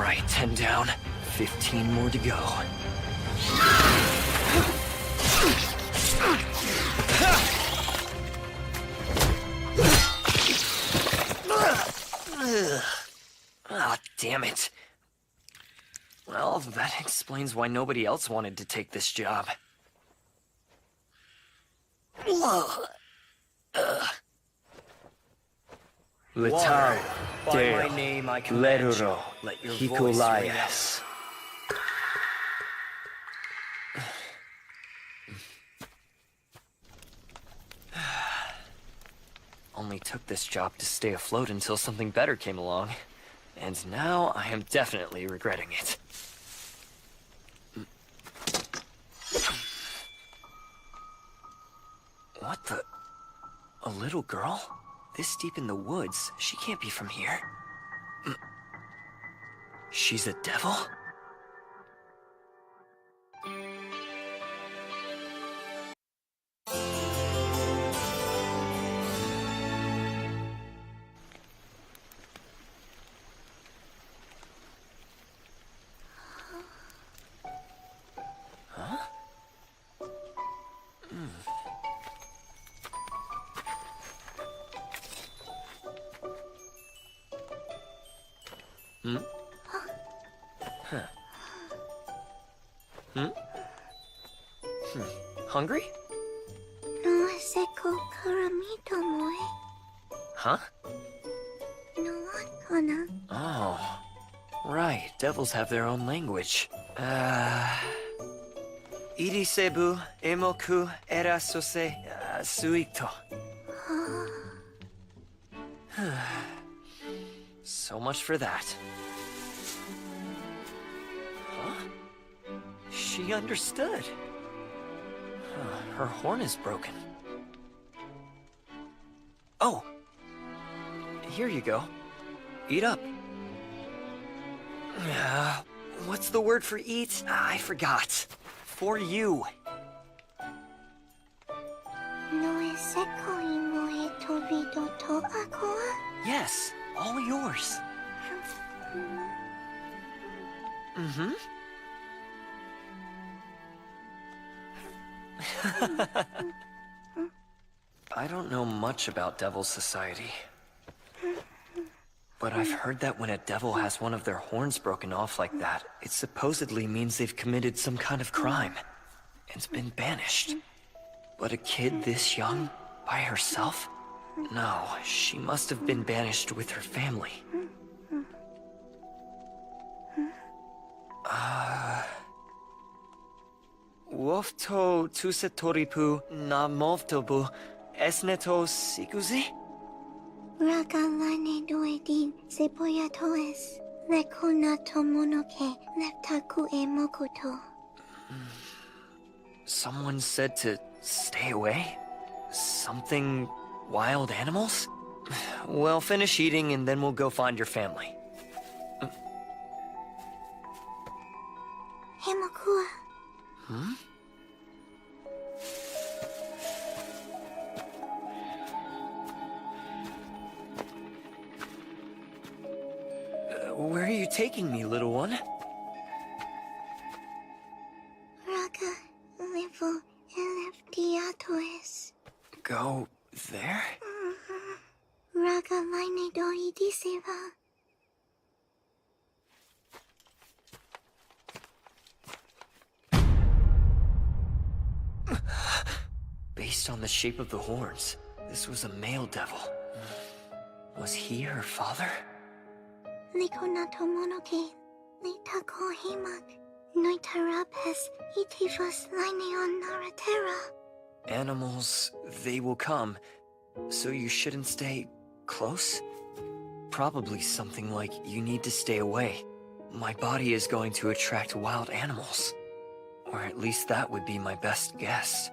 Alright, 10 down, 15 more to go. Ah, damn it. Well, that explains why nobody else wanted to take this job. Letao, By my name I command you. Leruro, Let your voice ring out. Hikulayas. Only took this job to stay afloat until something better came along. And now I am definitely regretting it. What the? A little girl? This deep in the woods? She can't be from here. She's a devil? Hungry? No seko karamito moe. Huh? No one kana. Oh. Right, devils have their own language. Irisebu emoku erasose suito. So much for that. Huh? She understood. Her horn is broken. Oh! Here you go. Eat up. What's the word for eat? I forgot. For you. No seko moe tobido to akoa. Yes, all yours. Mm-hmm. I don't know much about Devil Society. But I've heard that when a devil has one of their horns broken off like that, it supposedly means they've committed some kind of crime and been banished. But a kid this young, by herself? No, she must have been banished with her family. Wofto tusetoripu na movtobu esneto sikuzi? Ragalane doedin sepoya toes. Lekona tomonoke leptaku e mokuto. Someone said to stay away? Something wild animals? Well, finish eating and then we'll go find your family. Hemakua. Hmm? Where are you taking me, little one? Raga levo eleftiatoes. Go there? Raga line doidi seva. Based on the shape of the horns, this was a male devil. Was he her father? Lekona tomonoke letako hemak. Noitarapes itivos lineon naratera. Animals, they will come, so you shouldn't stay close? Probably something like you need to stay away. My body is going to attract wild animals. Or at least that would be my best guess.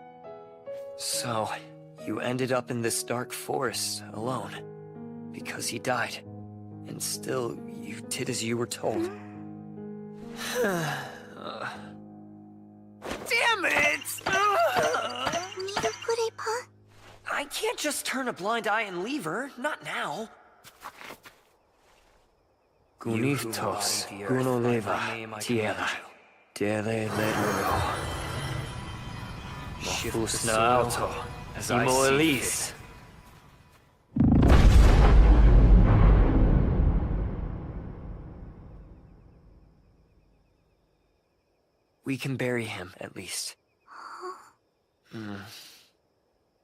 So, you ended up in this dark forest alone. Because he died. And still, you did as you were told. Damn it! I can't just turn a blind eye and leave her. Not now. Gunithos, Gunoleva, Tiela, Dele Leduro. Mofus na auto, Imo Elise. We can bury him, at least.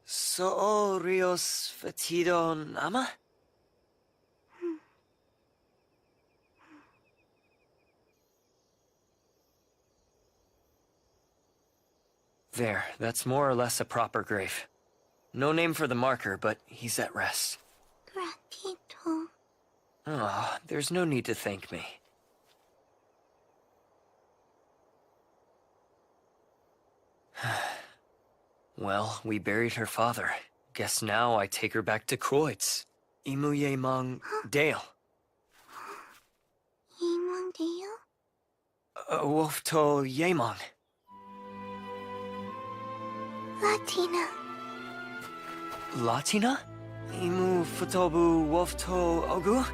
So Rios Fatido Nama? There, that's more or less a proper grave. No name for the marker, but he's at rest. Gratito. Oh, there's no need to thank me. Well, we buried her father. Guess now I take her back to Kreutz. Imuye Mang Dale. Yemong Deo? Wolfto Yemong. Latina. Latina? Imu Futobu Wolfto Ogu?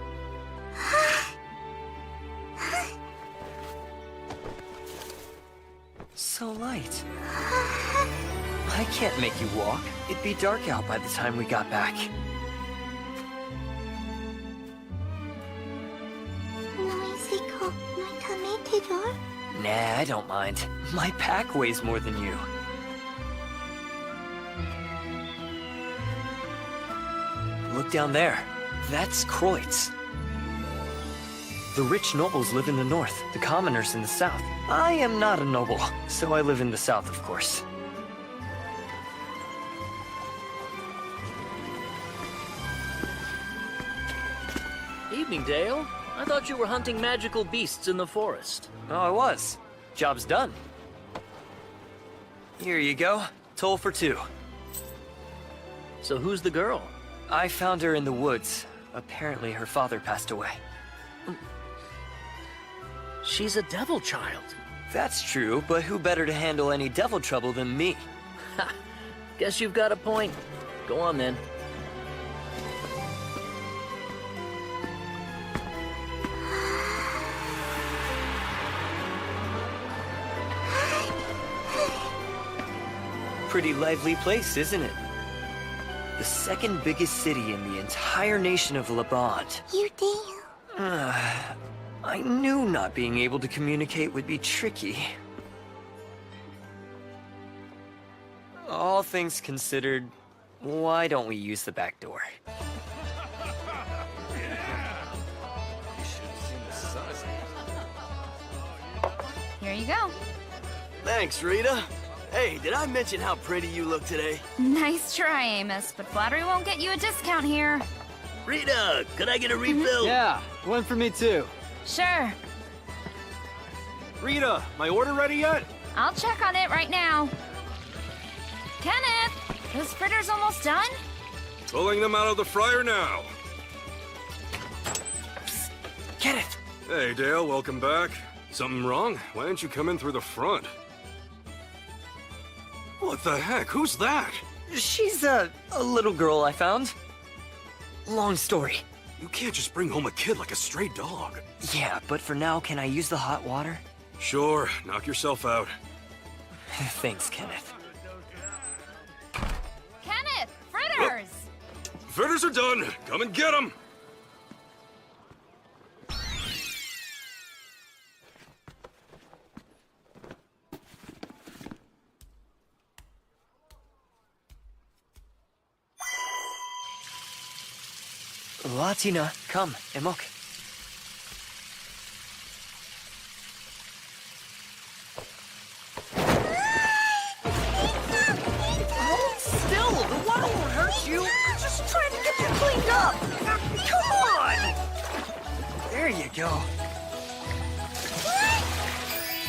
So light. I can't make you walk. It'd be dark out by the time we got back. Noisiko, Noitametidor? Nah, I don't mind. My pack weighs more than you. Look down there. That's Kreutz. The rich nobles live in the north, the commoners in the south. I am not a noble, so I live in the south, of course. Evening, Dale. I thought you were hunting magical beasts in the forest. Oh, I was. Job's done. Here you go. Toll for 2. So who's the girl? I found her in the woods. Apparently her father passed away. She's a devil child. That's true, but who better to handle any devil trouble than me? Ha! Guess you've got a point. Go on, then. Pretty lively place, isn't it? The second biggest city in the entire nation of Labant. You do. I knew not being able to communicate would be tricky. All things considered, why don't we use the back door? Here you go. Thanks, Rita. Hey, did I mention how pretty you look today? Nice try, Amos, but flattery won't get you a discount here. Rita, could I get a refill? Yeah, one for me too. Sure. Rita, my order ready yet? I'll check on it right now. Kenneth, those fritters almost done? Pulling them out of the fryer now. Kenneth! Hey, Dale, welcome back. Something wrong? Why didn't you come in through the front? What the heck? Who's that? She's a little girl I found. Long story. You can't just bring home a kid like a stray dog. Yeah, but for now, can I use the hot water? Sure, knock yourself out. Thanks, Kenneth. Kenneth, fritters! Fritters are done. Come and get them. Latina, come, Emok. Hold still, the water won't hurt you. I'm just trying to get you cleaned up. Come on! There you go.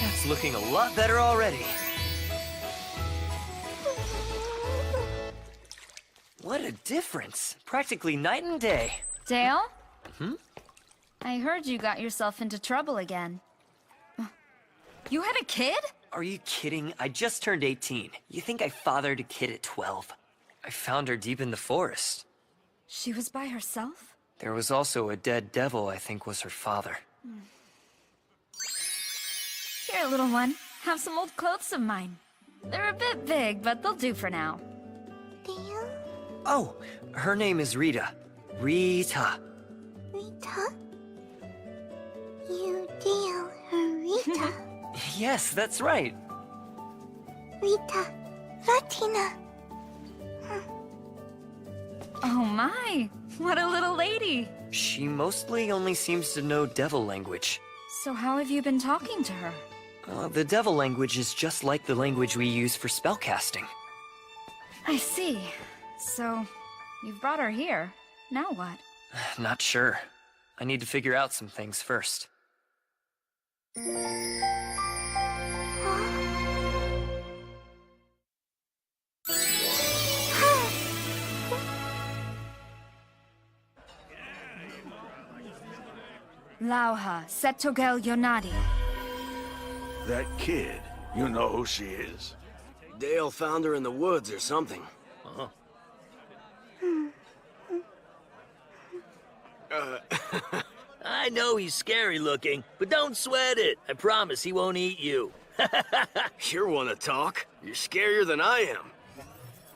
That's looking a lot better already. What a difference. Practically night and day. Dale? I heard you got yourself into trouble again. You had a kid? Are you kidding? I just turned 18. You think I fathered a kid at 12? I found her deep in the forest. She was by herself? There was also a dead devil I think was her father. Here, little one. Have some old clothes of mine. They're a bit big, but they'll do for now. Dale? Oh, her name is Rita. Rita. Rita? You Dale her Rita? Yes, that's right. Rita. Latina. Oh my! What a little lady! She mostly only seems to know devil language. So how have you been talking to her? The devil language is just like the language we use for spellcasting. I see. So, you've brought her here. Now what? Not sure. I need to figure out some things first. Lauha, Setogel Yonadi. That kid, you know who she is? Dale found her in the woods or something. I know he's scary looking, but don't sweat it. I promise he won't eat you. You're one to talk. You're scarier than I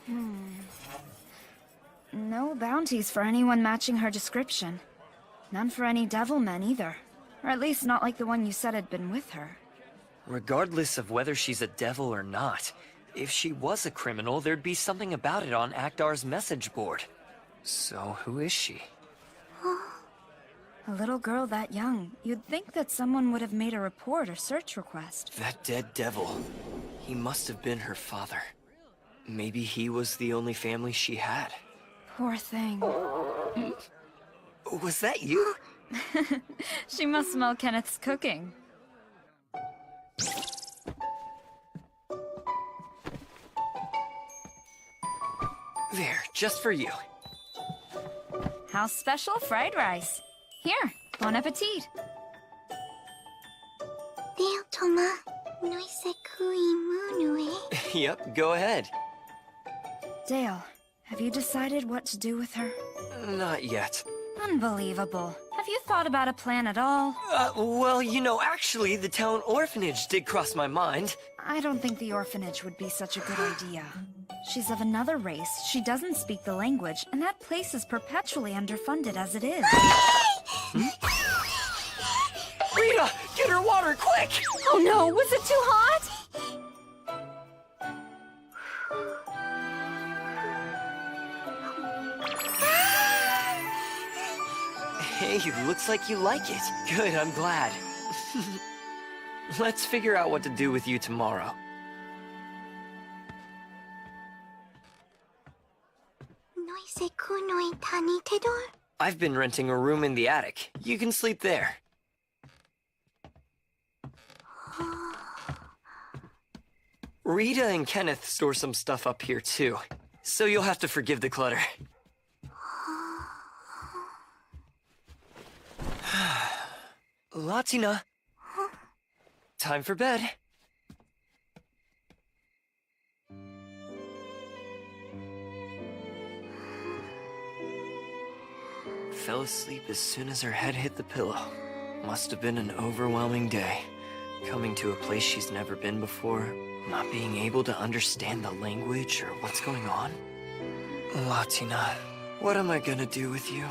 am. No bounties for anyone matching her description. None for any devil men either. Or at least not like the one you said had been with her. Regardless of whether she's a devil or not, if she was a criminal, there'd be something about it on Akdar's message board. So who is she? A little girl that young. You'd think that someone would have made a report or search request. That dead devil. He must have been her father. Maybe he was the only family she had. Poor thing. Was that you? She must smell Kenneth's cooking. There, just for you. House special fried rice. Here, bon appetit. Dale Toma. Noise kui munue. Yep, go ahead. Dale, have you decided what to do with her? Not yet. Unbelievable. Have you thought about a plan at all? Well, you know, actually, the town orphanage did cross my mind. I don't think the orphanage would be such a good idea. She's of another race, she doesn't speak the language, and that place is perpetually underfunded as it is. Rita, get her water, quick! Oh no, was it too hot? Hey, looks like you like it. Good, I'm glad. Let's figure out what to do with you tomorrow. Noise kunoi tani tedor. I've been renting a room in the attic. You can sleep there. Rita and Kenneth store some stuff up here too, so you'll have to forgive the clutter. Latina. Time for bed. Fell asleep as soon as her head hit the pillow. Must have been an overwhelming day. Coming to a place she's never been before, not being able to understand the language or what's going on. Latina, what am I gonna do with you?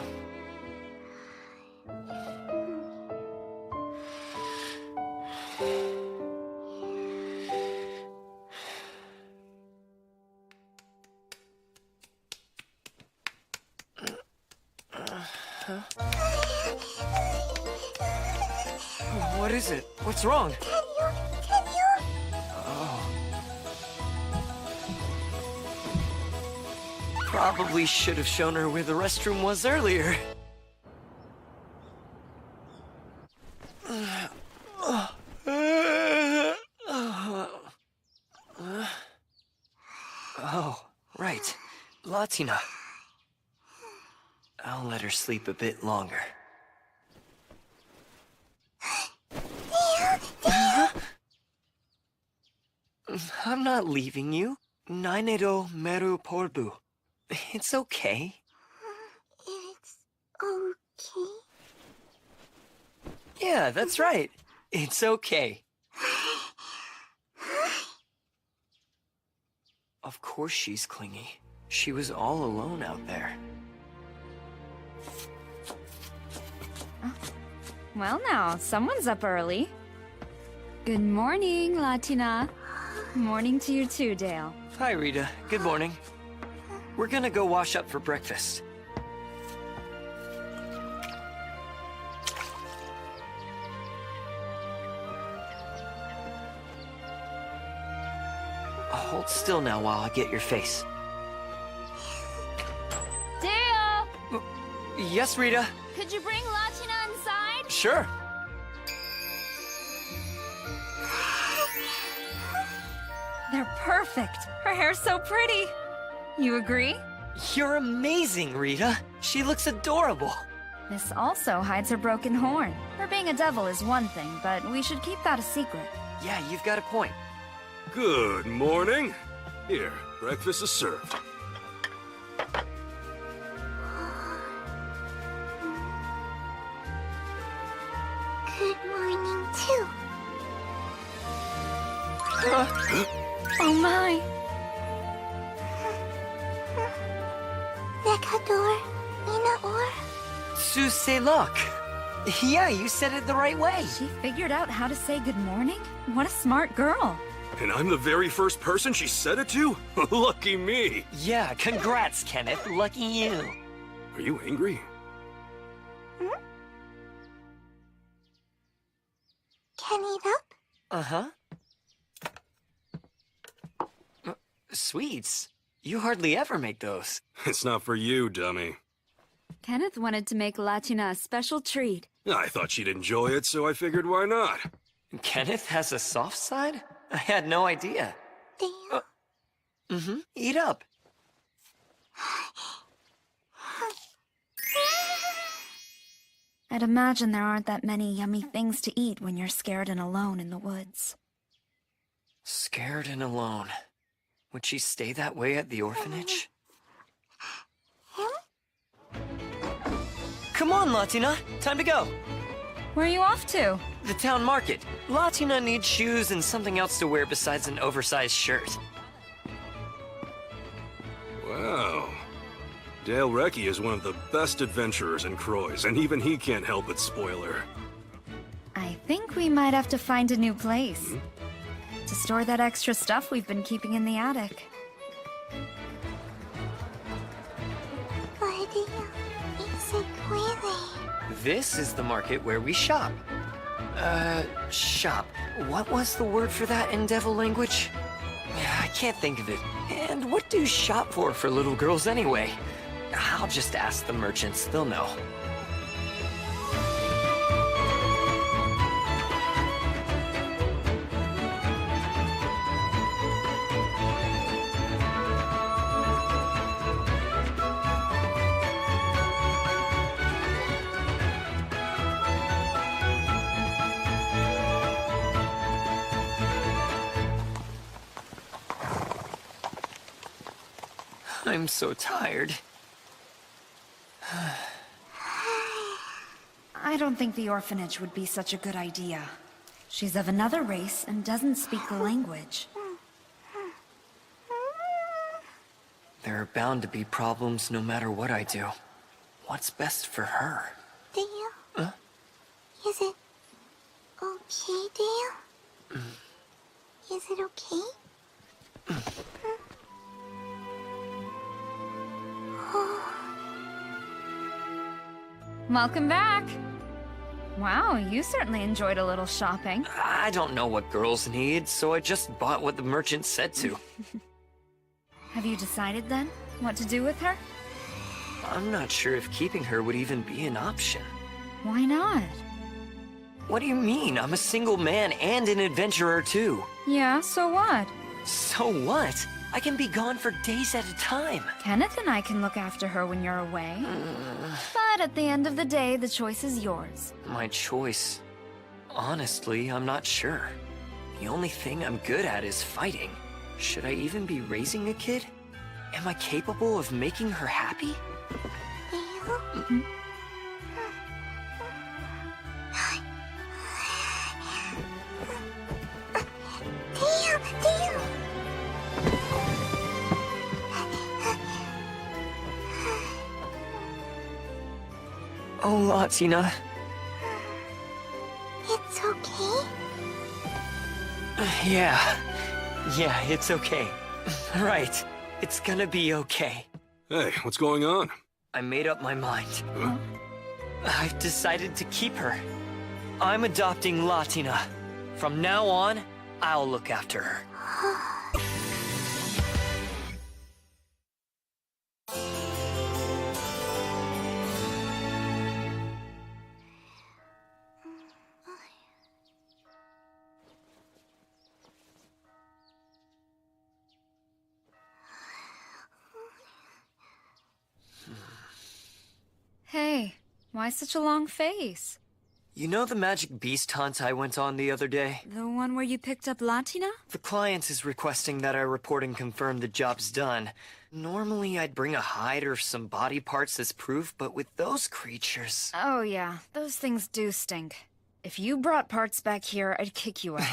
What is it? What's wrong? Can you? Oh. Probably should have shown her where the restroom was earlier. Oh, right. Latina. I'll let her sleep a bit longer. I'm not leaving you. Nainero meru porbu. It's okay. It's okay. Yeah, that's right. It's okay. Of course she's clingy. She was all alone out there. Well now, someone's up early. Good morning, Latina. Morning to you too, Dale. Hi, Rita. Good morning. We're gonna go wash up for breakfast. Hold still now while I get your face. Dale! Yes, Rita? Could you bring Latina inside? Sure. They're perfect. Her hair's so pretty. You agree? You're amazing, Rita. She looks adorable. This also hides her broken horn. Her being a devil is one thing, but we should keep that a secret. Yeah, you've got a point. Good morning. Here, breakfast is served. Good morning, too. Oh my! Nekador, Inaor. Suselok. Yeah, you said it the right way. She figured out how to say good morning? What a smart girl. And I'm the very first person she said it to? Lucky me. Yeah, congrats, Kenneth. Lucky you. Are you angry? Can eat up? Uh-huh. Sweets? You hardly ever make those. It's not for you, dummy. Kenneth wanted to make Latina a special treat. I thought she'd enjoy it, so I figured why not? Kenneth has a soft side? I had no idea. Dale. Mm-hmm. Eat up. I'd imagine there aren't that many yummy things to eat when you're scared and alone in the woods. Scared and alone. Would she stay that way at the orphanage? Come on, Latina. Time to go. Where are you off to? The town market. Latina needs shoes and something else to wear besides an oversized shirt. Wow. Dale Recce is one of the best adventurers in Croix, and even he can't help but spoil her. I think we might have to find a new place. To store that extra stuff we've been keeping in the attic. Guardia, is it really? This is the market where we shop. Shop. What was the word for that in devil language? I can't think of it. And what do shop for little girls anyway? I'll just ask the merchants, they'll know. I'm so tired. I don't think the orphanage would be such a good idea. She's of another race and doesn't speak the language. There are bound to be problems no matter what I do. What's best for her? Dale? Is it okay, Dale? Is it okay? Welcome back! Wow, you certainly enjoyed a little shopping. I don't know what girls need, so I just bought what the merchant said to. Have you decided then, what to do with her? I'm not sure if keeping her would even be an option. Why not? What do you mean? I'm a single man and an adventurer too. Yeah, so what? So what? I can be gone for days at a time. Kenneth and I can look after her when you're away. But at the end of the day, the choice is yours. My choice? Honestly, I'm not sure. The only thing I'm good at is fighting. Should I even be raising a kid? Am I capable of making her happy? Dale? Latina. It's okay? Yeah, it's okay. Right, it's gonna be okay. Hey, what's going on? I made up my mind. Huh? I've decided to keep her. I'm adopting Latina. From now on, I'll look after her. Hey, why such a long face? You know the magic beast hunt I went on the other day? The one where you picked up Latina? The client is requesting that I report and confirm the job's done. Normally I'd bring a hide or some body parts as proof, but with those creatures... Oh yeah, those things do stink. If you brought parts back here, I'd kick you out.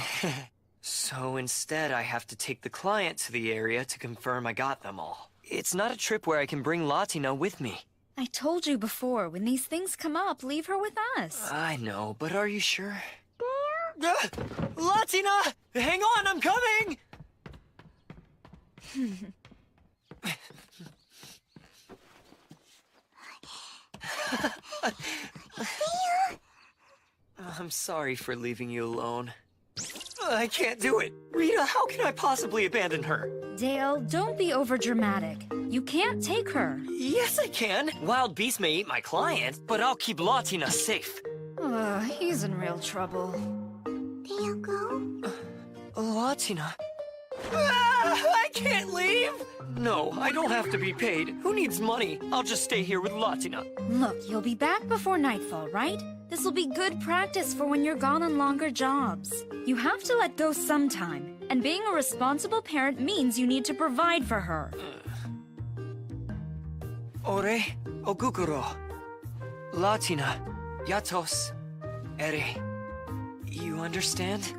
So instead I have to take the client to the area to confirm I got them all. It's not a trip where I can bring Latina with me. I told you before, when these things come up, leave her with us. I know, but are you sure? Latina! Hang on, I'm coming! I'm sorry for leaving you alone. I can't do it. Rita, how can I possibly abandon her? Dale, don't be overdramatic. You can't take her. Yes, I can. Wild beasts may eat my client, but I'll keep Latina safe. He's in real trouble. Dale, go? Latina. I can't leave! No, I don't have to be paid. Who needs money? I'll just stay here with Latina. Look, you'll be back before nightfall, right? This will be good practice for when you're gone on longer jobs. You have to let go sometime, and being a responsible parent means you need to provide for her. Ore, ogukuro. Latina, yatos, ere. You understand?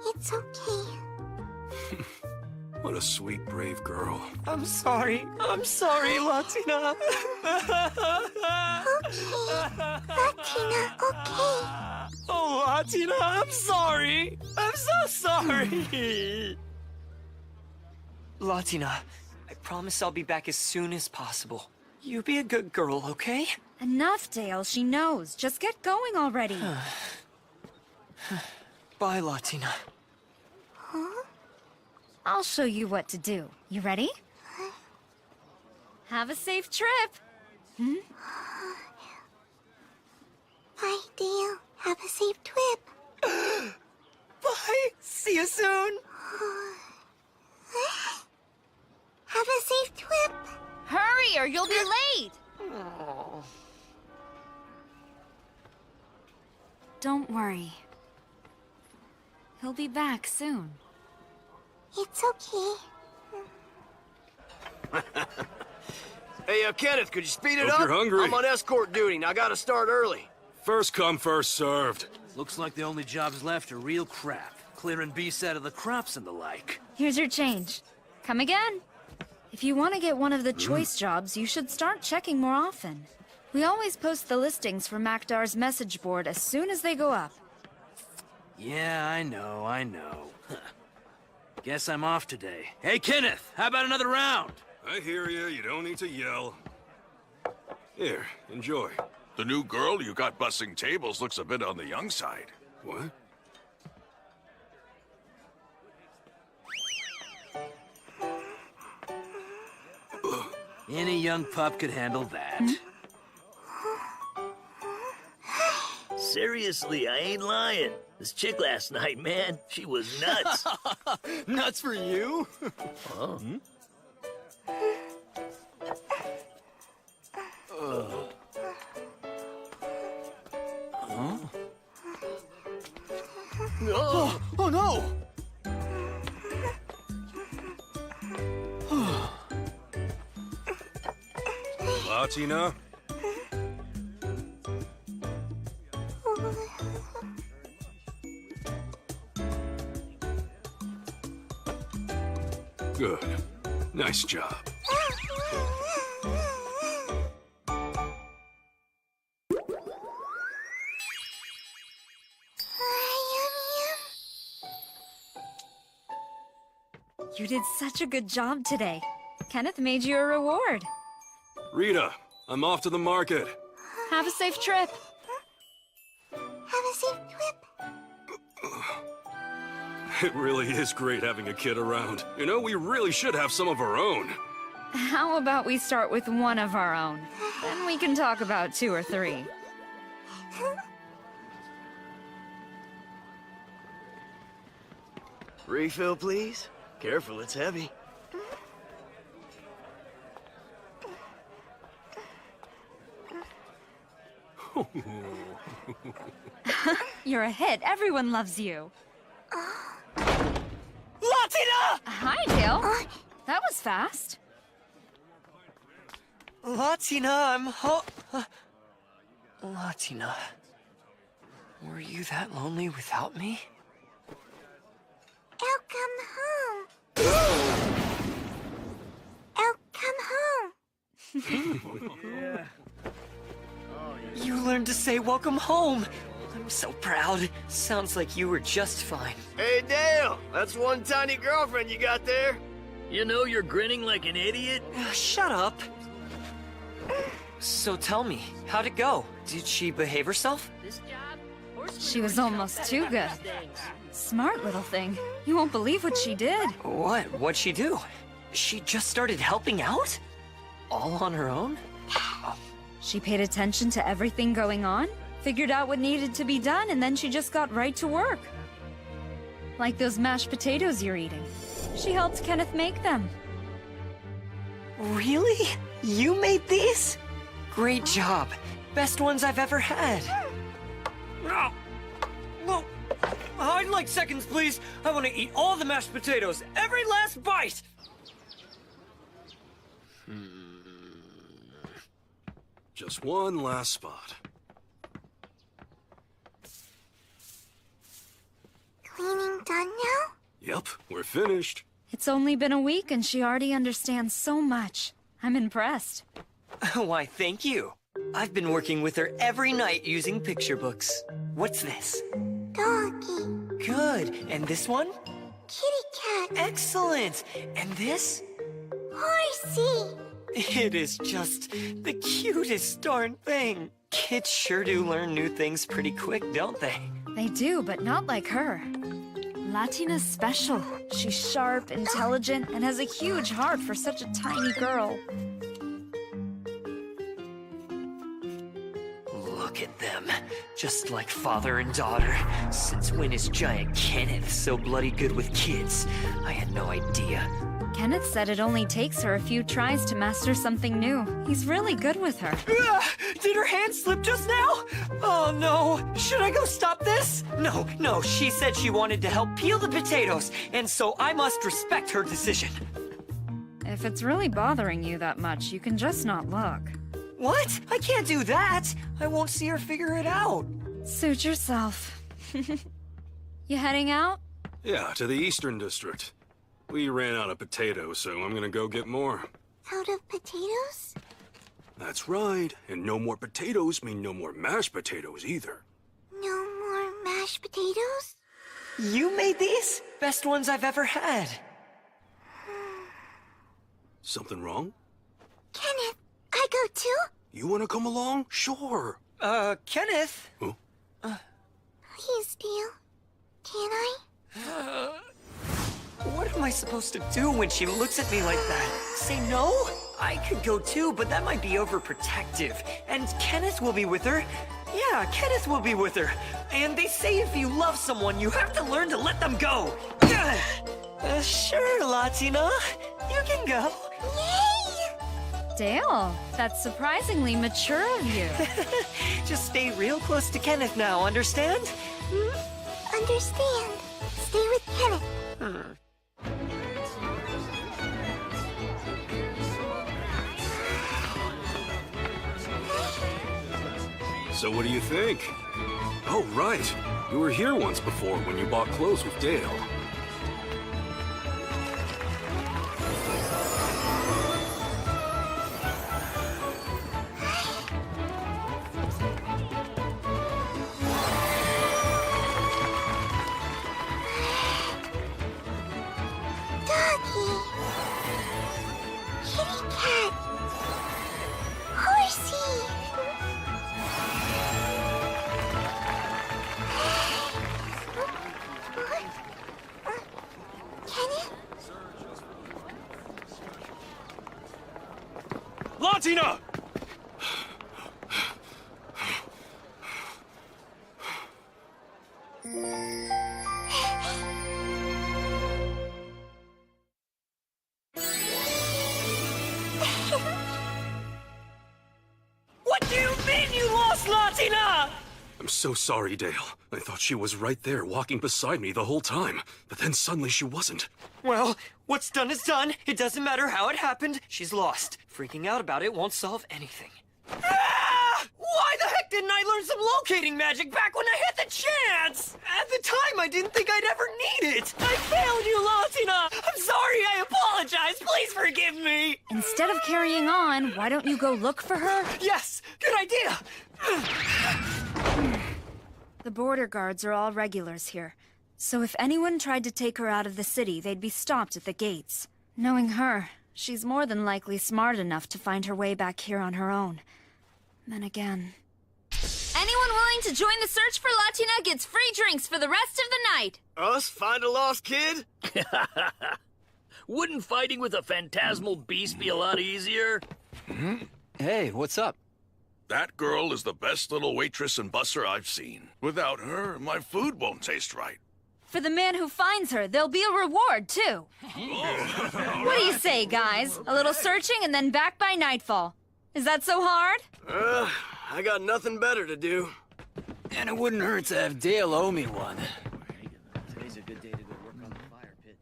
It's okay. What a sweet, brave girl. I'm sorry, Latina. Latina, okay. Oh, Latina, I'm sorry. I'm so sorry. Latina, I promise I'll be back as soon as possible. You be a good girl, okay? Enough, Dale. She knows. Just get going already. Bye, Latina. Huh? I'll show you what to do. You ready? Have a safe trip. Bye, Dale. Have a safe trip. Bye. See you soon. Have a safe trip. Hurry or you'll be late. Don't worry. He'll be back soon. It's okay. Hey, Kenneth, could you speed it Hope up? you're hungry. I'm on escort duty, and I gotta start early. First come, first served. Looks like the only jobs left are real crap. Clearing beasts out of the crops and the like. Here's your change. Come again. If you want to get one of the choice jobs, you should start checking more often. We always post the listings for Makdar's message board as soon as they go up. Yeah, I know. Guess I'm off today. Hey, Kenneth, how about another round? I hear you. You don't need to yell. Here, enjoy. The new girl you got bussing tables looks a bit on the young side. What? Any young pup could handle that. Seriously, I ain't lying. This chick last night, man, she was nuts. Nuts for you? Oh. Oh no! Latina? Good. Nice job. You did such a good job today. Kenneth made you a reward. Rita, I'm off to the market. Have a safe trip. Have a safe trip. It really is great having a kid around. You know, we really should have some of our own. How about we start with one of our own? Then we can talk about 2 or 3. Refill, please. Careful, it's heavy. You're a hit. Everyone loves you. Latina! Hi, Dale. That was fast. Latina, Latina. Were you that lonely without me? I'll come home. I'll come home. You learned to say welcome home. I'm so proud. Sounds like you were just fine. Hey, Dale! That's one tiny girlfriend you got there. You know you're grinning like an idiot? Shut up. So tell me, how'd it go? Did she behave herself? This job? She was almost too good. Smart little thing. You won't believe what she did. What? What'd she do? She just started helping out? All on her own? She paid attention to everything going on, figured out what needed to be done, and then she just got right to work. Like those mashed potatoes you're eating. She helped Kenneth make them. Really? You made these? Great job. Best ones I've ever had. Well, I'd like seconds, please. I want to eat all the mashed potatoes, every last bite. Just one last spot. Cleaning done now? Yep, we're finished. It's only been a week and she already understands so much. I'm impressed. Why, thank you. I've been working with her every night using picture books. What's this? Doggy. Good. And this one? Kitty cat. Excellent. And this? Horsey. It is just the cutest darn thing. Kids sure do learn new things pretty quick, don't they? They do, but not like her. Latina's special. She's sharp, intelligent, and has a huge heart for such a tiny girl. Look at them. Just like father and daughter. Since when is giant Kenneth so bloody good with kids? I had no idea. Kenneth said it only takes her a few tries to master something new. He's really good with her. Did her hand slip just now? Oh no, should I go stop this? No, she said she wanted to help peel the potatoes, and so I must respect her decision. If it's really bothering you that much, you can just not look. What? I can't do that. I won't see her figure it out. Suit yourself. You heading out? Yeah, to the Eastern District. We ran out of potatoes, so I'm gonna go get more. Out of potatoes? That's right. And no more potatoes mean no more mashed potatoes either. No more mashed potatoes? You made these? Best ones I've ever had. Something wrong? Kenneth, I go too? You wanna come along? Sure. Kenneth? Huh? Please, Dale. Can I? What am I supposed to do when she looks at me like that? Say no? I could go too, but that might be overprotective. And Kenneth will be with her. Yeah, Kenneth will be with her. And they say if you love someone, you have to learn to let them go. Sure, Latina. You can go. Yay! Dale, that's surprisingly mature of you. Just stay real close to Kenneth now, understand? Understand. Stay with Kenneth. So what do you think? Oh, right. You were here once before when you bought clothes with Dale. Doggy. Latina! What do you mean you lost Latina? I'm so sorry, Dale. I thought she was right there, walking beside me the whole time. But then suddenly she wasn't. Well, what's done is done. It doesn't matter how it happened. She's lost. Freaking out about it won't solve anything. Ah! Why the heck didn't I learn some locating magic back when I had the chance? At the time, I didn't think I'd ever need it. I failed you, Latina. I'm sorry. I apologize. Please forgive me. Instead of carrying on, why don't you go look for her? Yes, good idea. The border guards are all regulars here, so if anyone tried to take her out of the city, they'd be stopped at the gates. Knowing her, she's more than likely smart enough to find her way back here on her own. Then again... Anyone willing to join the search for Latina gets free drinks for the rest of the night. Us find a lost kid? Wouldn't fighting with a phantasmal beast be a lot easier? Hey, what's up? That girl is the best little waitress and busser I've seen. Without her, my food won't taste right. For the man who finds her, there'll be a reward, too. What do you say, guys? A little searching and then back by nightfall. Is that so hard? I got nothing better to do. And it wouldn't hurt to have Dale owe me one. Today's a good day to go work on the fire pit.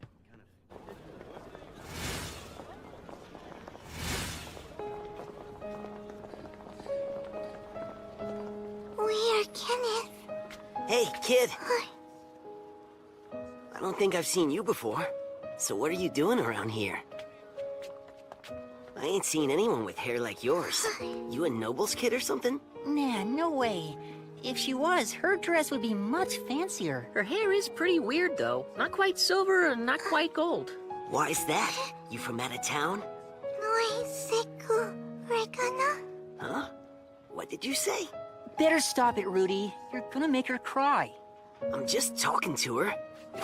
Where, Kenneth? Hey, kid. I don't think I've seen you before. So what are you doing around here? I ain't seen anyone with hair like yours. You a noble's kid or something? Nah, no way. If she was, her dress would be much fancier. Her hair is pretty weird, though. Not quite silver and not quite gold. Why's that? You from out of town? Huh? What did you say? Better stop it, Rudy. You're gonna make her cry. I'm just talking to her.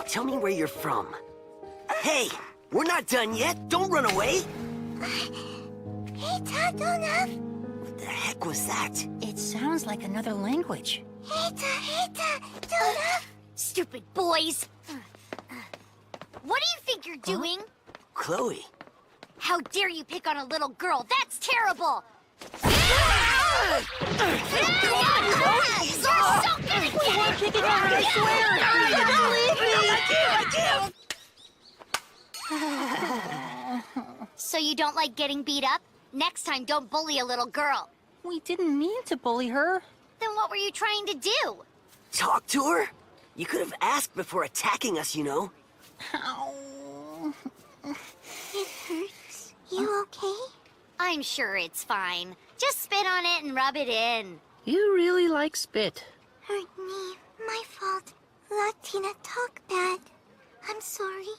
Tell me where you're from. Hey, we're not done yet. Don't run away. What the heck was that? It sounds like another language. Stupid boys! What do you think you're doing? Chloe. How dare you pick on a little girl? That's terrible! You're so good at getting Kicking on her, I swear! So you don't like getting beat up? Next time, don't bully a little girl. We didn't mean to bully her. Then what were you trying to do? Talk to her? You could have asked before attacking us, you know. Ow. It hurts. You okay? I'm sure it's fine. Just spit on it and rub it in. You really like spit. Hurt me. My fault. Latina talk bad. I'm sorry.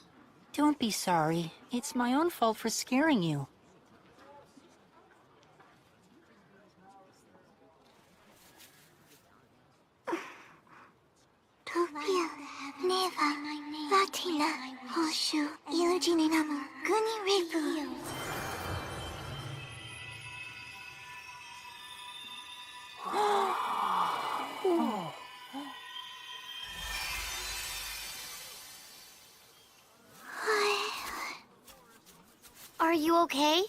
Don't be sorry. It's my own fault for scaring you. Topia, Neva, Latina, Hoshu, Illugininamu, Guni Repu. Are you okay?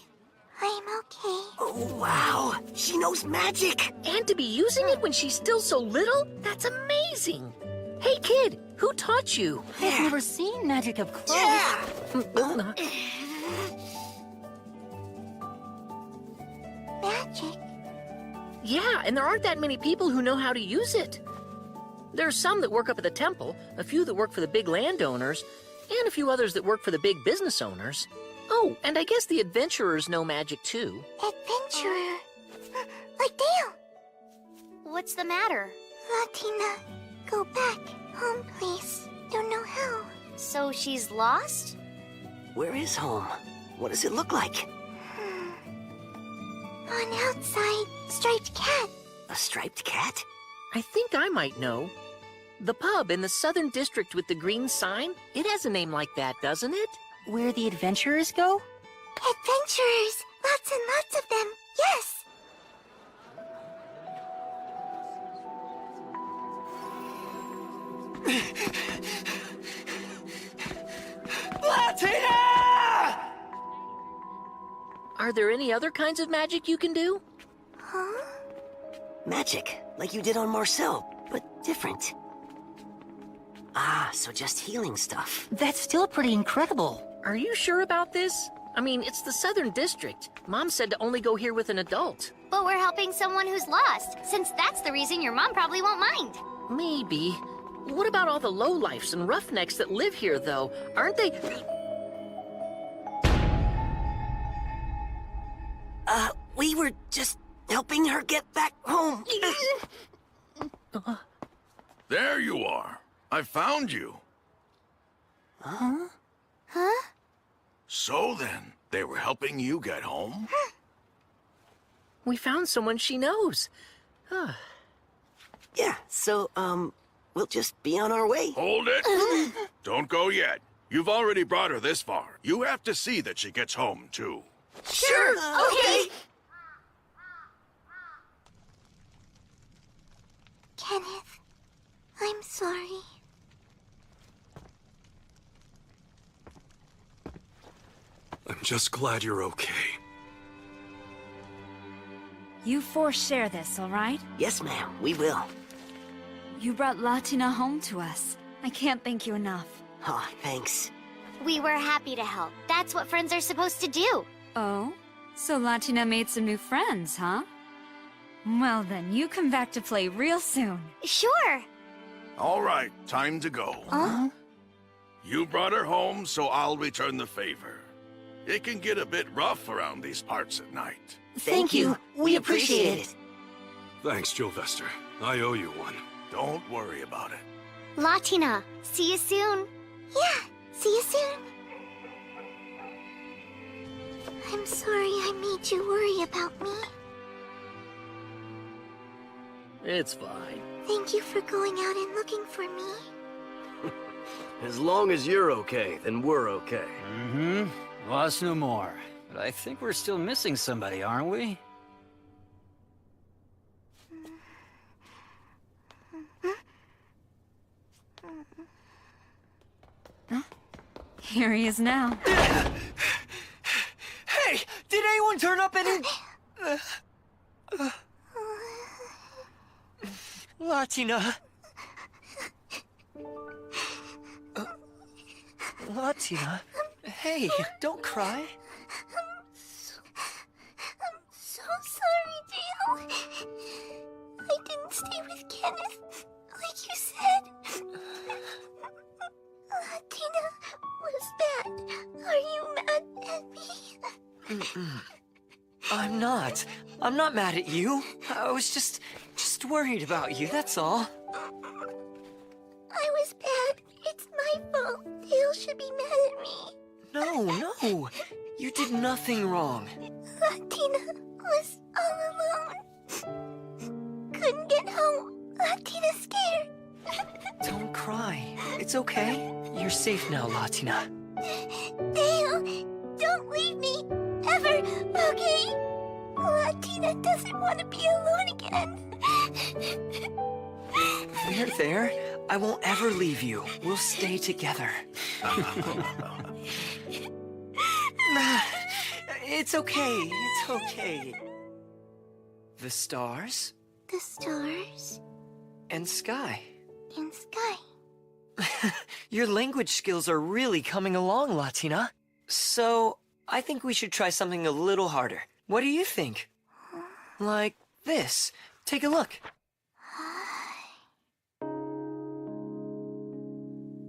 I'm okay. Oh, wow. She knows magic. And to be using it when she's still so little? That's amazing. Hey, kid, who taught you? I've never seen magic up close. Magic? Yeah, and there aren't that many people who know how to use it. There are some that work up at the temple, a few that work for the big landowners, and a few others that work for the big business owners. Oh, and I guess the adventurers know magic too. Adventurer? Like Dale? What's the matter? Latina, go back. Home, please. Don't know how. So she's lost? Where is home? What does it look like? On outside, striped cat. A striped cat? I think I might know. The pub in the southern district with the green sign, it has a name like that, doesn't it? Where the adventurers go? Adventurers! Lots and lots of them, yes! Latina! Are there any other kinds of magic you can do? Huh? Magic, like you did on Marcel, but different. Ah, so just healing stuff. That's still pretty incredible. Are you sure about this? I mean, it's the Southern District. Mom said to only go here with an adult. But we're helping someone who's lost, since that's the reason your mom probably won't mind. Maybe. What about all the lowlifes and roughnecks that live here, though? Aren't they... We were just helping her get back home. There you are. I found you. Huh? Huh? So then, they were helping you get home? We found someone she knows. Yeah, so, we'll just be on our way. Hold it! Don't go yet. You've already brought her this far. You have to see that she gets home, too. Sure, okay. Kenneth, I'm sorry. I'm just glad you're okay. You four share this, all right? Yes, ma'am, we will. You brought Latina home to us. I can't thank you enough. Oh, thanks. We were happy to help. That's what friends are supposed to do. Oh? So Latina made some new friends, huh? Well then, you come back to play real soon. Sure. All right, time to go. Huh? You brought her home, so I'll return the favor. It can get a bit rough around these parts at night. Thank you. We appreciate it. Thanks, Jovester. I owe you one. Don't worry about it. Latina, see you soon. Yeah, see you soon. I'm sorry I made you worry about me. It's fine. Thank you for going out and looking for me. As long as you're okay, then we're okay. Mm-hmm. Lost no more. But I think we're still missing somebody, aren't we? Here he is now. Hey! Did anyone turn up any... Latina? Latina? Hey, don't cry. I'm so sorry, Dale. I didn't stay with Kenneth, like you said. Latina was bad. Are you mad at me? I'm not. I'm not mad at you. I was just worried about you, that's all. I was bad. It's my fault. Dale should be mad at me. No. You did nothing wrong. Latina was all alone. Couldn't get home. Latina's scared. Don't cry. It's okay. You're safe now, Latina. Dale, don't leave me. Ever, okay? Latina doesn't want to be alone again. There. I won't ever leave you. We'll stay together. It's okay. It's okay. The stars The stars and sky. and sky. Your language skills are really coming along, Latina. So, I think we should try something a little harder. What do you think? Like this. Take a look.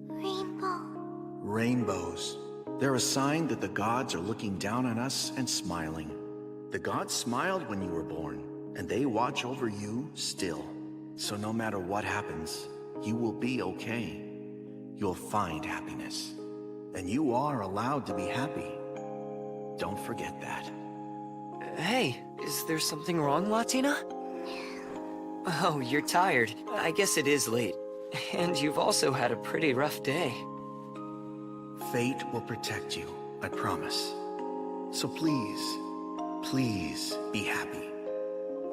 Rainbow. Rainbows. They're a sign that the gods are looking down on us and smiling. The gods smiled when you were born, and they watch over you still. So no matter what happens, you will be okay. You'll find happiness. And you are allowed to be happy. Don't forget that. Hey, is there something wrong, Latina? Oh, you're tired. I guess it is late. And you've also had a pretty rough day. Fate will protect you, I promise. So please, Please be happy.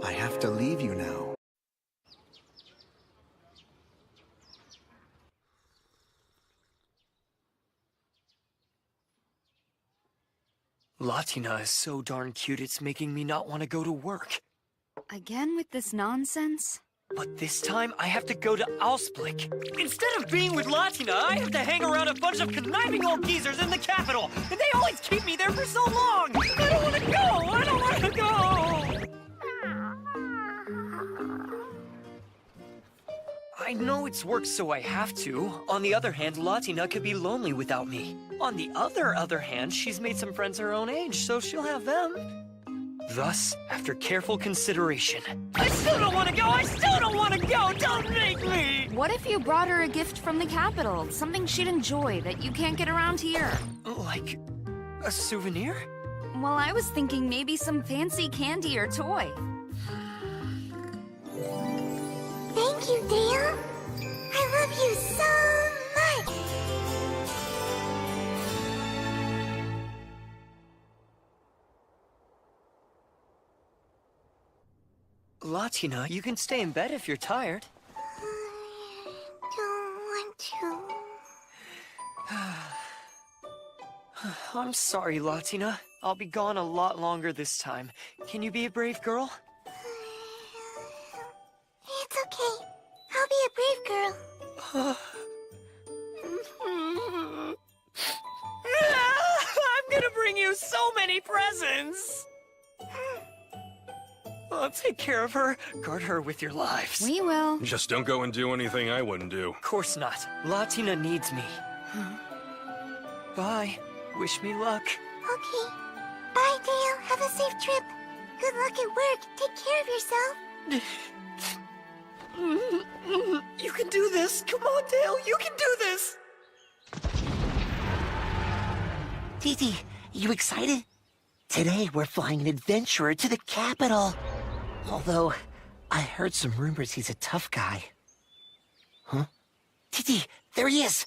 I have to leave you now. Latina is so darn cute, it's making me not want to go to work. Again with this nonsense? But this time, I have to go to Ausblick. Instead of being with Latina, I have to hang around a bunch of conniving old geezers in the capital, and they always keep me there for so long! I don't want to go! I don't want to go! I know it's work, so I have to. On the other hand, Latina could be lonely without me. On the other hand, she's made some friends her own age, so she'll have them. Thus, after careful consideration, I still don't want to go! I still don't want to go! Don't make me! What if you brought her a gift from the capital? Something she'd enjoy that you can't get around here? Like a souvenir? Well, I was thinking maybe some fancy candy or toy. Thank you, Dale. I love you so much. Latina, you can stay in bed if you're tired. Don't want to. I'm sorry, Latina. I'll be gone a lot longer this time. Can you be a brave girl? It's okay. I'll be a brave girl. I'm gonna bring you so many presents! Well, take care of her. Guard her with your lives. We will. Just don't go and do anything I wouldn't do. Of course not. Latina needs me. Bye. Wish me luck. Okay. Bye, Dale. Have a safe trip. Good luck at work. Take care of yourself. You can do this. Come on, Dale. You can do this. Titi, you excited? Today we're flying an adventurer to the capital. Although, I heard some rumors he's a tough guy. Huh? Titi, there he is!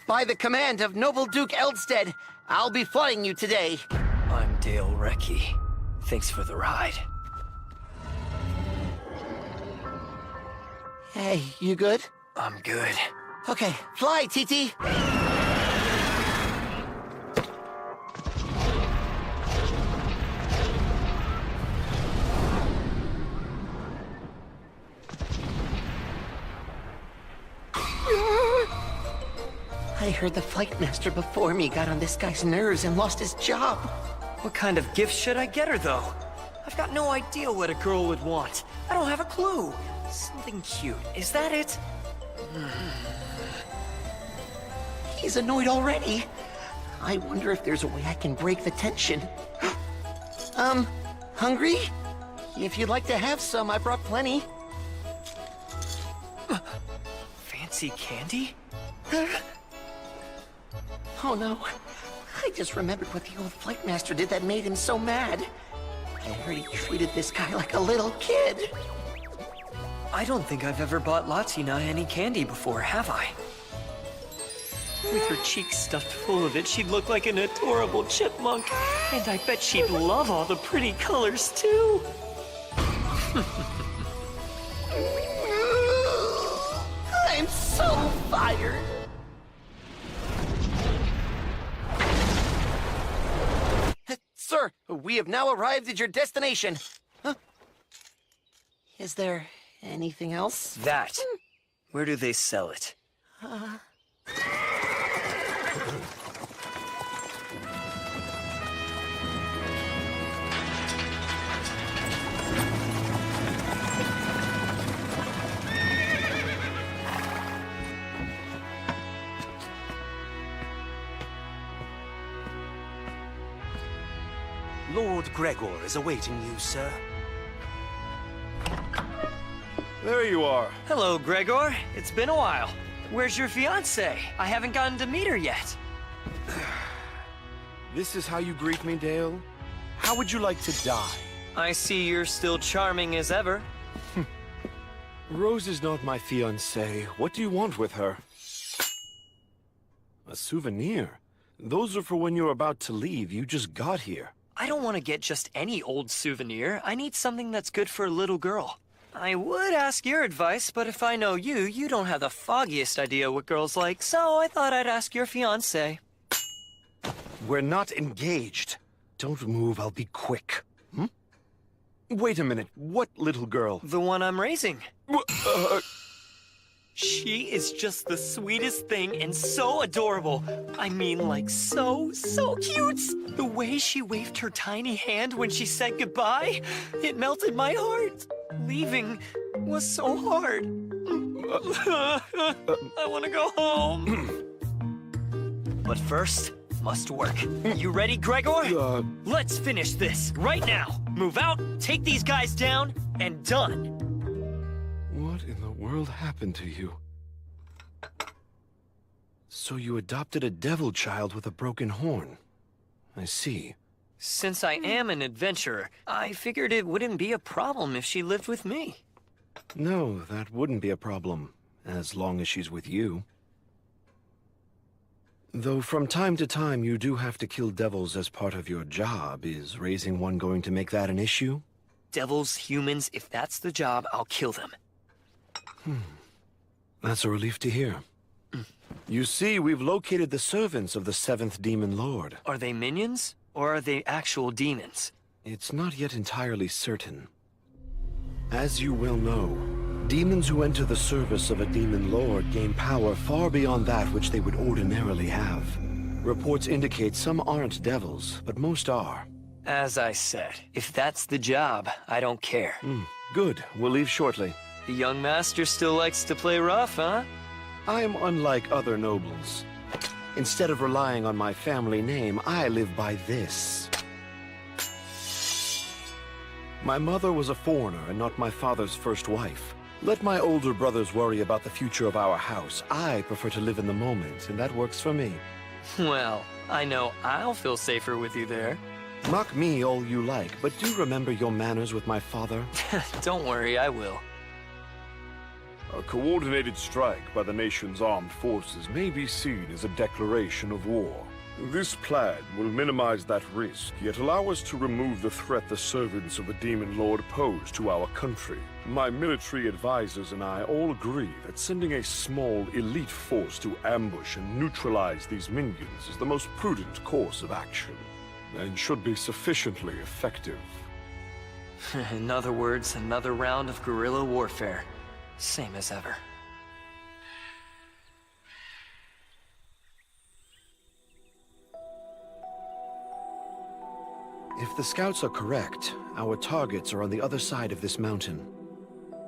By the command of Noble Duke Eldstead, I'll be flying you today. I'm Dale Recce. Thanks for the ride. Hey, you good? I'm good. Okay, fly, Titi! I heard the flight master before me got on this guy's nerves and lost his job. What kind of gift should I get her, though? I've got no idea what a girl would want. I don't have a clue. Something cute. Is that it? He's annoyed already. I wonder if there's a way I can break the tension. Hungry? If you'd like to have some, I brought plenty. Fancy candy? Oh no. I just remembered what the old flight master did that made him so mad. I heard he treated this guy like a little kid. I don't think I've ever bought Latina any candy before, have I? With her cheeks stuffed full of it, she'd look like an adorable chipmunk. And I bet she'd love all the pretty colors, too. I'm so fired. Sir, we have now arrived at your destination. Huh? Is there anything else? That. Where do they sell it? Lord Gregor is awaiting you, sir. There you are. Hello, Gregor. It's been a while. Where's your fiancée? I haven't gotten to meet her yet. This is how you greet me, Dale? How would you like to die? I see you're still charming as ever. Rose is not my fiancée. What do you want with her? A souvenir? Those are for when you're about to leave. You just got here. I don't want to get just any old souvenir. I need something that's good for a little girl. I would ask your advice, but if I know you, you don't have the foggiest idea what girls like, so I thought I'd ask your fiancé. We're not engaged. Don't move, I'll be quick. Hmm? Wait a minute, what little girl? The one I'm raising. She is just the sweetest thing and so adorable. I mean, like, so cute. The way she waved her tiny hand when she said goodbye, it melted my heart. Leaving was so hard. I want to go home. But first, must work. You ready, Gregor? Let's finish this right now. Move out, take these guys down, and done. What in the world happened to you? So you adopted a devil child with a broken horn. I see. Since I am an adventurer, I figured it wouldn't be a problem if she lived with me. No, that wouldn't be a problem, as long as she's with you. Though from time to time you do have to kill devils as part of your job. Is raising one going to make that an issue? Devils, humans, if that's the job, I'll kill them. That's a relief to hear. You see, we've located the servants of the 7th Demon Lord. Are they minions, or are they actual demons? It's not yet entirely certain. As you well know, demons who enter the service of a Demon Lord gain power far beyond that which they would ordinarily have. Reports indicate some aren't devils, but most are. As I said, if that's the job, I don't care. Good. We'll leave shortly. The young master still likes to play rough, huh? I am unlike other nobles. Instead of relying on my family name, I live by this. My mother was a foreigner and not my father's first wife. Let my older brothers worry about the future of our house. I prefer to live in the moment, and that works for me. Well, I know I'll feel safer with you there. Mock me all you like, but do remember your manners with my father. Don't worry, I will. A coordinated strike by the nation's armed forces may be seen as a declaration of war. This plan will minimize that risk, yet allow us to remove the threat the servants of the Demon Lord pose to our country. My military advisors and I all agree that sending a small, elite force to ambush and neutralize these minions is the most prudent course of action, and should be sufficiently effective. In other words, another round of guerrilla warfare. Same as ever. If the scouts are correct, our targets are on the other side of this mountain.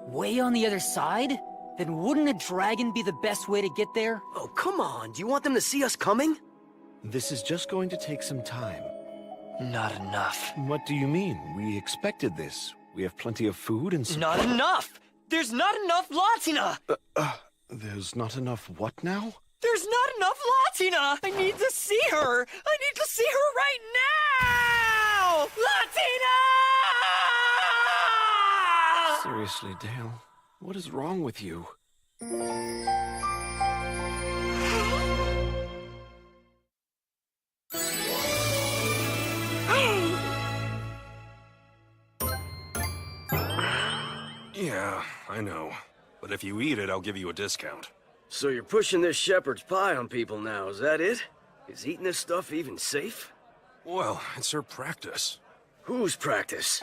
Way on the other side? Then wouldn't a dragon be the best way to get there? Oh, come on. Do you want them to see us coming? This is just going to take some time. Not enough. What do you mean? We expected this. We have plenty of food and supply. Not enough! There's not enough Latina! There's not enough what now? There's not enough Latina! I need to see her! I need to see her right now! Latina! Seriously, Dale, what is wrong with you? Yeah, I know. But if you eat it, I'll give you a discount. So you're pushing this shepherd's pie on people now, is that it? Is eating this stuff even safe? Well, it's her practice. Whose practice?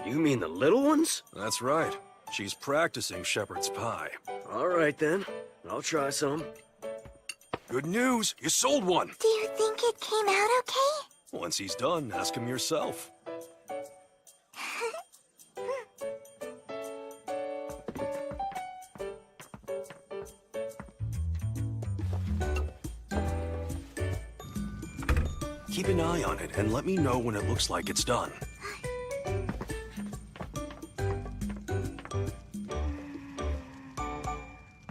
You mean the little ones? That's right. She's practicing shepherd's pie. All right, then. I'll try some. Good news! You sold one! Do you think it came out okay? Once he's done, ask him yourself. Keep an eye on it and let me know when it looks like it's done.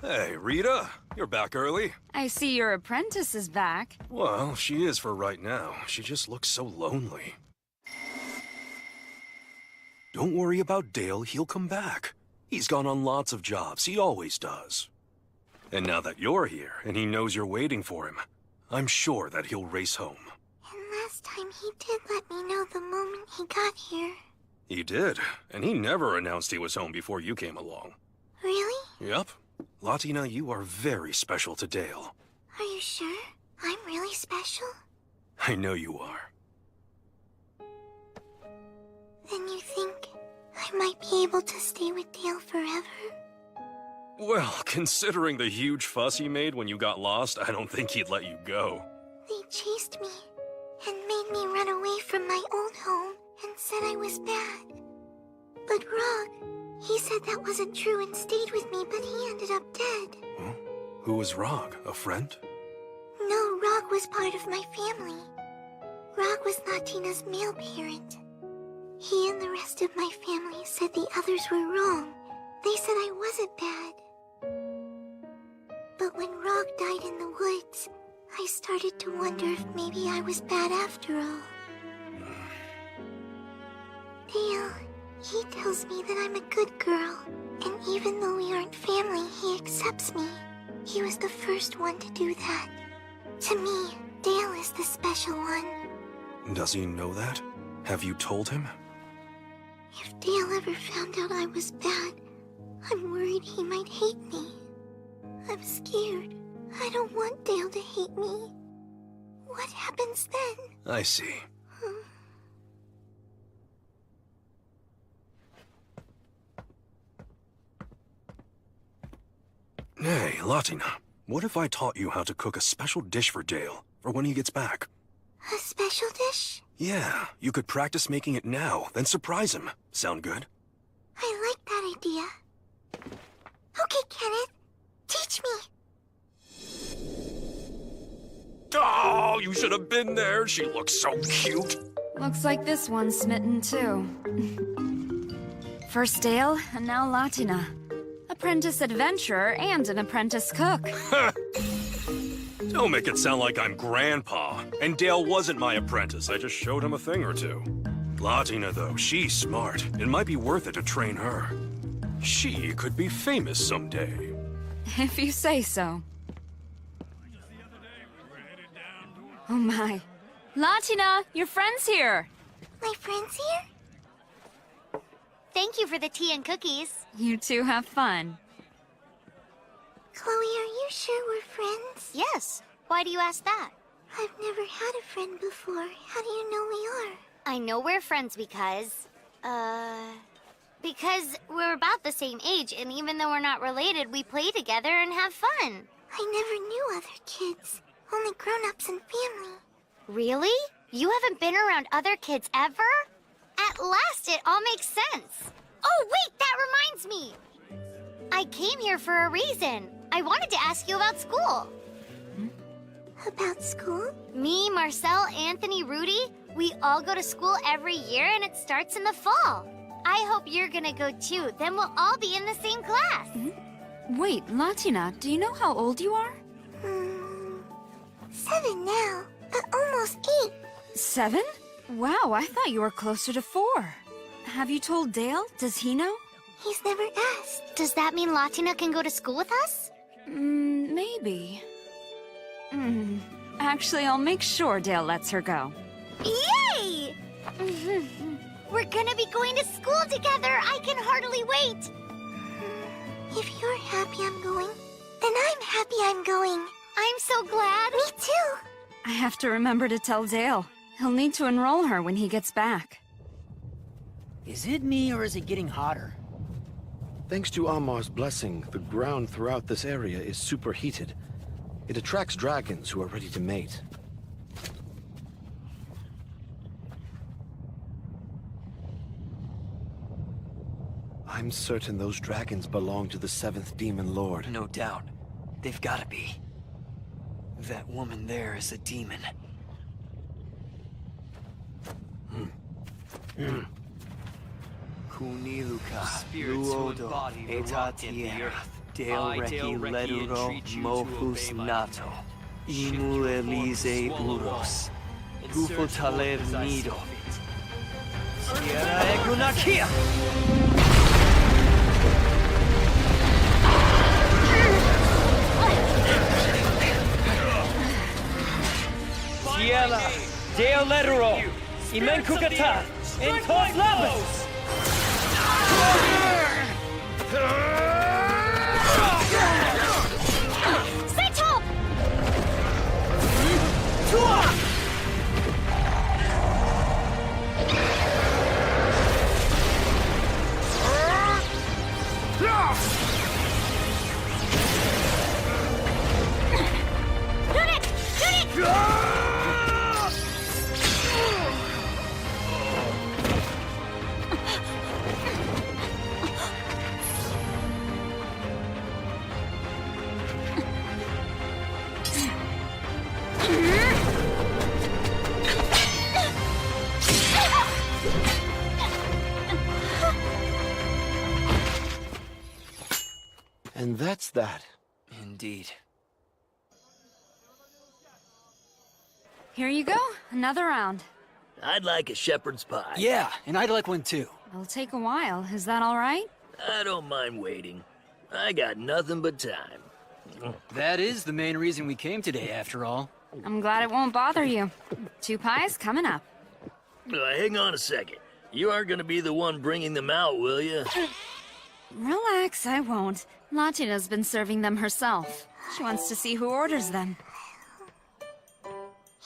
Hey, Rita, you're back early. I see your apprentice is back. Well, she is for right now. She just looks so lonely. Don't worry about Dale, he'll come back. He's gone on lots of jobs, he always does. And now that you're here, and he knows you're waiting for him, I'm sure that he'll race home. And last time he did let me know the moment he got here. He did, and he never announced he was home before you came along. Really? Yep. Latina, you are very special to Dale. Are you sure? I'm really special? I know you are. Then you think I might be able to stay with Dale forever? Well, considering the huge fuss he made when you got lost, I don't think he'd let you go. They chased me and made me run away from my old home and said I was bad. But Rog, he said that wasn't true and stayed with me, but he ended up dead. Huh? Who was Rog? A friend? No, Rog was part of my family. Rog was Latina's male parent. He and the rest of my family said the others were wrong. They said I wasn't bad. But when Rog died in the woods, I started to wonder if maybe I was bad after all. Dale, he tells me that I'm a good girl, and even though we aren't family, he accepts me. He was the first one to do that. To me, Dale is the special one. Does he know that? Have you told him? If Dale ever found out I was bad, I'm worried he might hate me. I'm scared. I don't want Dale to hate me. What happens then? I see. Hey, Latina, what if I taught you how to cook a special dish for Dale, for when he gets back? A special dish? Yeah, you could practice making it now, then surprise him. Sound good? I like that idea. Okay, Kenneth, teach me. Oh, you should have been there. She looks so cute. Looks like this one's smitten too. First Dale, and now Latina. Apprentice adventurer and an apprentice cook. Don't make it sound like I'm Grandpa. And Dale wasn't my apprentice. I just showed him a thing or two. Latina, though, she's smart. It might be worth it to train her. She could be famous someday. If you say so. Oh my. Latina, your friend's here. My friend's here? Thank you for the tea and cookies. You two have fun. Chloe, are you sure we're friends? Yes. Why do you ask that? I've never had a friend before. How do you know we are? I know we're friends because we're about the same age, and even though we're not related, we play together and have fun. I never knew other kids. Only grown-ups and family. Really? You haven't been around other kids ever? At last, it all makes sense. Oh, wait, that reminds me. I came here for a reason. I wanted to ask you about school. About school? Me, Marcel, Anthony, Rudy, we all go to school every year and it starts in the fall. I hope you're gonna go too. Then we'll all be in the same class. Wait, Latina, do you know how old you are? 7 now, but almost 8. 7? Wow, I thought you were closer to 4. Have you told Dale? Does he know? He's never asked. Does that mean Latina can go to school with us? Maybe. Actually, I'll make sure Dale lets her go. Yay! We're gonna be going to school together. I can hardly wait. If you're happy I'm going, then I'm happy I'm going. I'm so glad. Me too. I have to remember to tell Dale. He'll need to enroll her when he gets back. Is it me, or is it getting hotter? Thanks to Amar's blessing, the ground throughout this area is superheated. It attracts dragons who are ready to mate. I'm certain those dragons belong to the 7th Demon Lord. No doubt. They've gotta be. That woman there is a demon. Kuniluka, Luodo, Etatier, Dale Reki Leduro, Mohus Nato, Imu Elise Uros, Gufo Taler Nido, Tierra Egunakia! Tierra Deoletero! Imenkukata! Entos Labos! Seichel! Tua! And that's that. Indeed. Here you go, another round. I'd like a shepherd's pie. Yeah, and I'd like one too. It'll take a while, is that all right? I don't mind waiting. I got nothing but time. That is the main reason we came today, after all. I'm glad it won't bother you. 2 pies coming up. Hang on a second. You aren't gonna be the one bringing them out, will you? Relax, I won't. Latina's been serving them herself. She wants to see who orders them.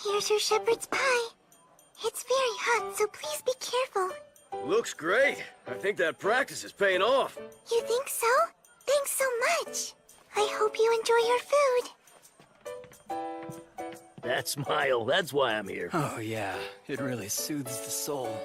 Here's your shepherd's pie. It's very hot, so please be careful. Looks great. I think that practice is paying off. You think so? Thanks so much. I hope you enjoy your food. That smile, that's why I'm here. Oh yeah, it really soothes the soul.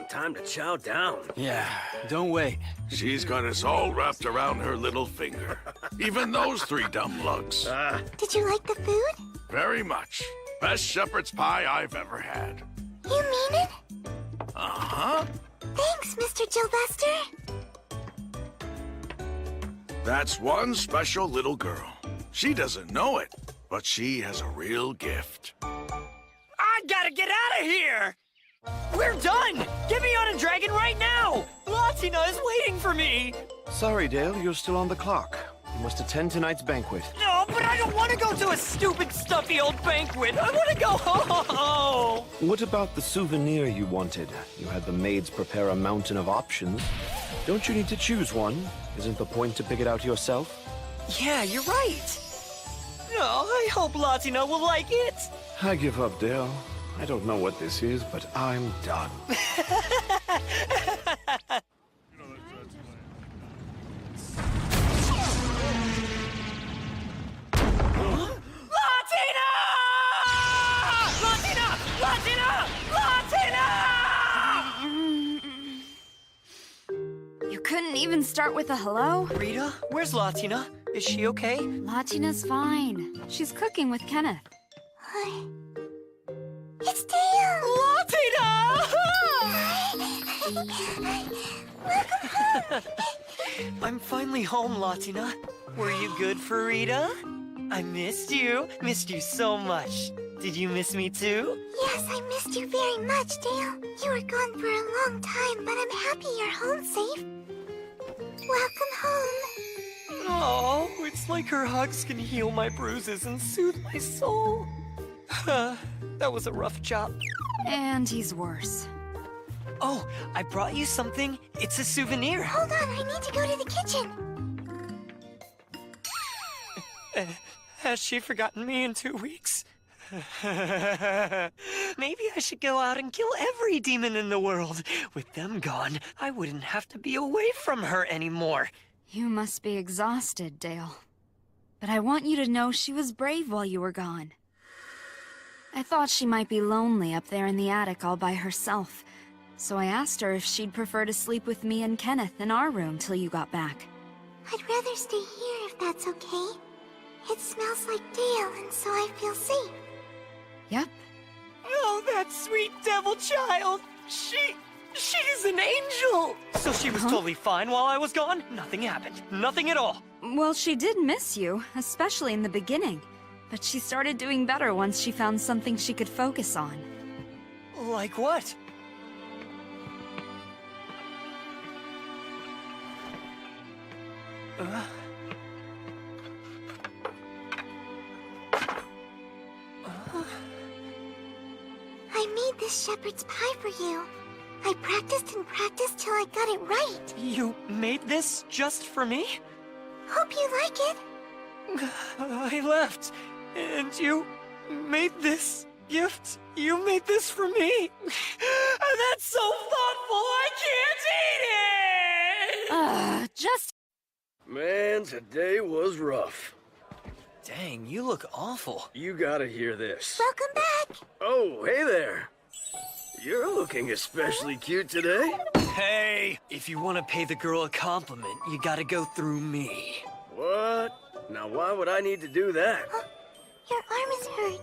Time to chow down. Yeah, don't wait. She's got us all wrapped around her little finger. Even those 3 dumb lugs. Did you like the food? Very much. Best shepherd's pie I've ever had. You mean it? Uh-huh. Thanks, Mr. Gilbuster. That's one special little girl. She doesn't know it, but she has a real gift. I gotta get out of here! We're done! Get me on a dragon right now! Latina is waiting for me! Sorry, Dale, you're still on the clock. You must attend tonight's banquet. No, but I don't want to go to a stupid, stuffy old banquet. I want to go home! What about the souvenir you wanted? You had the maids prepare a mountain of options. Don't you need to choose one? Isn't the point to pick it out yourself? Yeah, you're right. Oh, I hope Latina will like it. I give up, Dale. I don't know what this is, but I'm done. You couldn't even start with a hello? Rita, where's Latina? Is she okay? Latina's fine. She's cooking with Kenneth. It's Dale! Latina! I'm finally home, Latina. Were you good for Rita? I missed you. Missed you so much. Did you miss me too? Yes, I missed you very much, Dale. You were gone for a long time, but I'm happy you're home safe. Welcome home. Oh, it's like her hugs can heal my bruises and soothe my soul. That was a rough job. And he's worse. Oh, I brought you something. It's a souvenir. Hold on, I need to go to the kitchen. Has she forgotten me in 2 weeks? Maybe I should go out and kill every demon in the world. With them gone, I wouldn't have to be away from her anymore. You must be exhausted, Dale. But I want you to know she was brave while you were gone. I thought she might be lonely up there in the attic all by herself, so I asked her if she'd prefer to sleep with me and Kenneth in our room till you got back. I'd rather stay here if that's okay. It smells like Dale, and so I feel safe. Yep. Oh, that sweet devil child. She's an angel. So she was totally fine while I was gone? Nothing happened. Nothing at all. Well, she did miss you, especially in the beginning. But she started doing better once she found something she could focus on. Like what? I made this shepherd's pie for you. I practiced and practiced till I got it right. You made this just for me? Hope you like it. I left, and you made this gift. You made this for me. That's so thoughtful, I can't eat it! Just... Man, today was rough. Dang, you look awful. You gotta hear this. Welcome back. Oh, hey there. You're looking especially cute today. Hey, if you want to pay the girl a compliment, you gotta go through me. What? Now why would I need to do that? Your arm is hurt.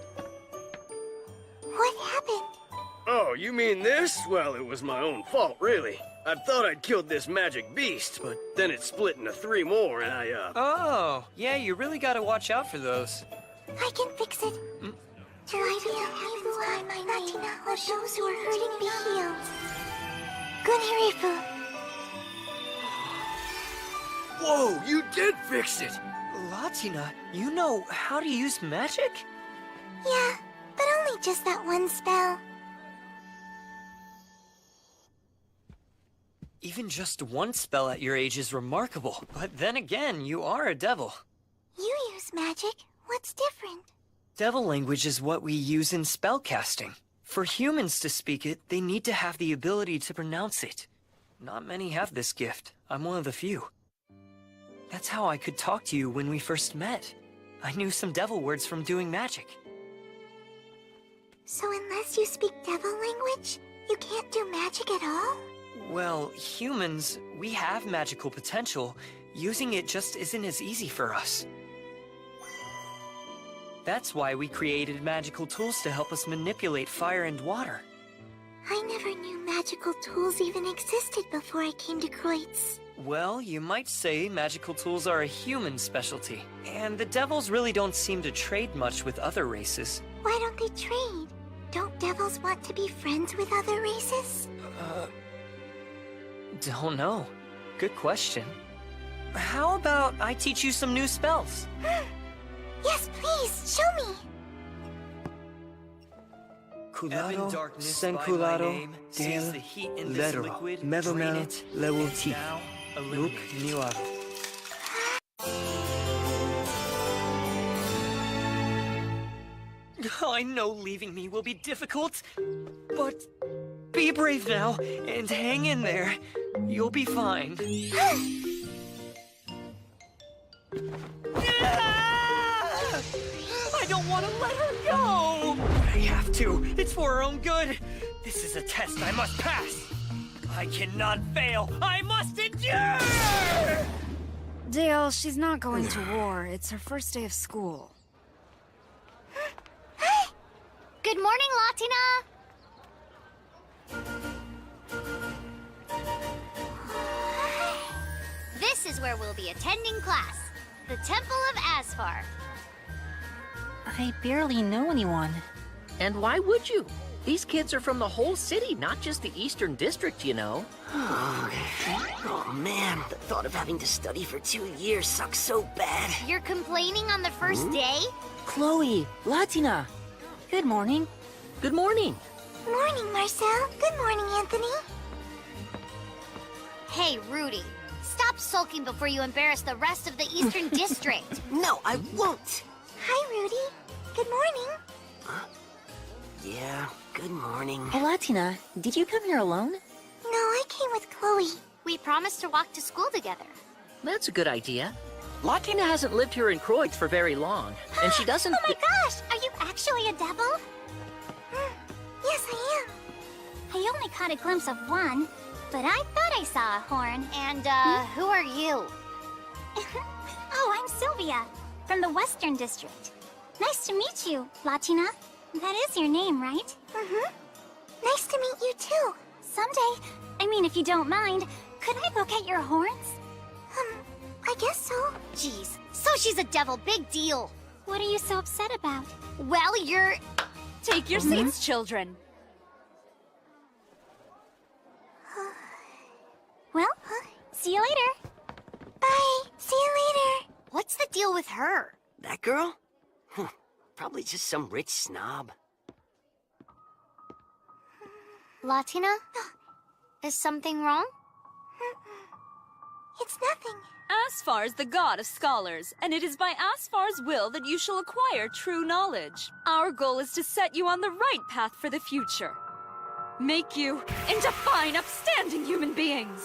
What happened? Oh, you mean this? Well, it was my own fault, really. I thought I'd killed this magic beast, but then it split into 3 more and I, Oh, yeah, you really gotta watch out for those. I can fix it. Try to help heavens by my Latina, let those who are hurting be healed. Gunharifu. Whoa, you did fix it! Latina, you know how to use magic? Yeah, but only just that one spell. Even just one spell at your age is remarkable. But then again, you are a devil. You use magic. What's different? Devil language is what we use in spellcasting. For humans to speak it, they need to have the ability to pronounce it. Not many have this gift. I'm one of the few. That's how I could talk to you when we first met. I knew some devil words from doing magic. So unless you speak devil language, you can't do magic at all? Well, humans, we have magical potential. Using it just isn't as easy for us. That's why we created magical tools to help us manipulate fire and water. I never knew magical tools even existed before I came to Kreutz. Well, you might say magical tools are a human specialty. And the devils really don't seem to trade much with other races. Why don't they trade? Don't devils want to be friends with other races? Don't know. Good question. How about I teach you some new spells? Yes, please, show me. Culado, senculado, del, lero, melomel, lewuti, luk, niwa. I know leaving me will be difficult, but be brave now and hang in there. You'll be fine. I don't want to let her go! I have to. It's for her own good. This is a test I must pass. I cannot fail. I must endure! Dale, she's not going to war. It's her first day of school. Good morning, Latina! This is where we'll be attending class. The Temple of Asfar. I barely know anyone. And why would you? These kids are from the whole city, not just the Eastern District, you know. Oh man, the thought of having to study for 2 years sucks so bad. You're complaining on the first day? Chloe, Latina. Good morning. Good morning. Morning, Marcel. Good morning, Anthony. Hey, Rudy. Stop sulking before you embarrass the rest of the Eastern District. No, I won't. Hi, Rudy. Good morning. Yeah, good morning. Hey, Latina, did you come here alone? No, I came with Chloe. We promised to walk to school together. That's a good idea. Latina hasn't lived here in Kreutz for very long, and she doesn't... Oh my gosh! Are you actually a devil? Yes, I am. I only caught a glimpse of one, but I thought I saw a horn. And, who are you? Oh, I'm Sylvia, from the Western District. Nice to meet you, Latina. That is your name, right? Mm-hmm. Nice to meet you, too. Someday, I mean, if you don't mind, could I look at your horns? I guess so. Jeez, so she's a devil, big deal. What are you so upset about? Well, you're... Take your seats, children. Well, see you later. Bye. See you later. What's the deal with her? That girl? Probably just some rich snob. Latina? Is something wrong? It's nothing. Asphar is the god of scholars, and it is by Asfar's will that you shall acquire true knowledge. Our goal is to set you on the right path for the future. Make you into fine, upstanding human beings.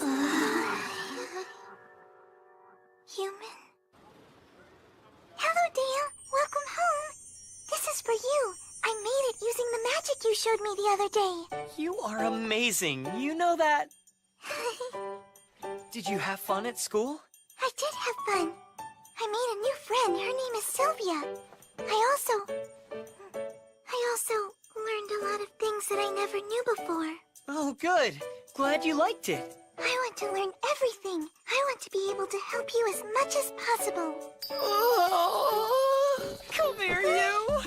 Human? Hello, Dale. Welcome home. This is for you. I made it using the magic you showed me the other day. You are amazing. You know that? Did you have fun at school? I did have fun. I made a new friend. Her name is Sylvia. I also learned a lot of things that I never knew before. Oh, good. Glad you liked it. I want to learn everything. I want to be able to help you as much as possible. Oh, come here, you.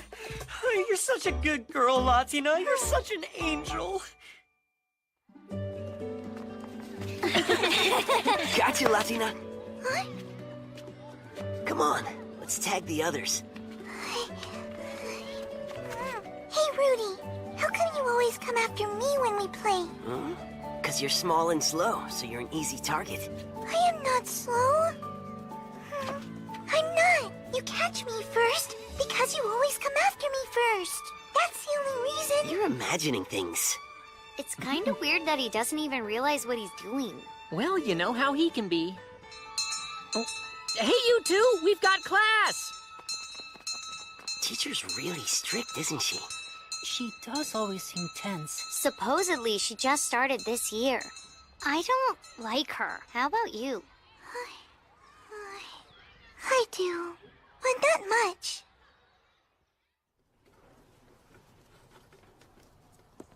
You're such a good girl, Latina. You're such an angel. Gotcha, Latina. What? Come on, let's tag the others. Hey, Rudy. How come you always come after me when we play? Because you're small and slow, so you're an easy target. I am not slow. I'm not. You catch me first because you always come after me first. That's the only reason. You're imagining things. It's kind of weird that he doesn't even realize what he's doing. Well, you know how he can be. Oh. Hey, you two! We've got class! Teacher's really strict, isn't she? She does always seem tense. Supposedly, she just started this year. I don't like her. How about you? I do, but not much.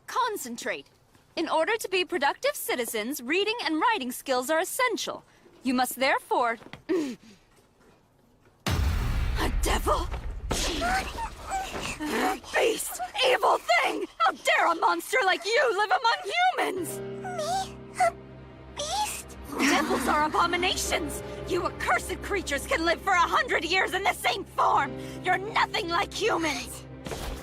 Concentrate. In order to be productive citizens, reading and writing skills are essential. You must therefore... A devil? Beast! Evil thing! How dare a monster like you live among humans? Me? A beast? Devils are abominations! You accursed creatures can live for 100 years in the same form! You're nothing like humans!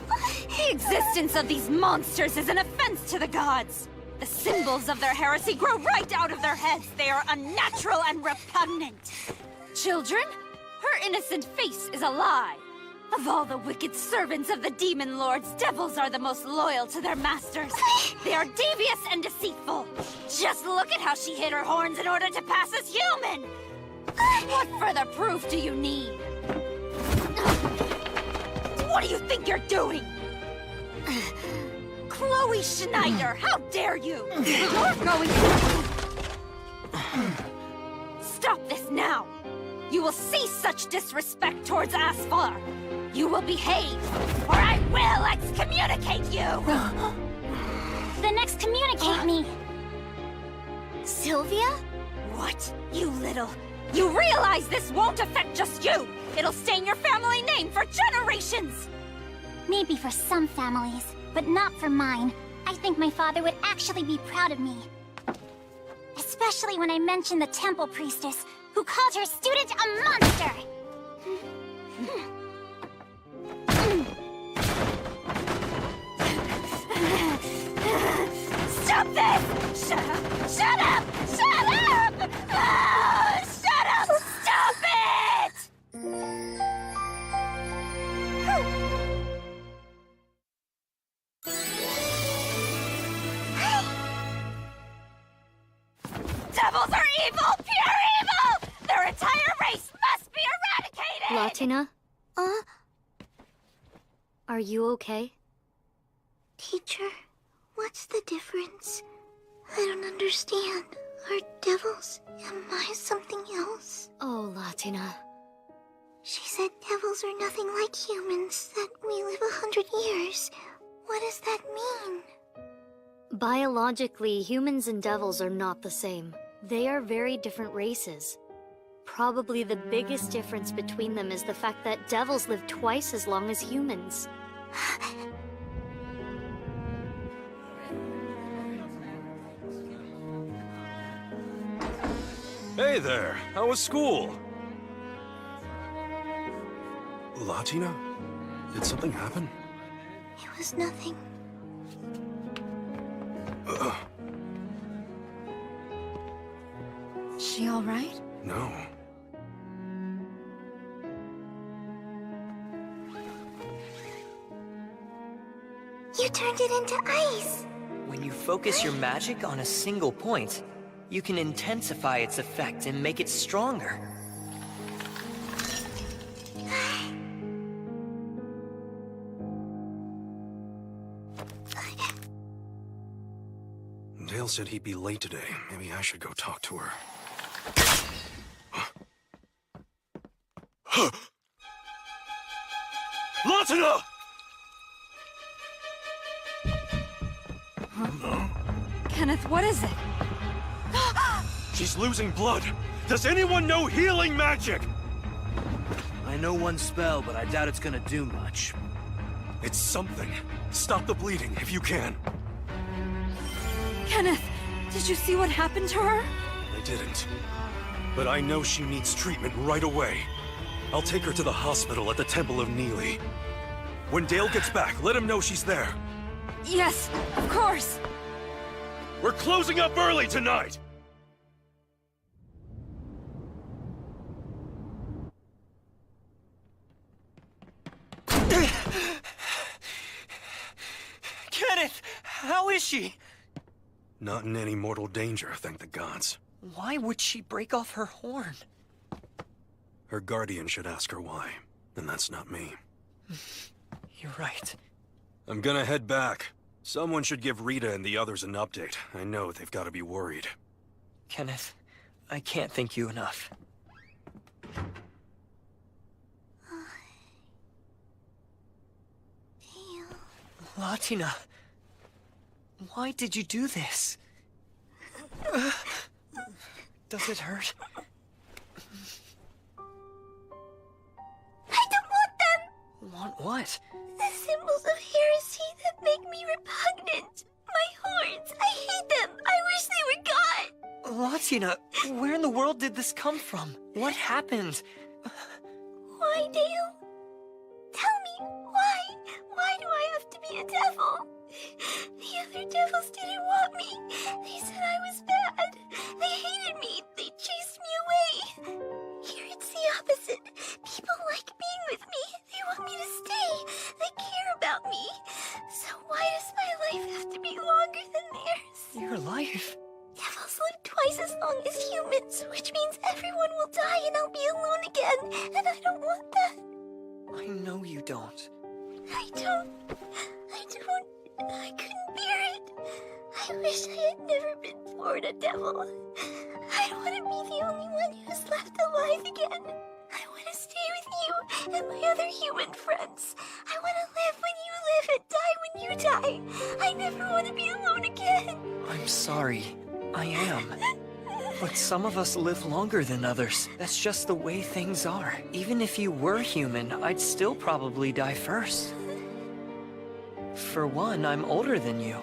The existence of these monsters is an offense to the gods! The symbols of their heresy grow right out of their heads! They are unnatural and repugnant! Children, her innocent face is a lie! Of all the wicked servants of the demon lords, devils are the most loyal to their masters. They are devious and deceitful. Just look at how she hid her horns in order to pass as human. What further proof do you need? What do you think you're doing? Chloe Schneider, how dare you? You're going to... Stop this now. You will see such disrespect towards Asfar. You will behave, or I will excommunicate you! Then excommunicate me. Sylvia? What? You little... You realize this won't affect just you! It'll stain your family name for generations! Maybe for some families, but not for mine. I think my father would actually be proud of me. Especially when I mentioned the temple priestess, who called her student a monster! Stop this! Shut up! Shut up! Shut up! Ah, shut up! Stop it! Devils are evil! Pure evil! Their entire race must be eradicated! Latina? Are you okay? Teacher, what's the difference? I don't understand. Are devils? Am I something else? Oh, Latina. She said devils are nothing like humans, that we live 100 years. What does that mean? Biologically, humans and devils are not the same. They are very different races. Probably the biggest difference between them is the fact that devils live twice as long as humans. Hey there, how was school? Latina? Did something happen? It was nothing. She all right? No. You turned it into ice. When you focus your magic on a single point, you can intensify its effect and make it stronger. Dale said he'd be late today. Maybe I should go talk to her. Latina! Kenneth, what is it? She's losing blood. Does anyone know healing magic? I know one spell, but I doubt it's gonna do much. It's something. Stop the bleeding if you can. Kenneth, did you see what happened to her? I didn't. But I know she needs treatment right away. I'll take her to the hospital at the Temple of Neely. When Dale gets back, let him know she's there. Yes, of course. We're closing up early tonight! Kenneth! How is she? Not in any mortal danger, thank the gods. Why would she break off her horn? Her guardian should ask her why, and that's not me. You're right. I'm gonna head back. Someone should give Rita and the others an update. I know they've got to be worried. Kenneth, I can't thank you enough. Latina, why did you do this? Does it hurt? I don't want them! Want what? The symbols of heresy that make me repugnant. My horns, I hate them! I wish they were gone! Latina, where in the world did this come from? What happened? Why, Dale? Tell me, why? Why do I have to be a devil? The other devils didn't want me. They said I was bad. They hated me. They chased me away. Here it's the opposite. People like being with me. They want me to stay. They care about me. So why does my life have to be longer than theirs? Your life? Devils live twice as long as humans, which means everyone will die and I'll be alone again. And I don't want that. I know you don't. I don't. I couldn't bear it. I wish I had never been born a devil. I don't want to be the only one who's left alive again. I want to stay with you and my other human friends. I want to live when you live and die when you die. I never want to be alone again. I'm sorry. I am. But some of us live longer than others. That's just the way things are. Even if you were human, I'd still probably die first. For one, I'm older than you.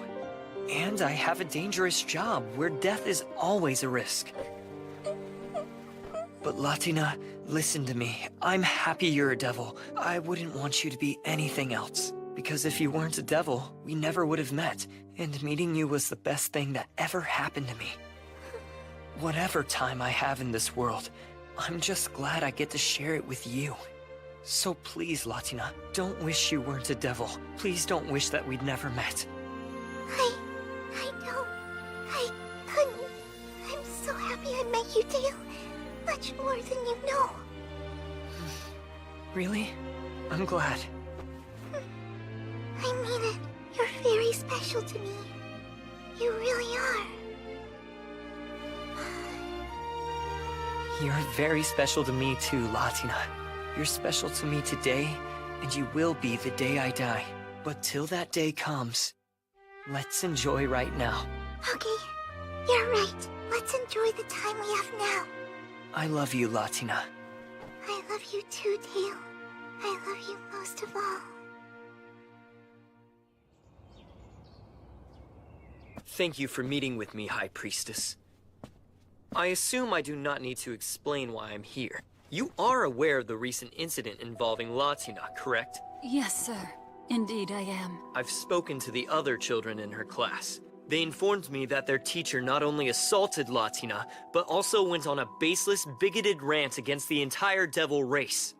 And I have a dangerous job where death is always a risk. But Latina, listen to me. I'm happy you're a devil. I wouldn't want you to be anything else. Because if you weren't a devil, we never would have met. And meeting you was the best thing that ever happened to me. Whatever time I have in this world, I'm just glad I get to share it with you. So please, Latina, don't wish you weren't a devil. Please don't wish that we'd never met. I know. I couldn't. I'm so happy I met you, Dale. Much more than you know. Really? I'm glad. I mean it. You're very special to me. You really are. You're very special to me too, Latina. You're special to me today, and you will be the day I die. But till that day comes, let's enjoy right now. Okay, you're right. Let's enjoy the time we have now. I love you, Latina. I love you too, Dale. I love you most of all. Thank you for meeting with me, High Priestess. I assume I do not need to explain why I'm here. You are aware of the recent incident involving Latina, correct? Yes, sir. Indeed, I am. I've spoken to the other children in her class. They informed me that their teacher not only assaulted Latina, but also went on a baseless, bigoted rant against the entire devil race.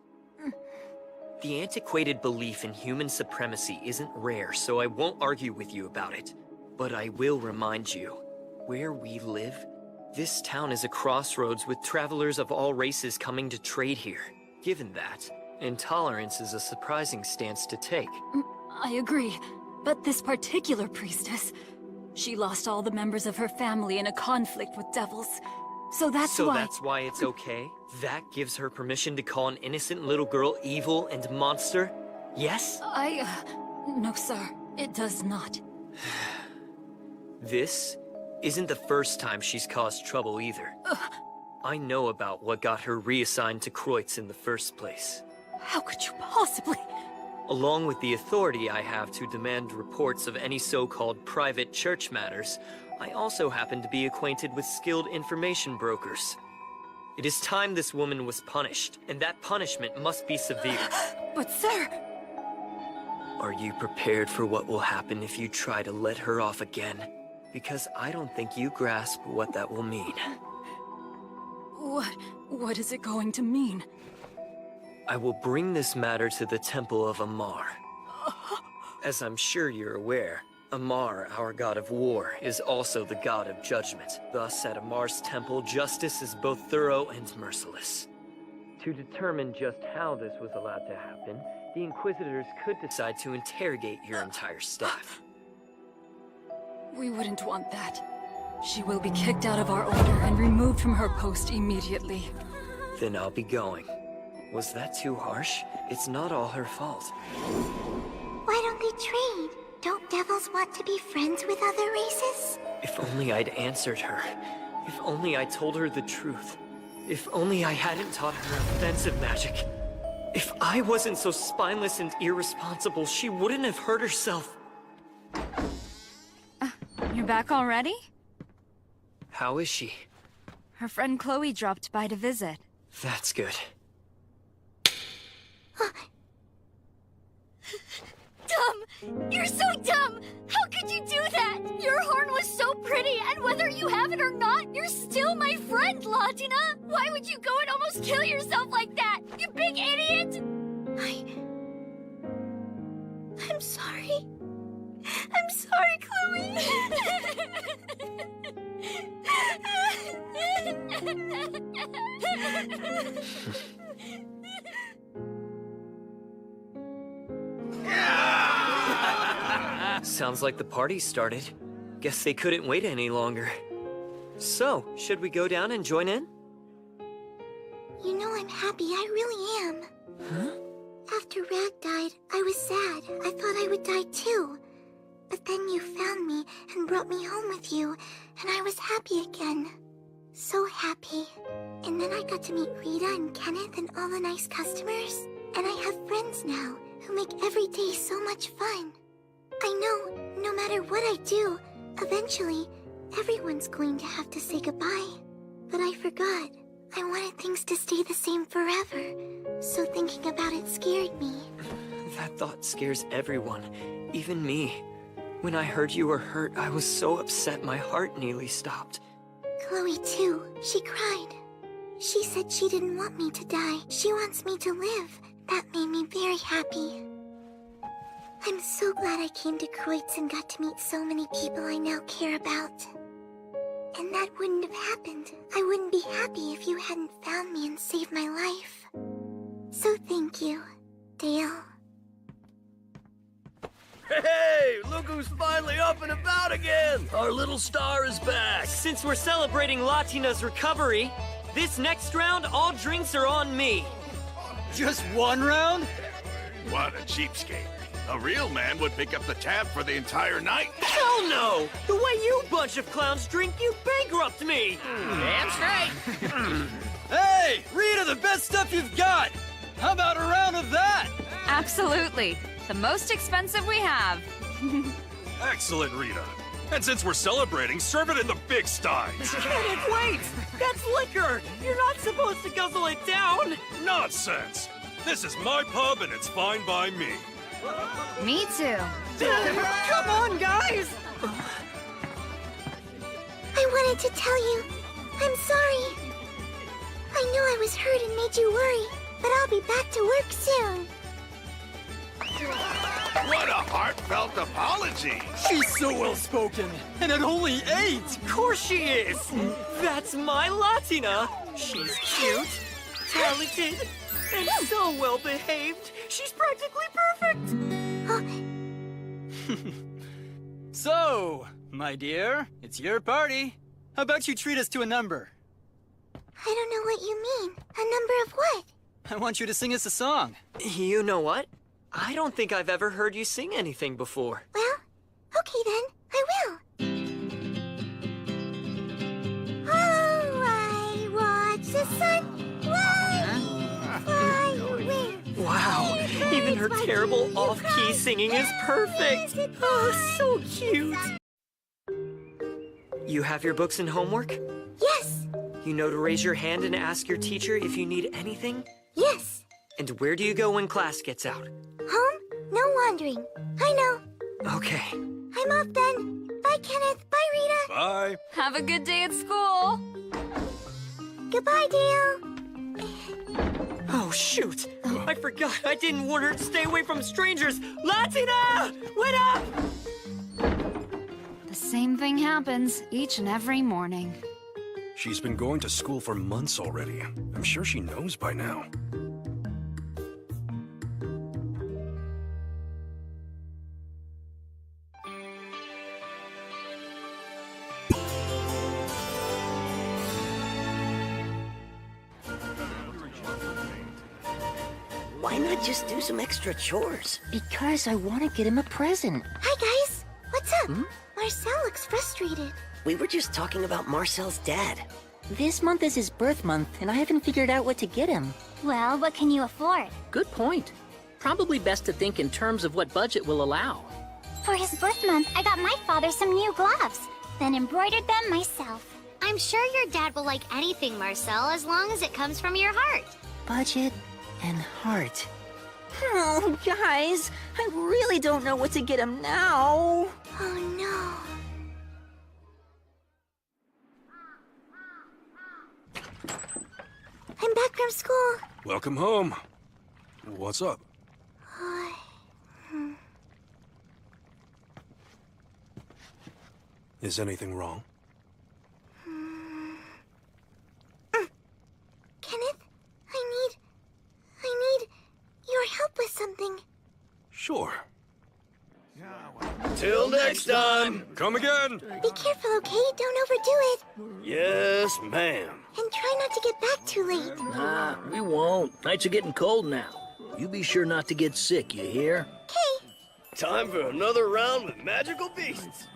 The antiquated belief in human supremacy isn't rare, so I won't argue with you about it. But I will remind you, where we live, this town is a crossroads with travelers of all races coming to trade here. Given that, intolerance is a surprising stance to take. I agree, but this particular priestess, she lost all the members of her family in a conflict with devils. So that's why it's okay? That gives her permission to call an innocent little girl evil and monster? Yes? No, sir. It does not. This isn't the first time she's caused trouble either. I know about what got her reassigned to Kreutz in the first place. How could you possibly? Along with the authority I have to demand reports of any so-called private church matters, I also happen to be acquainted with skilled information brokers. It is time this woman was punished, and that punishment must be severe. But sir... Are you prepared for what will happen if you try to let her off again? Because I don't think you grasp what that will mean. What is it going to mean? I will bring this matter to the Temple of Amar. As I'm sure you're aware, Amar, our god of war, is also the god of judgment. Thus, at Amar's temple, justice is both thorough and merciless. To determine just how this was allowed to happen, the Inquisitors could decide to interrogate your entire staff. We wouldn't want that. She will be kicked out of our order and removed from her post immediately. Then I'll be going. Was that too harsh? It's not all her fault. Why don't they trade? Don't devils want to be friends with other races? If only I'd answered her. If only I told her the truth. If only I hadn't taught her offensive magic. If I wasn't so spineless and irresponsible, she wouldn't have hurt herself. You're back already? How is she? Her friend Chloe dropped by to visit. That's good. Dumb! You're so dumb! How could you do that? Your horn was so pretty, and whether you have it or not, you're still my friend, Latina! Why would you go and almost kill yourself like that? You big idiot! I'm sorry. I'm sorry, Chloe. Sounds like the party started. Guess they couldn't wait any longer. So, should we go down and join in? You know I'm happy, I really am. Huh? After Rag died, I was sad. I thought I would die too. But then you found me and brought me home with you, and I was happy again. So happy. And then I got to meet Rita and Kenneth and all the nice customers. And I have friends now who make every day so much fun. I know, no matter what I do, eventually, everyone's going to have to say goodbye. But I forgot. I wanted things to stay the same forever, so thinking about it scared me. That thought scares everyone, even me. When I heard you were hurt, I was so upset my heart nearly stopped. Chloe too, she cried. She said she didn't want me to die. She wants me to live. That made me very happy. I'm so glad I came to Kreutz and got to meet so many people I now care about. And that wouldn't have happened. I wouldn't be happy if you hadn't found me and saved my life. So thank you, Dale. Hey, look who's finally up and about again! Our little star is back! Since we're celebrating Latina's recovery, this next round, all drinks are on me. Just one round? What a cheapskate. A real man would pick up the tab for the entire night. Hell no! The way you bunch of clowns drink, you bankrupt me! Damn straight! Hey, Rita, the best stuff you've got! How about a round of that? Absolutely. The most expensive we have. Excellent, Rita. And since we're celebrating, serve it in the big steins. Kenneth, wait! That's liquor! You're not supposed to guzzle it down! Nonsense! This is my pub and it's fine by me. Me too. Come on, guys! I wanted to tell you. I'm sorry. I know I was hurt and made you worry, but I'll be back to work soon. What a heartfelt apology! She's so well-spoken, and at only 8! Of course she is! That's my Latina! She's cute, talented, and so well-behaved. She's practically perfect! So, my dear, it's your party. How about you treat us to a number? I don't know what you mean. A number of what? I want you to sing us a song. You know what? I don't think I've ever heard you sing anything before. Well, okay then. I will. Oh, I watch the sun fly away. Wow, even her terrible off-key singing is perfect. Oh, so cute. You have your books and homework? Yes. You know to raise your hand and ask your teacher if you need anything? Yes. And where do you go when class gets out? Home? No wandering. I know. Okay. I'm off then. Bye, Kenneth. Bye, Rita. Bye. Have a good day at school. Goodbye, Dale. Oh, shoot. I forgot I didn't want her to stay away from strangers. Latina! Wait up! The same thing happens each and every morning. She's been going to school for months already. I'm sure she knows by now. Why not just do some extra chores? Because I want to get him a present. Hi, guys. What's up? Marcel looks frustrated. We were just talking about Marcel's dad. This month is his birth month, and I haven't figured out what to get him. Well, what can you afford? Good point. Probably best to think in terms of what budget will allow. For his birth month, I got my father some new gloves, then embroidered them myself. I'm sure your dad will like anything, Marcel, as long as it comes from your heart. Budget and heart. Oh, guys, I really don't know what to get him now. Oh, no. I'm back from school. Welcome home. What's up? Is anything wrong? Kenneth, I need your help with something. Sure. Till next time. Come again. Be careful, okay? Don't overdo it. Yes, ma'am. And try not to get back too late. Nah, we won't. Nights are getting cold now. You be sure not to get sick, you hear? Okay. Time for another round with magical beasts.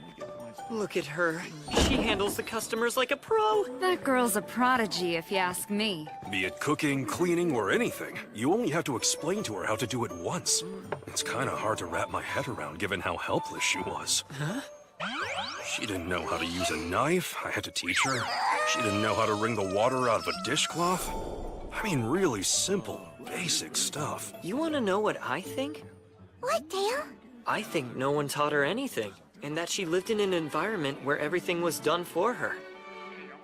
Look at her. She handles the customers like a pro. That girl's a prodigy, if you ask me. Be it cooking, cleaning, or anything, you only have to explain to her how to do it once. It's kind of hard to wrap my head around given how helpless she was. Huh? She didn't know how to use a knife. I had to teach her. She didn't know how to wring the water out of a dishcloth. I mean, really simple, basic stuff. You want to know what I think? What, Dale? I think no one taught her anything, and that she lived in an environment where everything was done for her.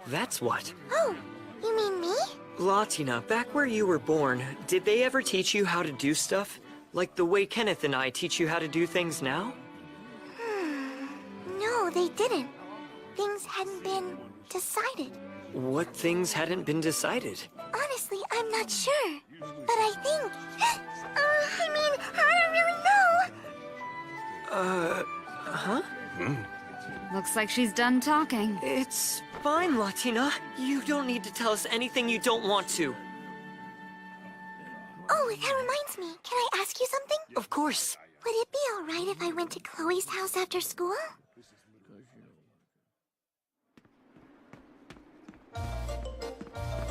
That's what. Oh, you mean me? Latina, back where you were born, did they ever teach you how to do stuff? Like the way Kenneth and I teach you how to do things now? No, they didn't. Things hadn't been decided. What things hadn't been decided? Honestly, I'm not sure. But I think... I don't really know. Huh? Looks like she's done talking. It's fine, Latina. You don't need to tell us anything you don't want to. Oh, that reminds me. Can I ask you something? Of course. Would it be all right if I went to Chloe's house after school?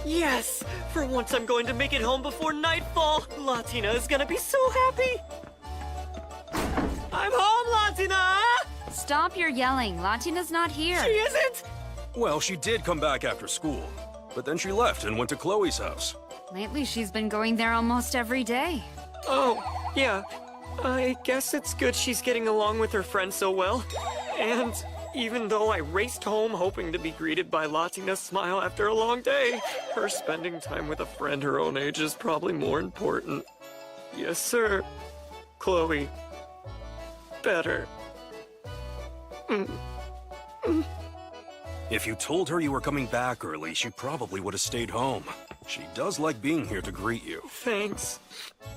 Yes! For once I'm going to make it home before nightfall. Latina is gonna be so happy. I'm home, Latina! Stop your yelling. Latina's not here. She isn't? Well, she did come back after school, but then she left and went to Chloe's house. Lately, she's been going there almost every day. Oh, yeah. I guess it's good she's getting along with her friend so well. And even though I raced home hoping to be greeted by Latina's smile after a long day, her spending time with a friend her own age is probably more important. Yes, sir. Chloe. Better. If you told her you were coming back early, she probably would have stayed home. She does like being here to greet you. Thanks.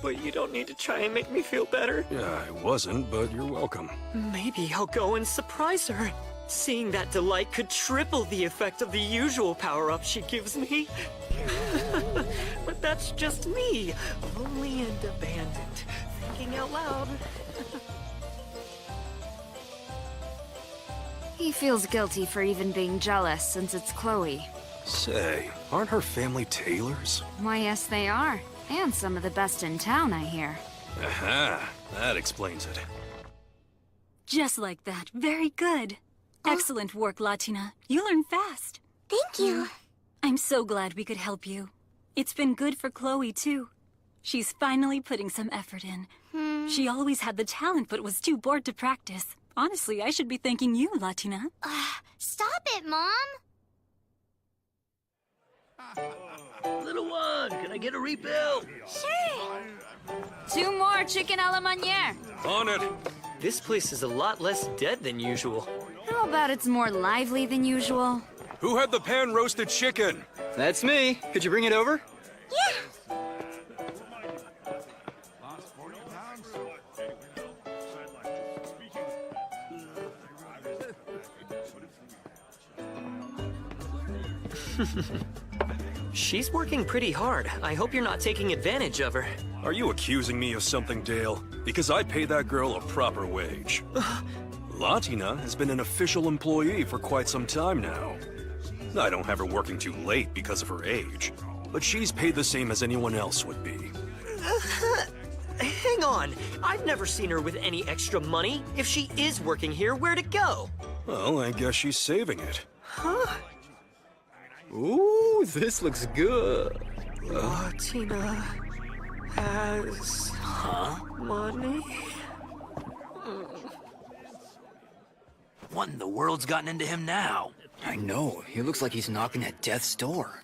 But you don't need to try and make me feel better. Yeah, I wasn't, but you're welcome. Maybe I'll go and surprise her. Seeing that delight could triple the effect of the usual power-up she gives me. But that's just me, lonely and abandoned, thinking out loud. He feels guilty for even being jealous since it's Chloe. Say, aren't her family tailors? Why, yes, they are. And some of the best in town, I hear. Aha, that explains it. Just like that. Very good. Excellent work, Latina. You learn fast. Thank you. I'm so glad we could help you. It's been good for Chloe, too. She's finally putting some effort in. She always had the talent but was too bored to practice. Honestly, I should be thanking you, Latina. Stop it, Mom! Little one, can I get a refill? Sure! 2 more chicken a la manière. On it! This place is a lot less dead than usual. How about it's more lively than usual? Who had the pan-roasted chicken? That's me. Could you bring it over? Yeah! She's working pretty hard. I hope you're not taking advantage of her. Are you accusing me of something, Dale? Because I pay that girl a proper wage. Latina has been an official employee for quite some time now. I don't have her working too late because of her age, but she's paid the same as anyone else would be. Hang on. I've never seen her with any extra money. If she is working here, where'd it go? Well, I guess she's saving it. Huh? Ooh, this looks good. Latina has money? What in the world's gotten into him now? I know. He looks like he's knocking at death's door.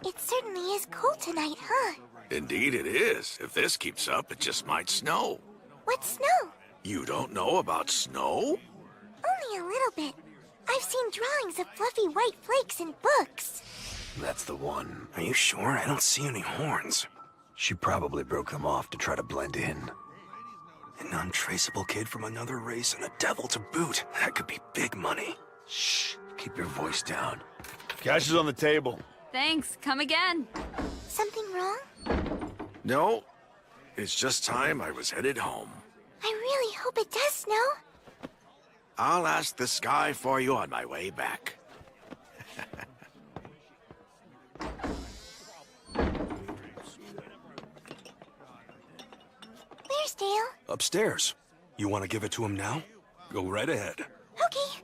It certainly is cold tonight, huh? Indeed it is. If this keeps up, it just might snow. What snow? You don't know about snow? Only a little bit. I've seen drawings of fluffy white flakes in books. That's the one. Are you sure? I don't see any horns. She probably broke them off to try to blend in. An untraceable kid from another race and a devil to boot. That could be big money. Shh. Keep your voice down. Cash is on the table. Thanks. Come again. Something wrong? No. It's just time I was headed home. I really hope it does snow. I'll ask the sky for you on my way back. Where's Dale? Upstairs. You want to give it to him now? Go right ahead. Okay.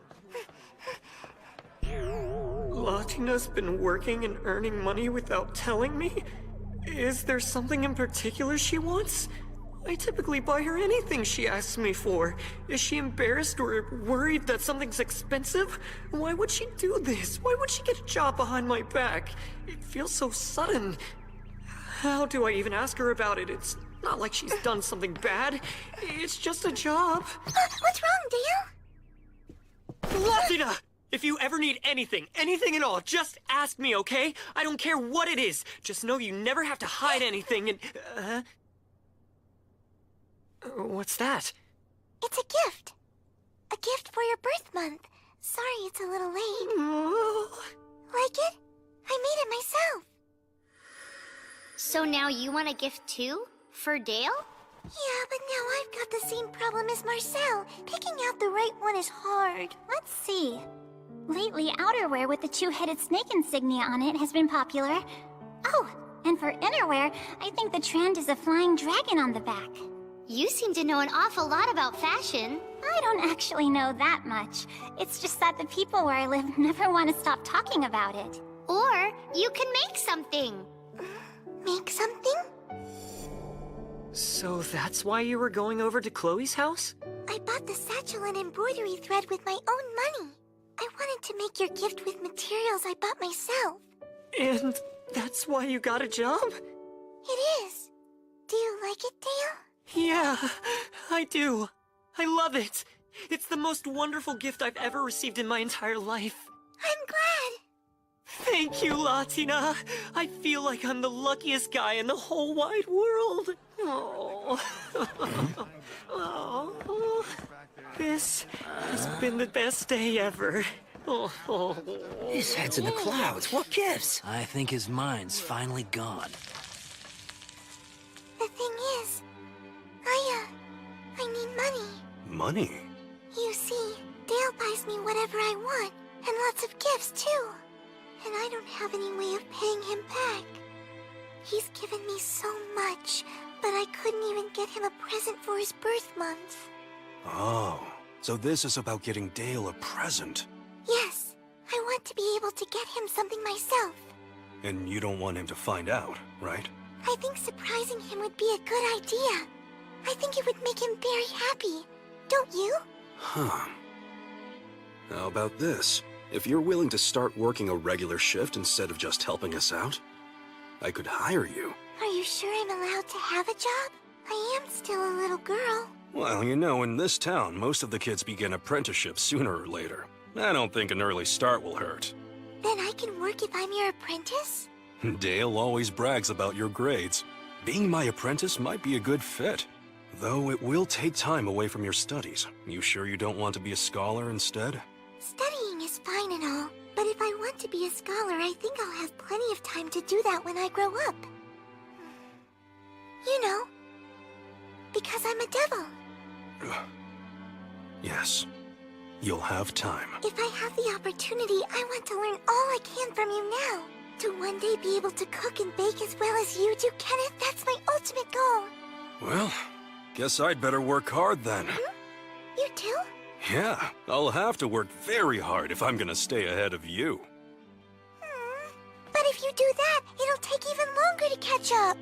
Latina's been working and earning money without telling me? Is there something in particular she wants? I typically buy her anything she asks me for. Is she embarrassed or worried that something's expensive? Why would she do this? Why would she get a job behind my back? It feels so sudden. How do I even ask her about it? It's not like she's done something bad. It's just a job. What's wrong, Dale? Latina! If you ever need anything at all, just ask me, okay? I don't care what it is. Just know you never have to hide anything and... What's that? It's a gift. A gift for your birth month. Sorry it's a little late. Like it? I made it myself. So now you want a gift too? For Dale? Yeah, but now I've got the same problem as Marcel. Picking out the right one is hard. Let's see. Lately, outerwear with the 2-headed snake insignia on it has been popular. Oh, And for innerwear, I think the trend is a flying dragon on the back. You seem to know an awful lot about fashion. I don't actually know that much. It's just that the people where I live never want to stop talking about it. Or you can make something. Make something? So that's why you were going over to Chloe's house? I bought the satchel and embroidery thread with my own money. I wanted to make your gift with materials I bought myself. And that's why you got a job? It is. Do you like it, Dale? Yeah, I do. I love it. It's the most wonderful gift I've ever received in my entire life. I'm glad. Thank you, Latina. I feel like I'm the luckiest guy in the whole wide world. Oh. Oh. This has been the best day ever. Oh. His head's in the clouds. What gives? I think his mind's finally gone. The thing is, I need money. Money? You see, Dale buys me whatever I want, and lots of gifts, too. And I don't have any way of paying him back. He's given me so much, but I couldn't even get him a present for his birth month. Oh, so this is about getting Dale a present. Yes, I want to be able to get him something myself. And you don't want him to find out, right? I think surprising him would be a good idea. I think it would make him very happy. Don't you? Huh. How about this? If you're willing to start working a regular shift instead of just helping us out, I could hire you. Are you sure I'm allowed to have a job? I am still a little girl. Well, you know, in this town, most of the kids begin apprenticeships sooner or later. I don't think an early start will hurt. Then I can work if I'm your apprentice? Dale always brags about your grades. Being my apprentice might be a good fit. Though it will take time away from your studies. You sure you don't want to be a scholar instead? Studying is fine and all, but if I want to be a scholar, I think I'll have plenty of time to do that when I grow up. You know, because I'm a devil. Yes. You'll have time. If I have the opportunity, I want to learn all I can from you now. To one day be able to cook and bake as well as you do, Kenneth, that's my ultimate goal. Well, guess I'd better work hard then. You too? Yeah, I'll have to work very hard if I'm gonna stay ahead of you. But if you do that, it'll take even longer to catch up.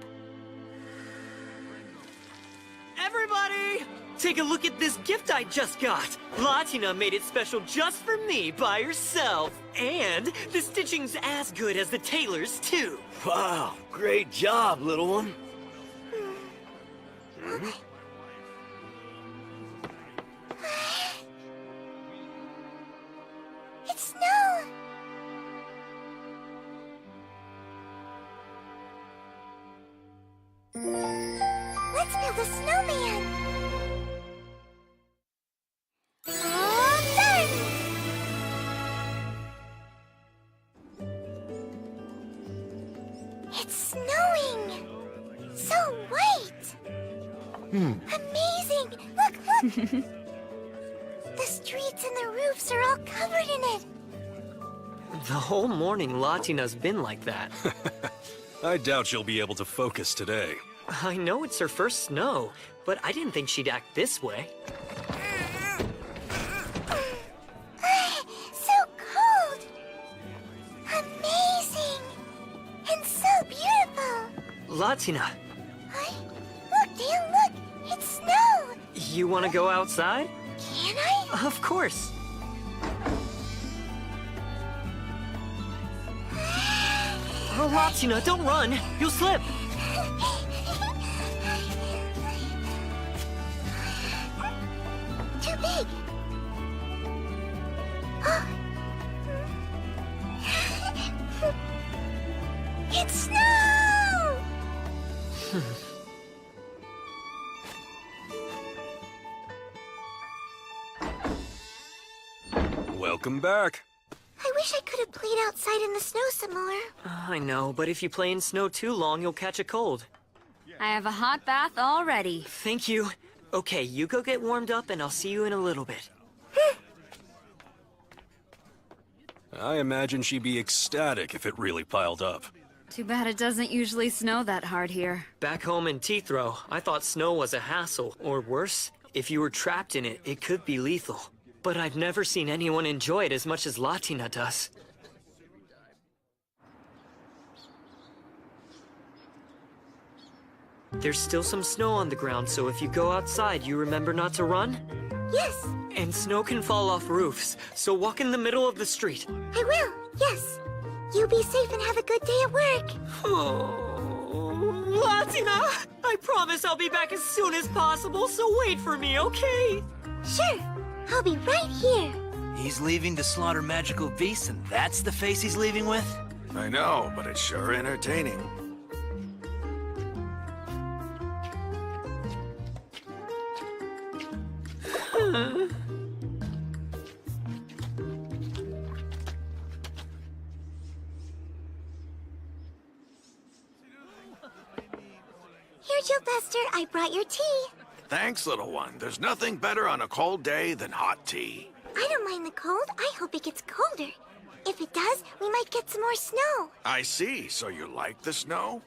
Everybody! Take a look at this gift I just got! Latina made it special just for me by herself. And the stitching's as good as the tailor's, too. Wow, great job, little one. It's snow! Let's build a snowman! All done! It's snowing! So white! Amazing! Look! The streets and the roofs are all covered in it! The whole morning Latina's been like that. I doubt she'll be able to focus today. I know it's her first snow, but I didn't think she'd act this way. So cold! Amazing! And so beautiful! Latina, Look, Dale, look! It's snow! you want to go outside? Can I? Of course. Oh, Latina, don't run! You'll slip! Too big! It's snow! Welcome back. I wish I could have played outside in the snow some more. I know, but if you play in snow too long, you'll catch a cold. I have a hot bath already. Thank you. Okay, you go get warmed up and I'll see you in a little bit. I imagine she'd be ecstatic if it really piled up. Too bad it doesn't usually snow that hard here. Back home in Teethrow, I thought snow was a hassle, or worse, if you were trapped in it, it could be lethal. But I've never seen anyone enjoy it as much as Latina does. There's still some snow on the ground, so if you go outside, you remember not to run? Yes. And snow can fall off roofs, so walk in the middle of the street. I will, yes. You be safe and have a good day at work. Oh, Latina! I promise I'll be back as soon as possible, so wait for me, okay? Sure. I'll be right here. He's leaving to slaughter magical beasts, and that's the face he's leaving with? I know, but it's sure entertaining. Here, Jill Buster, I brought your tea. Thanks, little one. There's nothing better on a cold day than hot tea. I don't mind the cold. I hope it gets colder. If it does, we might get some more snow. I see. So you like the snow?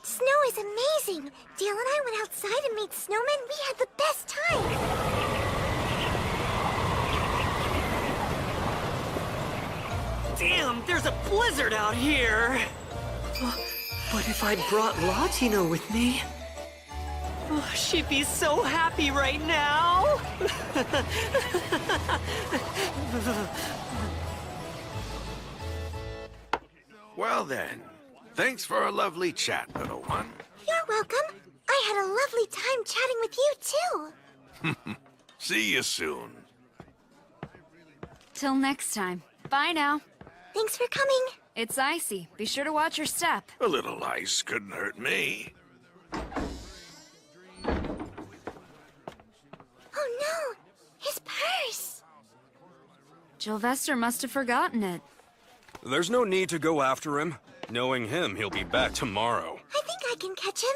Snow is amazing. Dale and I went outside and made snowmen. We had the best time. Damn, there's a blizzard out here! But if I brought Latina with me... she'd be so happy right now! Well then, thanks for a lovely chat, little one. You're welcome. I had a lovely time chatting with you, too. See you soon. Till next time. Bye now. Thanks for coming. It's icy. Be sure to watch your step. A little ice couldn't hurt me. Oh no! His purse! Jylvester must have forgotten it. There's no need to go after him. Knowing him, he'll be back tomorrow. I think I can catch him.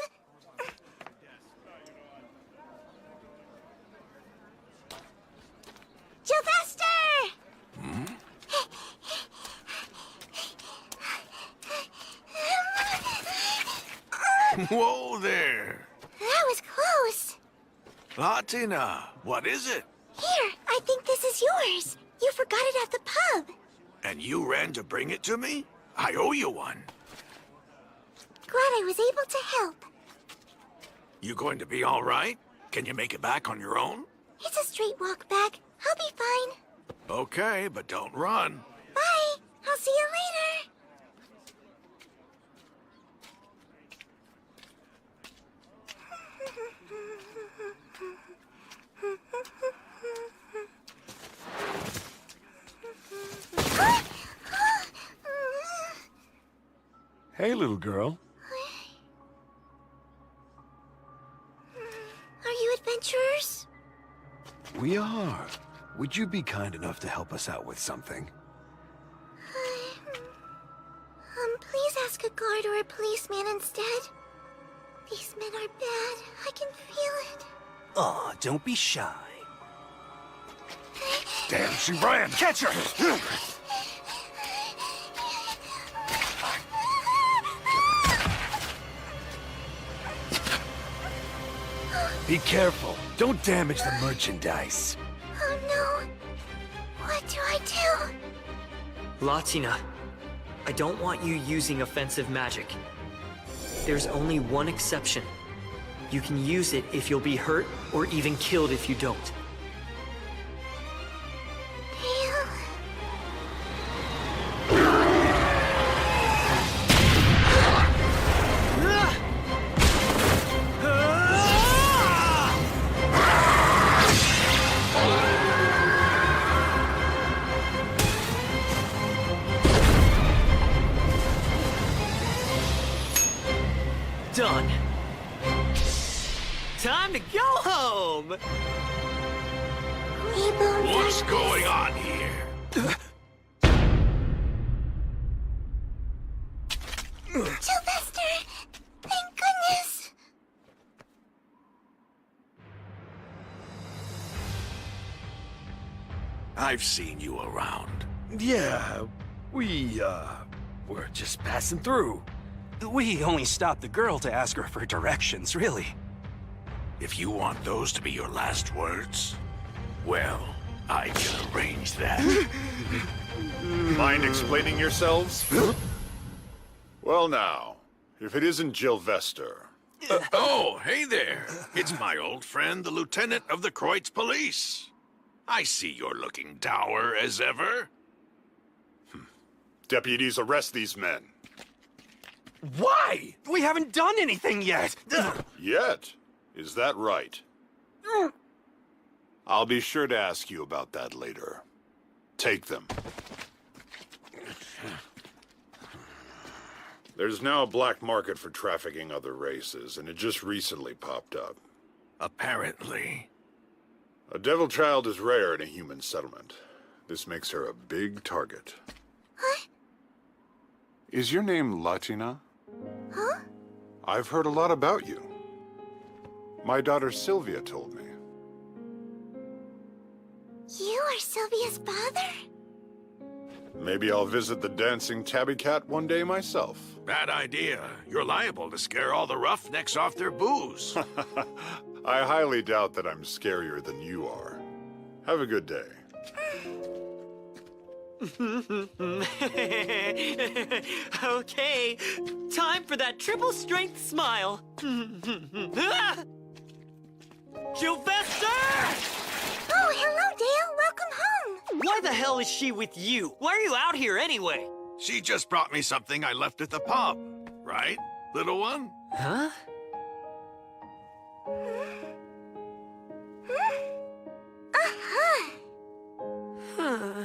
Jylvester! Whoa there! That was close. Latina, what is it? Here, I think this is yours. You forgot it at the pub. And you ran to bring it to me? I owe you one. Glad I was able to help. You going to be all right? Can you make it back on your own? It's a straight walk back. I'll be fine. Okay, but don't run. Bye. I'll see you later. Hey, little girl. Are you adventurers? We are. Would you be kind enough to help us out with something? Please ask a guard or a policeman instead. These men are bad. I can feel it. Aw, don't be shy. Damn, she ran! Catch her! Be careful. Don't damage the merchandise. Oh no. What do I do? Latina, I don't want you using offensive magic. There's only one exception. You can use it if you'll be hurt or even killed if you don't. Done. Time to go home! What's going on here? Sylvester! Thank goodness! I've seen you around. Yeah, we're just passing through. We only stopped the girl to ask her for directions, really. If you want those to be your last words, well, I can arrange that. Mind explaining yourselves? Well now, if it isn't Gilvester. Oh, hey there. It's my old friend, the Lieutenant of the Kreutz Police. I see you're looking dour as ever. Deputies, arrest these men. Why? We haven't done anything yet. Yet? Is that right? I'll be sure to ask you about that later. Take them. There's now a black market for trafficking other races, and it just recently popped up. Apparently. A devil child is rare in a human settlement. This makes her a big target. Huh? Is your name Latina? Huh? I've heard a lot about you. My daughter Sylvia told me. You are Sylvia's father? Maybe I'll visit the dancing tabby cat one day myself. Bad idea. You're liable to scare all the roughnecks off their booze. I highly doubt that I'm scarier than you are. Have a good day. Okay, time for that triple strength smile. Sylvester! Oh, hello, Dale. Welcome home. Why the hell is she with you? Why are you out here anyway? She just brought me something I left at the pub. Right, little one? Huh? Uh-huh.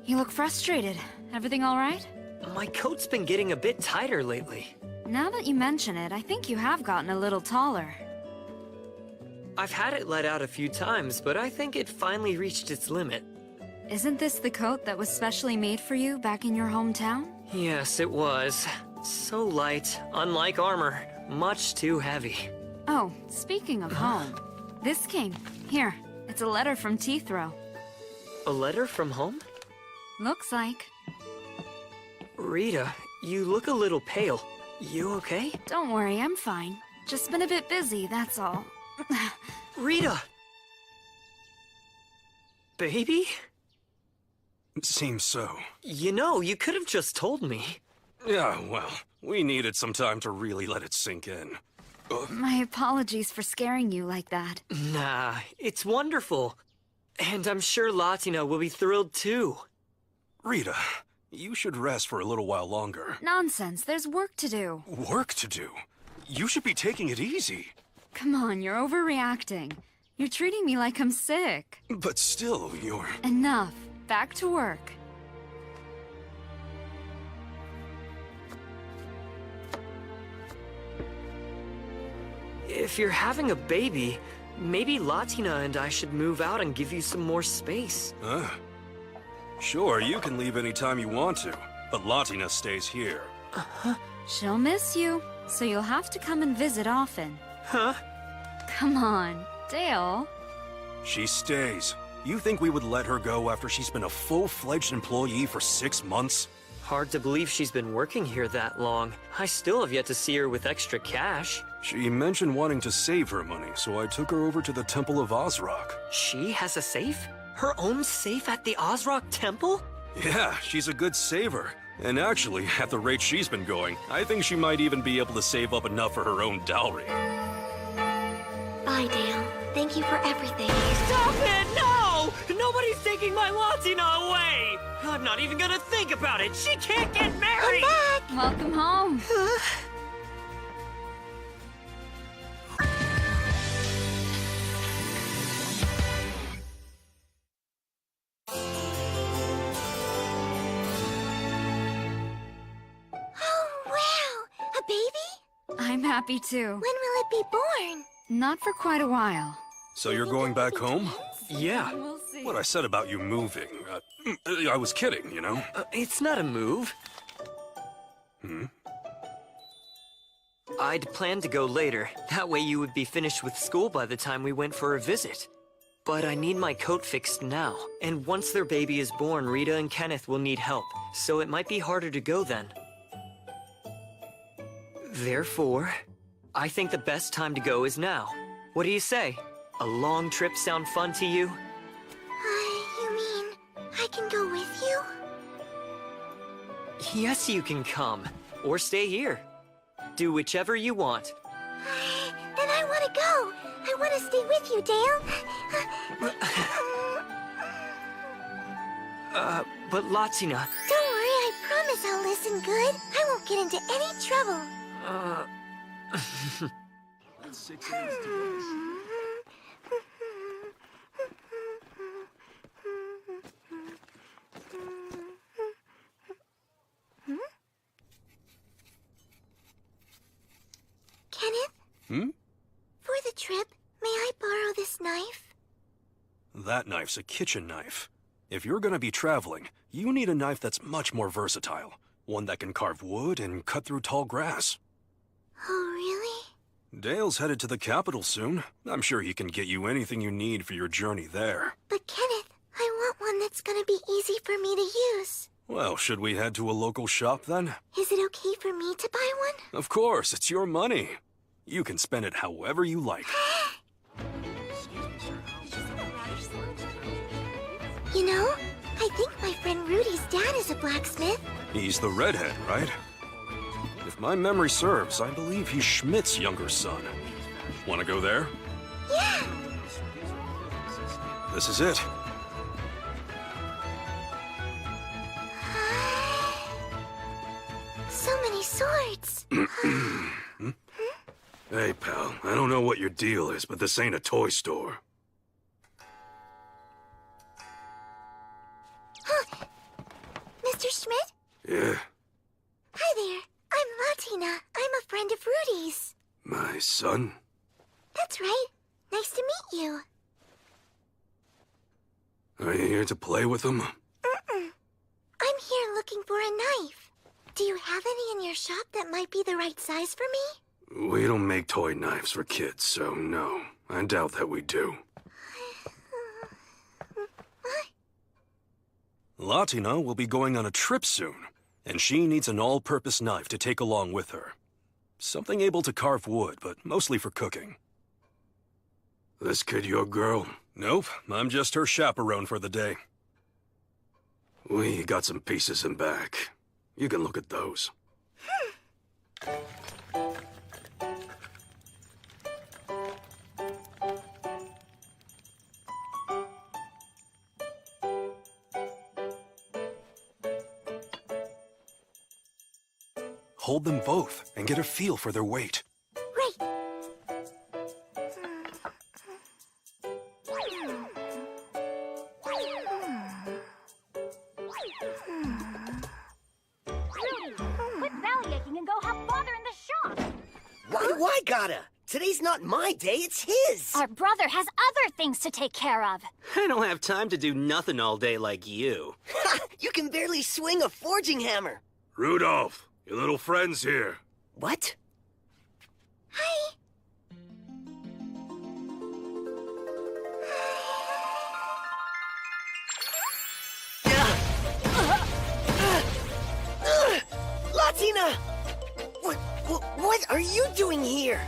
You look frustrated. Everything all right? My coat's been getting a bit tighter lately. Now that you mention it, I think you have gotten a little taller. I've had it let out a few times, but I think it finally reached its limit. Isn't this the coat that was specially made for you back in your hometown? Yes, it was. So light, unlike armor, much too heavy. Oh, speaking of home, this came. Here, it's a letter from Teethrow. A letter from home? Looks like. Rita, you look a little pale. You okay? Don't worry, I'm fine. Just been a bit busy, that's all. Rita! Baby? Seems so. You know, you could have just told me. Yeah, well, we needed some time to really let it sink in. My apologies for scaring you like that. Nah, it's wonderful. And I'm sure Latina will be thrilled too. Rita, you should rest for a little while longer. Nonsense, there's work to do. Work to do? You should be taking it easy. Come on, you're overreacting. You're treating me like I'm sick. But still, you're... Enough. Back to work. If you're having a baby, maybe Latina and I should move out and give you some more space. Huh? Sure, you can leave anytime you want to, but Latina stays here. She'll miss you, so you'll have to come and visit often. Huh? Come on, Dale. She stays. You think we would let her go after she's been a full-fledged employee for 6 months? Hard to believe she's been working here that long. I still have yet to see her with extra cash. She mentioned wanting to save her money, so I took her over to the Temple of Ozrock. She has a safe? Her own safe at the Ozrock Temple? Yeah, she's a good saver. And actually, at the rate she's been going, I think she might even be able to save up enough for her own dowry. Bye, Dale. Thank you for everything. Stop it! No! Nobody's taking my Latina away! I'm not even gonna think about it! She can't get married! I'm back! Welcome home. I'm happy too. When will it be born? Not for quite a while. So you're going back home? Yeah. We'll see. What I said about you moving, I was kidding, you know? It's not a move. I'd planned to go later. That way you would be finished with school by the time we went for a visit. But I need my coat fixed now. And once their baby is born, Rita and Kenneth will need help. So it might be harder to go then. Therefore, I think the best time to go is now. What do you say? A long trip sound fun to you? You mean I can go with you? Yes, you can come. Or stay here. Do whichever you want. Then I want to go. I want to stay with you, Dale. But Latina... Don't worry, I promise I'll listen good. I won't get into any trouble. Kenneth? Hmm? For the trip, may I borrow this knife? That knife's a kitchen knife. If you're gonna be traveling, you need a knife that's much more versatile. One that can carve wood and cut through tall grass. Oh, really? Dale's headed to the capital soon. I'm sure he can get you anything you need for your journey there. But Kenneth, I want one that's gonna be easy for me to use. Well, should we head to a local shop then? Is it okay for me to buy one? Of course, it's your money. You can spend it however you like. You know, I think my friend Rudy's dad is a blacksmith. He's the redhead, right? If my memory serves, I believe he's Schmidt's younger son. Want to go there? Yeah! This is it. So many swords. Hey, pal, I don't know what your deal is, but this ain't a toy store. Mr. Schmidt? Yeah, Hi there. I'm Latina. I'm a friend of Rudy's. my son? That's right. Nice to meet you. Are you here to play with him? I'm here looking for a knife. Do you have any in your shop that might be the right size for me? We don't make toy knives for kids, so no. I doubt that we do. Latina will be going on a trip soon, and she needs an all-purpose knife to take along with her. Something able to carve wood, but mostly for cooking. This kid your girl? Nope, I'm just her chaperone for the day. We got some pieces in back. You can look at those. Hold them both and get a feel for their weight. Right. Rudy, quit bellyaching and go have father in the shop. Why gotta? Today's not my day, it's his. Our brother has other things to take care of. I don't have time to do nothing all day like you. You can barely swing a forging hammer. Rudolph, your little friend's here. What? Hi. Latina! What are you doing here?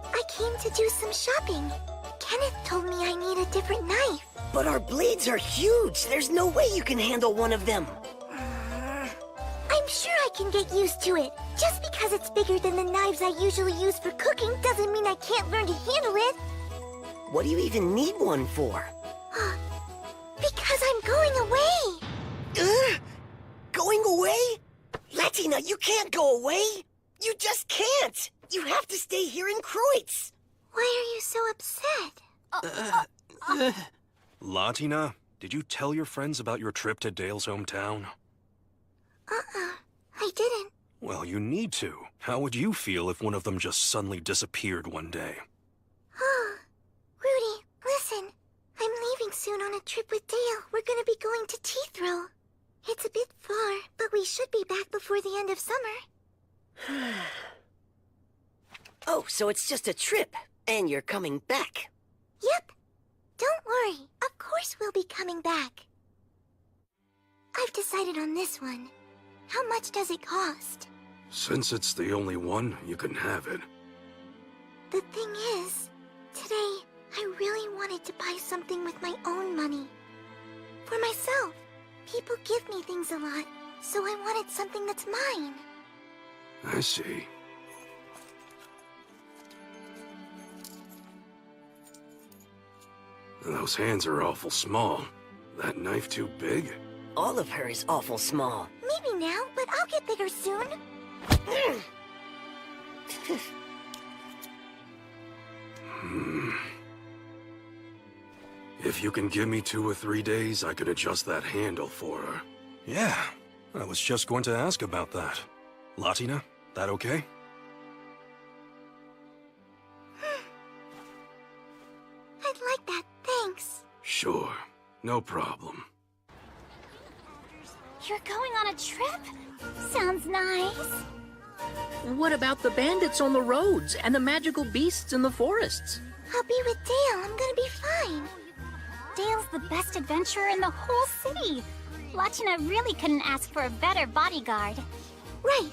I came to do some shopping. Kenneth told me I need a different knife. But our blades are huge. There's no way you can handle one of them. I'm sure I can get used to it. Just because it's bigger than the knives I usually use for cooking doesn't mean I can't learn to handle it. What do you even need one for? Because I'm going away. Going away? Latina, you can't go away. You just can't. You have to stay here in Kreutz. Why are you so upset? Latina, did you tell your friends about your trip to Dale's hometown? I didn't. Well, you need to. How would you feel if one of them just suddenly disappeared one day? Rudy, listen. I'm leaving soon on a trip with Dale. We're gonna be going to Teethrow. It's a bit far, but we should be back before the end of summer. Oh, so it's just a trip, and you're coming back. Yep. Don't worry. Of course we'll be coming back. I've decided on this one. How much does it cost? Since it's the only one, you can have it. The thing is, today, I really wanted to buy something with my own money. For myself. People give me things a lot, so I wanted something that's mine. I see. Those hands are awful small. That knife too big? All of her is awful small. Maybe now, but I'll get bigger soon. If you can give me 2 or 3 days, I can adjust that handle for her. Yeah, I was just going to ask about that. Latina, that okay? I'd like that, thanks. Sure, no problem. You're going on a trip? Sounds nice. What about the bandits on the roads and the magical beasts in the forests? I'll be with Dale. I'm gonna be fine. Dale's the best adventurer in the whole city. Latina really couldn't ask for a better bodyguard. Right.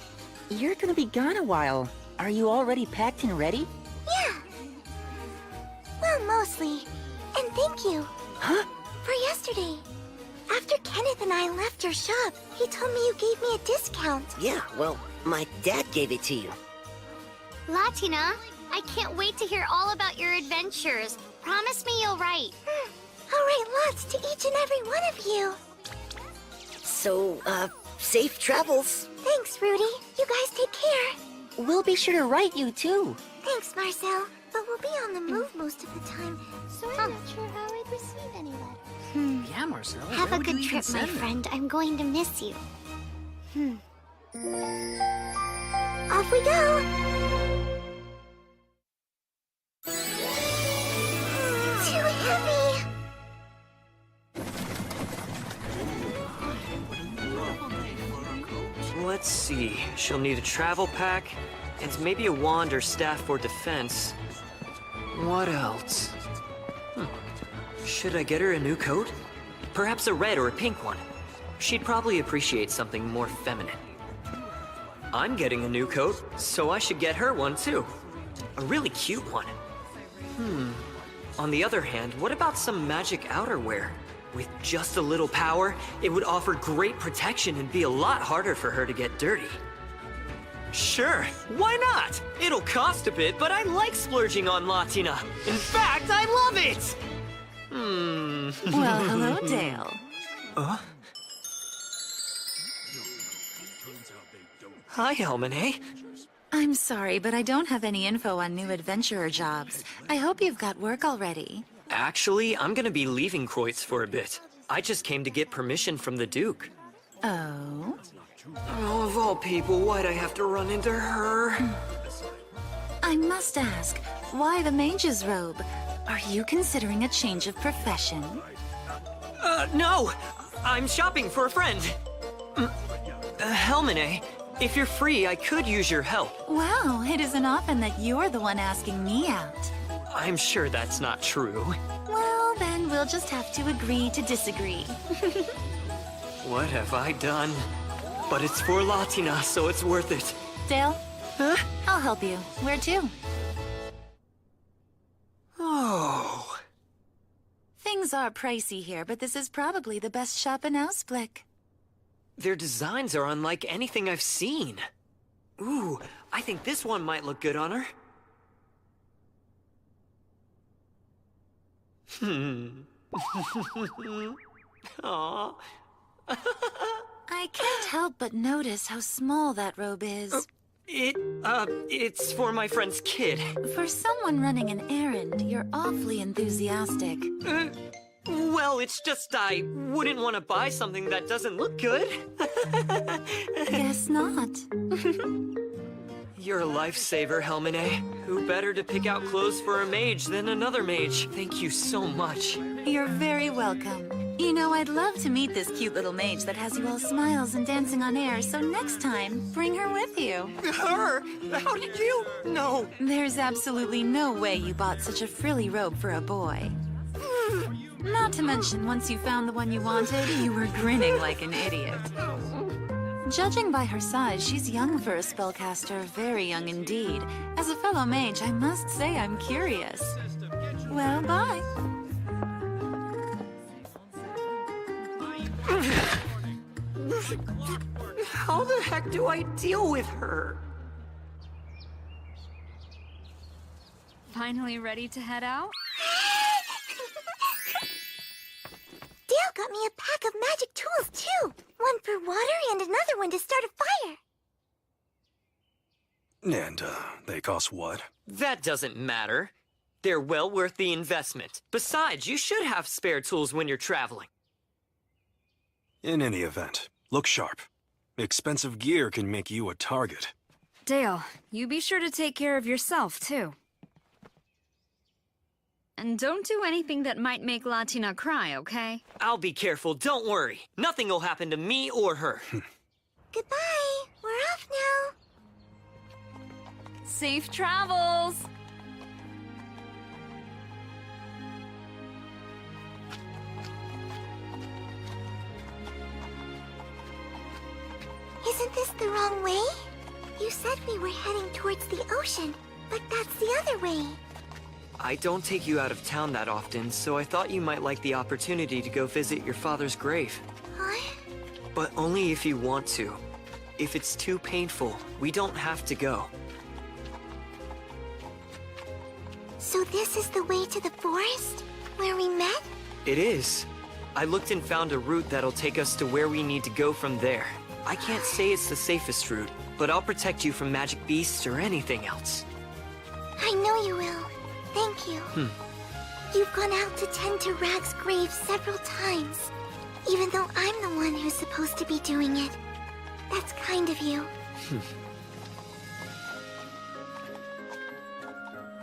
You're gonna be gone a while. Are you already packed and ready? Yeah. Well, mostly. And thank you. Huh? For yesterday. After Kenneth and I left your shop, he told me you gave me a discount. Yeah, well, my dad gave it to you. Latina, I can't wait to hear all about your adventures. Promise me you'll write. I'll write lots to each and every one of you. So, safe travels. Thanks, Rudy. You guys take care. We'll be sure to write you, too. Thanks, Marcel. But we'll be on the move most of the time, so I'm not sure how I'd receive any letter. Yeah, Marcel. Have where a would you good even trip, my send them? friend. I'm going to miss you. Off we go! Too heavy! Let's see. She'll need a travel pack, and maybe a wand or staff for defense. What else? Should I get her a new coat? Perhaps a red or a pink one. She'd probably appreciate something more feminine. I'm getting a new coat, so I should get her one too. A really cute one. On the other hand, what about some magic outerwear? With just a little power, it would offer great protection and be a lot harder for her to get dirty. Sure, why not? It'll cost a bit, but I like splurging on Latina. In fact, I love it! Well, hello, Dale. Hi, Helmine. I'm sorry, but I don't have any info on new adventurer jobs. I hope you've got work already. Actually, I'm gonna be leaving Kreutz for a bit. I just came to get permission from the Duke. Oh? Oh, of all people, why'd I have to run into her? I must ask, why the mage's robe? Are you considering a change of profession? No! I'm shopping for a friend. Helmine, if you're free, I could use your help. Wow, it isn't often that you're the one asking me out. I'm sure that's not true. Well, then we'll just have to agree to disagree. What have I done? But it's for Latina, so it's worth it. Dale? Huh? I'll help you. Where to? Oh. Things are pricey here, but this is probably the best shop in Ausblick. Their designs are unlike anything I've seen. Ooh, I think this one might look good on her. Aww. I can't help but notice how small that robe is. It's for my friend's kid. For someone running an errand, you're awfully enthusiastic. Well, it's just I wouldn't want to buy something that doesn't look good. Guess not. You're a lifesaver, Helmine. Who better to pick out clothes for a mage than another mage? Thank you so much. You're very welcome. You know, I'd love to meet this cute little mage that has you all smiles and dancing on air, so next time, bring her with you. Her? How did you? No. There's absolutely no way you bought such a frilly robe for a boy. Not to mention, once you found the one you wanted, you were grinning like an idiot. Judging by her size, she's young for a spellcaster, very young indeed. As a fellow mage, I must say I'm curious. Well, bye. How the heck do I deal with her? Finally ready to head out? Dale got me a pack of magic tools, too. One for water and another one to start a fire. And, they cost what? That doesn't matter. They're well worth the investment. Besides, you should have spare tools when you're traveling. In any event, look sharp. Expensive gear can make you a target. Dale, you be sure to take care of yourself, too. And don't do anything that might make Latina cry, okay? I'll be careful, don't worry. Nothing will happen to me or her. Goodbye. We're off now. Safe travels! Isn't this the wrong way? You said we were heading towards the ocean, but that's the other way. I don't take you out of town that often, so I thought you might like the opportunity to go visit your father's grave. Huh? But only if you want to. If it's too painful, we don't have to go. So this is the way to the forest? Where we met? It is. I looked and found a route that'll take us to where we need to go from there. I can't say it's the safest route, but I'll protect you from magic beasts or anything else. I know you will. Thank you. You've gone out to tend to Rag's grave several times, even though I'm the one who's supposed to be doing it. That's kind of you.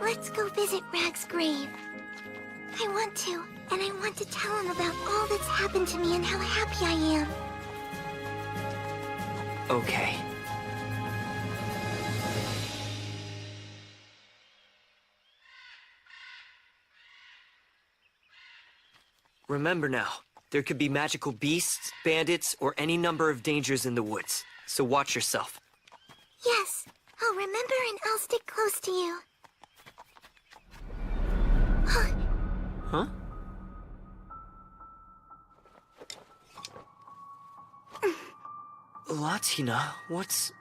Let's go visit Rag's grave. I want to, and I want to tell him about all that's happened to me and how happy I am. Okay. Remember now, there could be magical beasts, bandits, or any number of dangers in the woods, so watch yourself. Yes, I'll remember and I'll stick close to you. Huh? Latina, what's...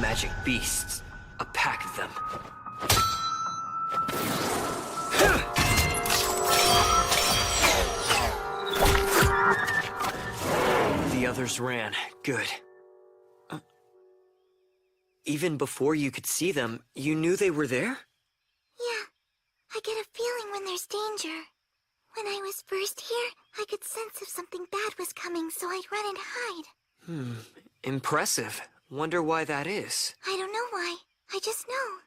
Magic beasts. A pack of them. The others ran. Good. Even before you could see them, you knew they were there? Yeah, I get a feeling when there's danger. When I was first here, I could sense if something bad was coming, so I'd run and hide. Impressive. Wonder why that is. I don't know why. I just know.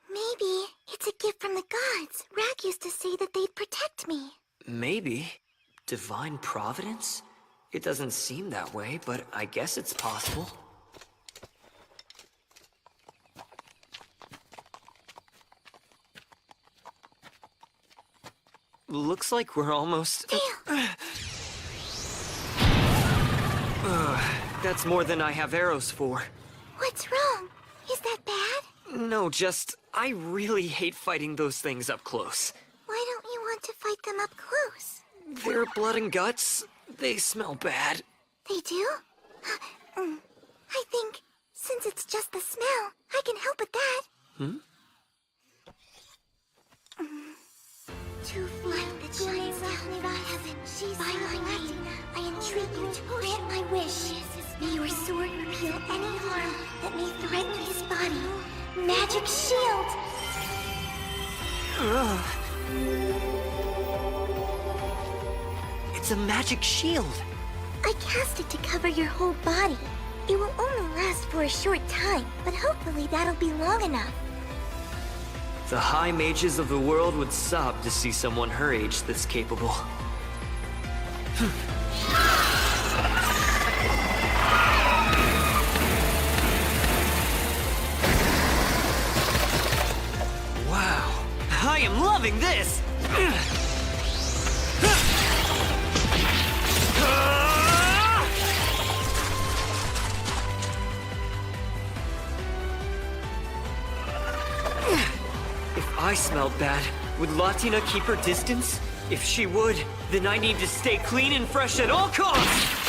Maybe it's a gift from the gods. Rag used to say that they'd protect me. Maybe. Divine providence? It doesn't seem that way, but I guess it's possible. Looks like we're almost... That's more than I have arrows for. What's wrong? Is that bad? No, just... I really hate fighting those things up close. Why don't you want to fight them up close? They're blood and guts. They smell bad. They do? I think, since it's just the smell, I can help with that. To find the shines down from heaven, by my name, I entreat you to grant my wish. May your sword repel any harm that may threaten his body. Magic shield! It's a magic shield. I cast it to cover your whole body. It will only last for a short time, but hopefully that'll be long enough. The high mages of the world would sob to see someone her age this capable. Wow, I am loving this! If I smelled bad, would Latina keep her distance? If she would, then I need to stay clean and fresh at all costs!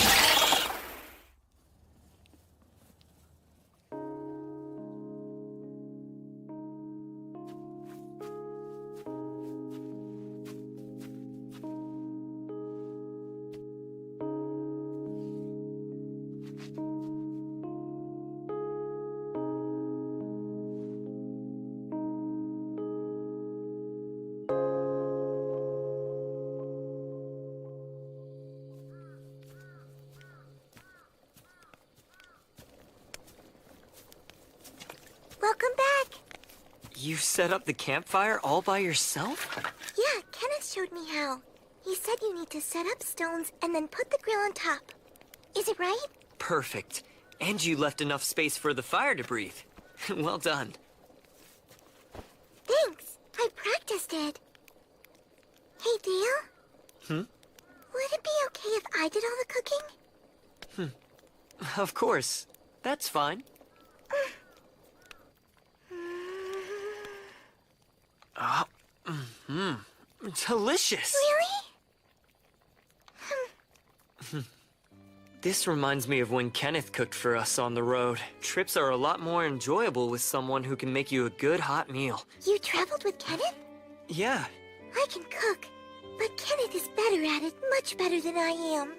Welcome back. You set up the campfire all by yourself? Yeah, Kenneth showed me how. He said you need to set up stones and then put the grill on top. Is it right? Perfect. And you left enough space for the fire to breathe. Well done. Thanks. I practiced it. Hey, Dale? Would it be okay if I did all the cooking? Of course. That's fine. Delicious! Really? This reminds me of when Kenneth cooked for us on the road. Trips are a lot more enjoyable with someone who can make you a good hot meal. You traveled with Kenneth? Yeah. I can cook, but Kenneth is better at it, much better than I am.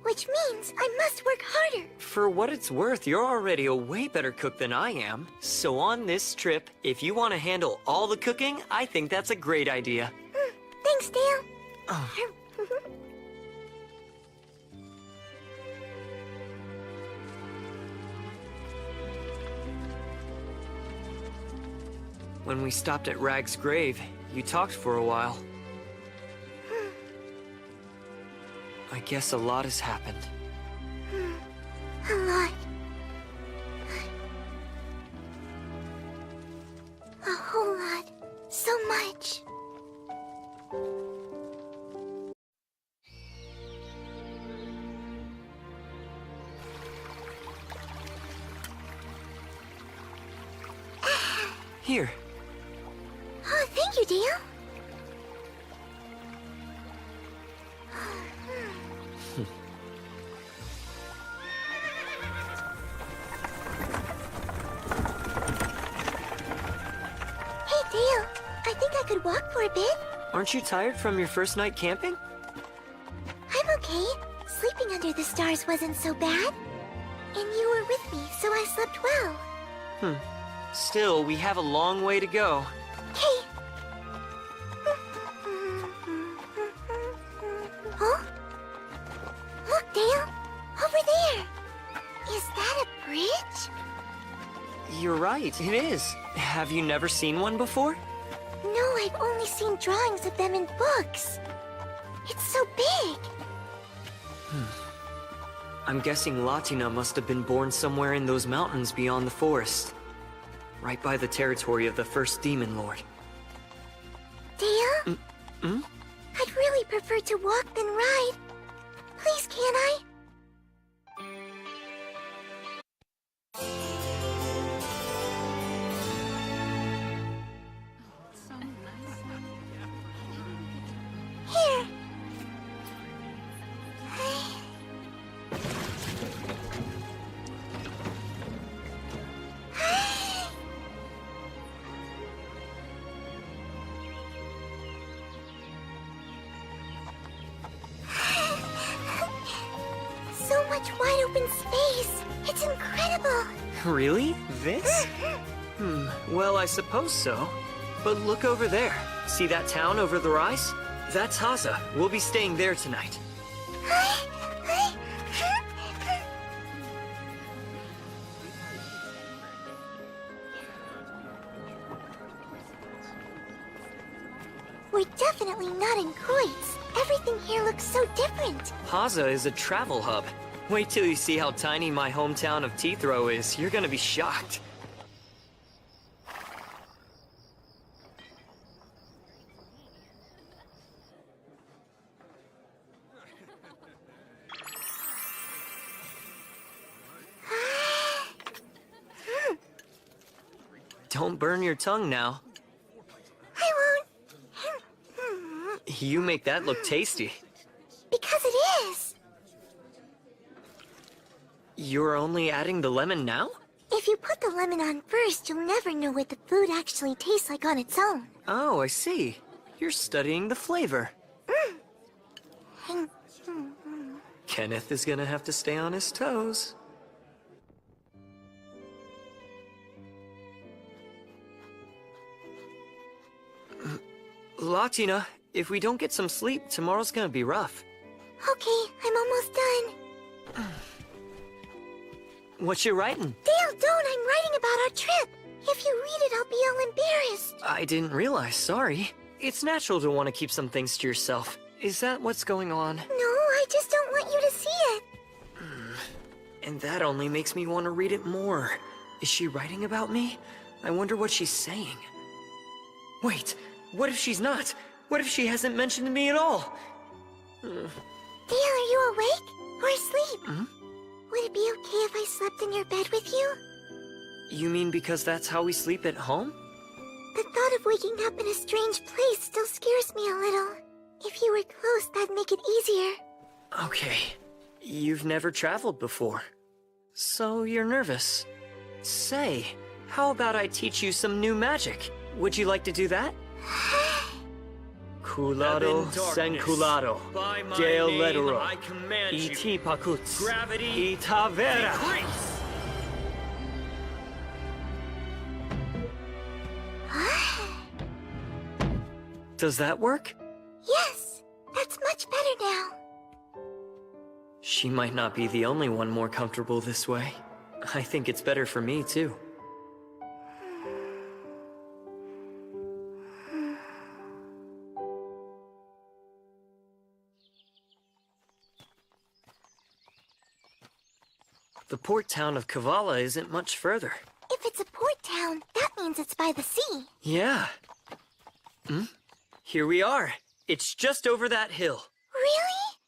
Which means I must work harder. For what it's worth, you're already a way better cook than I am. So on this trip, if you want to handle all the cooking, I think that's a great idea. Thanks, Dale. When we stopped at Rag's grave, you talked for a while. I guess a lot has happened. A lot. A whole lot. So much. Here. Oh, thank you, Dale. Hey, Dale. I think I could walk for a bit. Aren't you tired from your first night camping? I'm okay. Sleeping under the stars wasn't so bad. And you were with me, so I slept well. Still, we have a long way to go. Hey. Huh? Look, Dale. Over there. Is that a bridge? You're right, it is. Have you never seen one before? No, I've only seen drawings of them in books. It's so big. I'm guessing Latina must have been born somewhere in those mountains beyond the forest. Right by the territory of the first Demon Lord. Dale? I'd really prefer to walk than ride. Please, can I? Here. So much wide open space. It's incredible. Really? This? Well, I suppose so. But look over there. See that town over the rise? That's Haza. We'll be staying there tonight. We're definitely not in Kreutz. Everything here looks so different. Haza is a travel hub. Wait till you see how tiny my hometown of Teethro is. You're gonna be shocked. Don't burn your tongue now. I won't. You make that look tasty. Because it is. You're only adding the lemon now? If you put the lemon on first, you'll never know what the food actually tastes like on its own. Oh, I see. You're studying the flavor. Kenneth is gonna have to stay on his toes. Latina, if we don't get some sleep, tomorrow's gonna be rough. Okay, I'm almost done. What you writing? Dale, don't! I'm writing about our trip. If you read it, I'll be all embarrassed. I didn't realize, sorry. It's natural to want to keep some things to yourself. Is that what's going on? No, I just don't want you to see it. And that only makes me want to read it more. Is she writing about me? I wonder what she's saying. Wait, what if she's not? What if she hasn't mentioned me at all? Dale, are you awake? Or asleep? Would it be okay if I slept in your bed with you? You mean because that's how we sleep at home? The thought of waking up in a strange place still scares me a little. If you were close, that'd make it easier. Okay. You've never traveled before. So you're nervous. Say, how about I teach you some new magic? Would you like to do that? Culado senculado, Gale Ledero, E.T. Pacuts, Ita Vera. Does that work? Yes, that's much better now. She might not be the only one more comfortable this way. I think it's better for me, too. The port town of Kavala isn't much further. If it's a port town, that means it's by the sea. Yeah. Here we are. It's just over that hill. Really?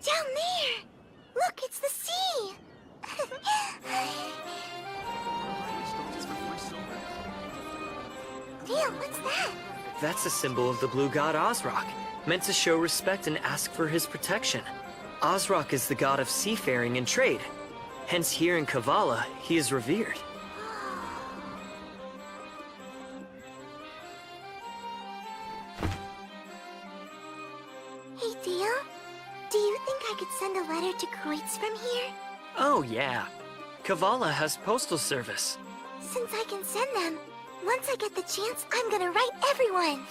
Down there! Look, it's the sea! Dale, what's that? That's a symbol of the blue god Ozrock, meant to show respect and ask for his protection. Ozrock is the god of seafaring and trade. Hence here in Kavala, he is revered. Hey, Dale, do you think I could send a letter to Kreutz from here? Oh yeah. Kavala has postal service. Since I can send them, once I get the chance, I'm gonna write everyone.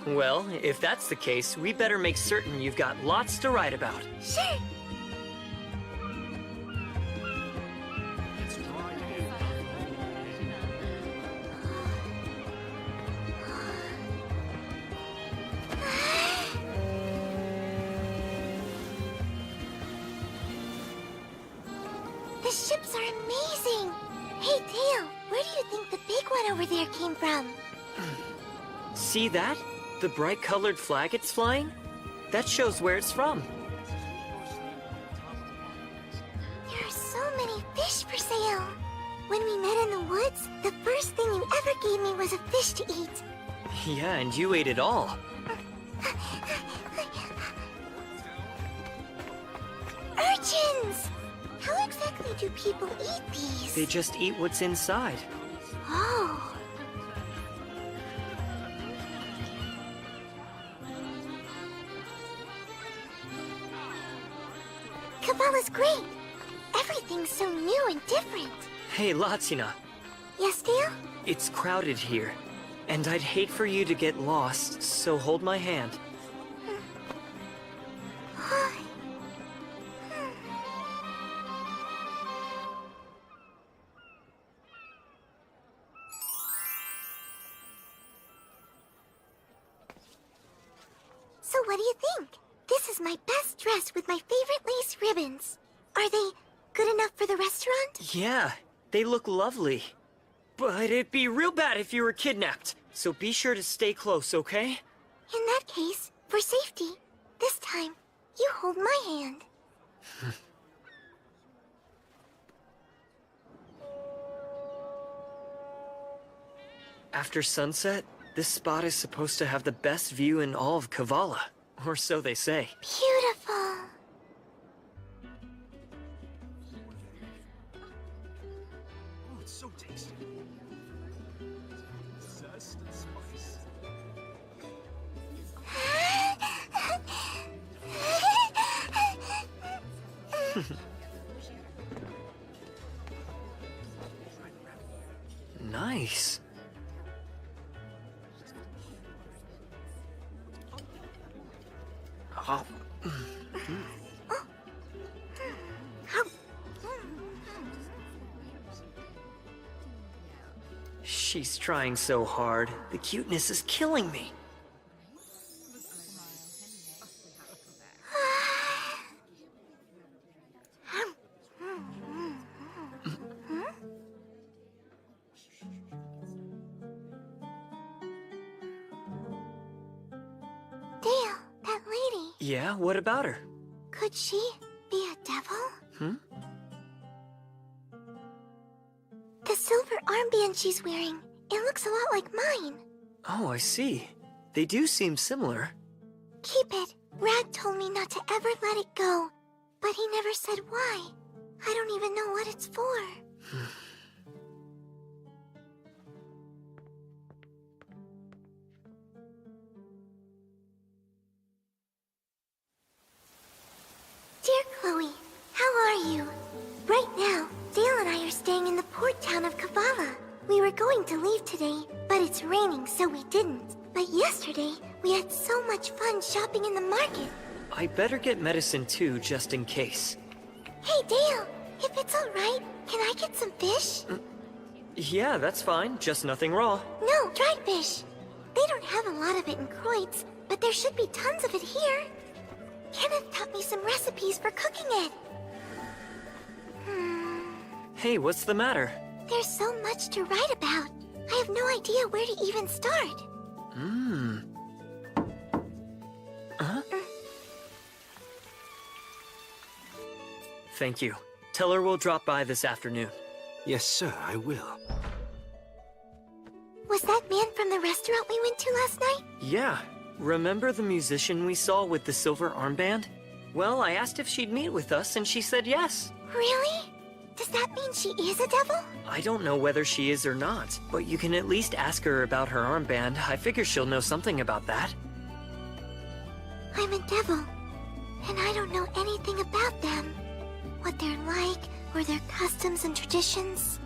Well, if that's the case, we better make certain you've got lots to write about. Sure. The ships are amazing. Hey, Dale, where do you think the big one over there came from? See that? The bright colored flag it's flying? That shows where it's from. There are so many fish for sale. When we met in the woods, the first thing you ever gave me was a fish to eat. Yeah, and you ate it all. Urchins! How exactly do people eat these? They just eat what's inside. Oh. Kavala's great. Everything's so new and different. Hey, Latina. Yes, Dale? It's crowded here, and I'd hate for you to get lost, so hold my hand. what do you think? This is my best dress with my favorite lace ribbons. Are they good enough for the restaurant? Yeah, they look lovely. But it'd be real bad if you were kidnapped, so be sure to stay close, okay? In that case, for safety, this time, you hold my hand. After sunset, this spot is supposed to have the best view in all of Kavala, or so they say. Beautiful. Oh, it's so tasty. Zest and spice. Nice. Oh. She's trying so hard. The cuteness is killing me. Dale, that lady. Yeah, what about her? Could she be a devil? Hmm? The silver armband she's wearing, it looks a lot like mine. Oh, I see. They do seem similar. Keep it. Rag told me not to ever let it go, but he never said why. I don't even know what it's for. Dear Chloe, how are you? Right now, Dale and I are staying in the port town of Kavala. We were going to leave today, but it's raining, so we didn't. But yesterday, we had so much fun shopping in the market. I better get medicine too, just in case. Hey, Dale, if it's alright, can I get some fish? Yeah, that's fine. Just nothing raw. No, dried fish. They don't have a lot of it in Kreutz, but there should be tons of it here. Kenneth taught me some recipes for cooking it. Hey, what's the matter? There's so much to write about. I have no idea where to even start. Huh? Thank you. Tell her we'll drop by this afternoon. Yes, sir, I will. Was that man from the restaurant we went to last night? Yeah. Remember the musician we saw with the silver armband? Well, I asked if she'd meet with us, and she said yes. Really? Does that mean she is a devil? I don't know whether she is or not, but you can at least ask her about her armband. I figure she'll know something about that. I'm a devil, and I don't know anything about them. What they're like, or their customs and traditions.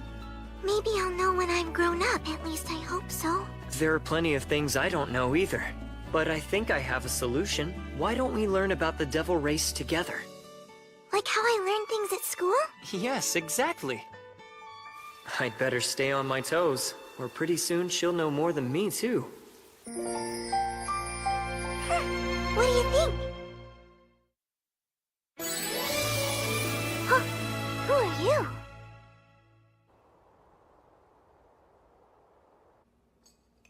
Maybe I'll know when I'm grown up, at least I hope so. There are plenty of things I don't know either. But I think I have a solution. Why don't we learn about the devil race together? Like how I learn things at school? Yes, exactly. I'd better stay on my toes, or pretty soon she'll know more than me, too. What do you think? Huh, who are you?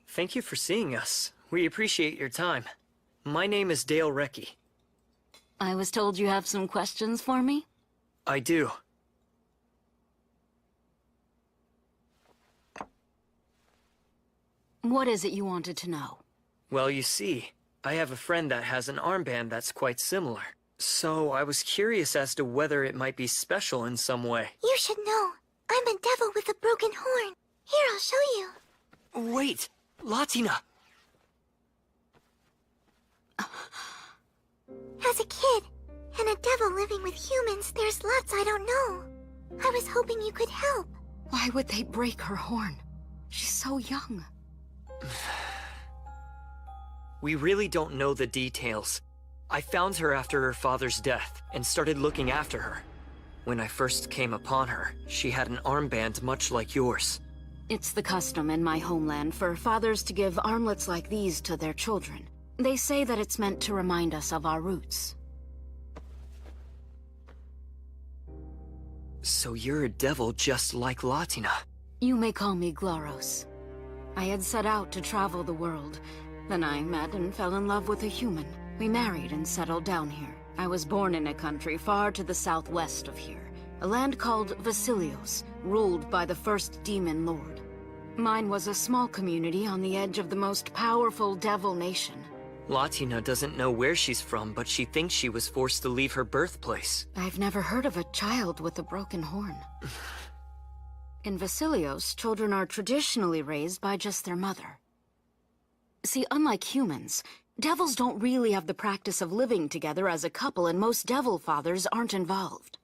Thank you for seeing us. We appreciate your time. My name is Dale Recce. I was told you have some questions for me? I do. What is it you wanted to know? Well, you see, I have a friend that has an armband that's quite similar. So I was curious as to whether it might be special in some way. You should know. I'm a devil with a broken horn. Here, I'll show you. Wait! Latina! As a kid, and a devil living with humans, there's lots I don't know. I was hoping you could help. Why would they break her horn? She's so young. We really don't know the details. I found her after her father's death and started looking after her. When I first came upon her, she had an armband much like yours. It's the custom in my homeland for fathers to give armlets like these to their children. They say that it's meant to remind us of our roots. So you're a devil just like Latina. You may call me Glaros. I had set out to travel the world. Then I met and fell in love with a human. We married and settled down here. I was born in a country far to the southwest of here. A land called Vasilios, ruled by the first demon lord. Mine was a small community on the edge of the most powerful devil nation. Latina doesn't know where she's from, but she thinks she was forced to leave her birthplace. I've never heard of a child with a broken horn. In Vasilios, children are traditionally raised by just their mother. See, unlike humans, devils don't really have the practice of living together as a couple, and most devil fathers aren't involved.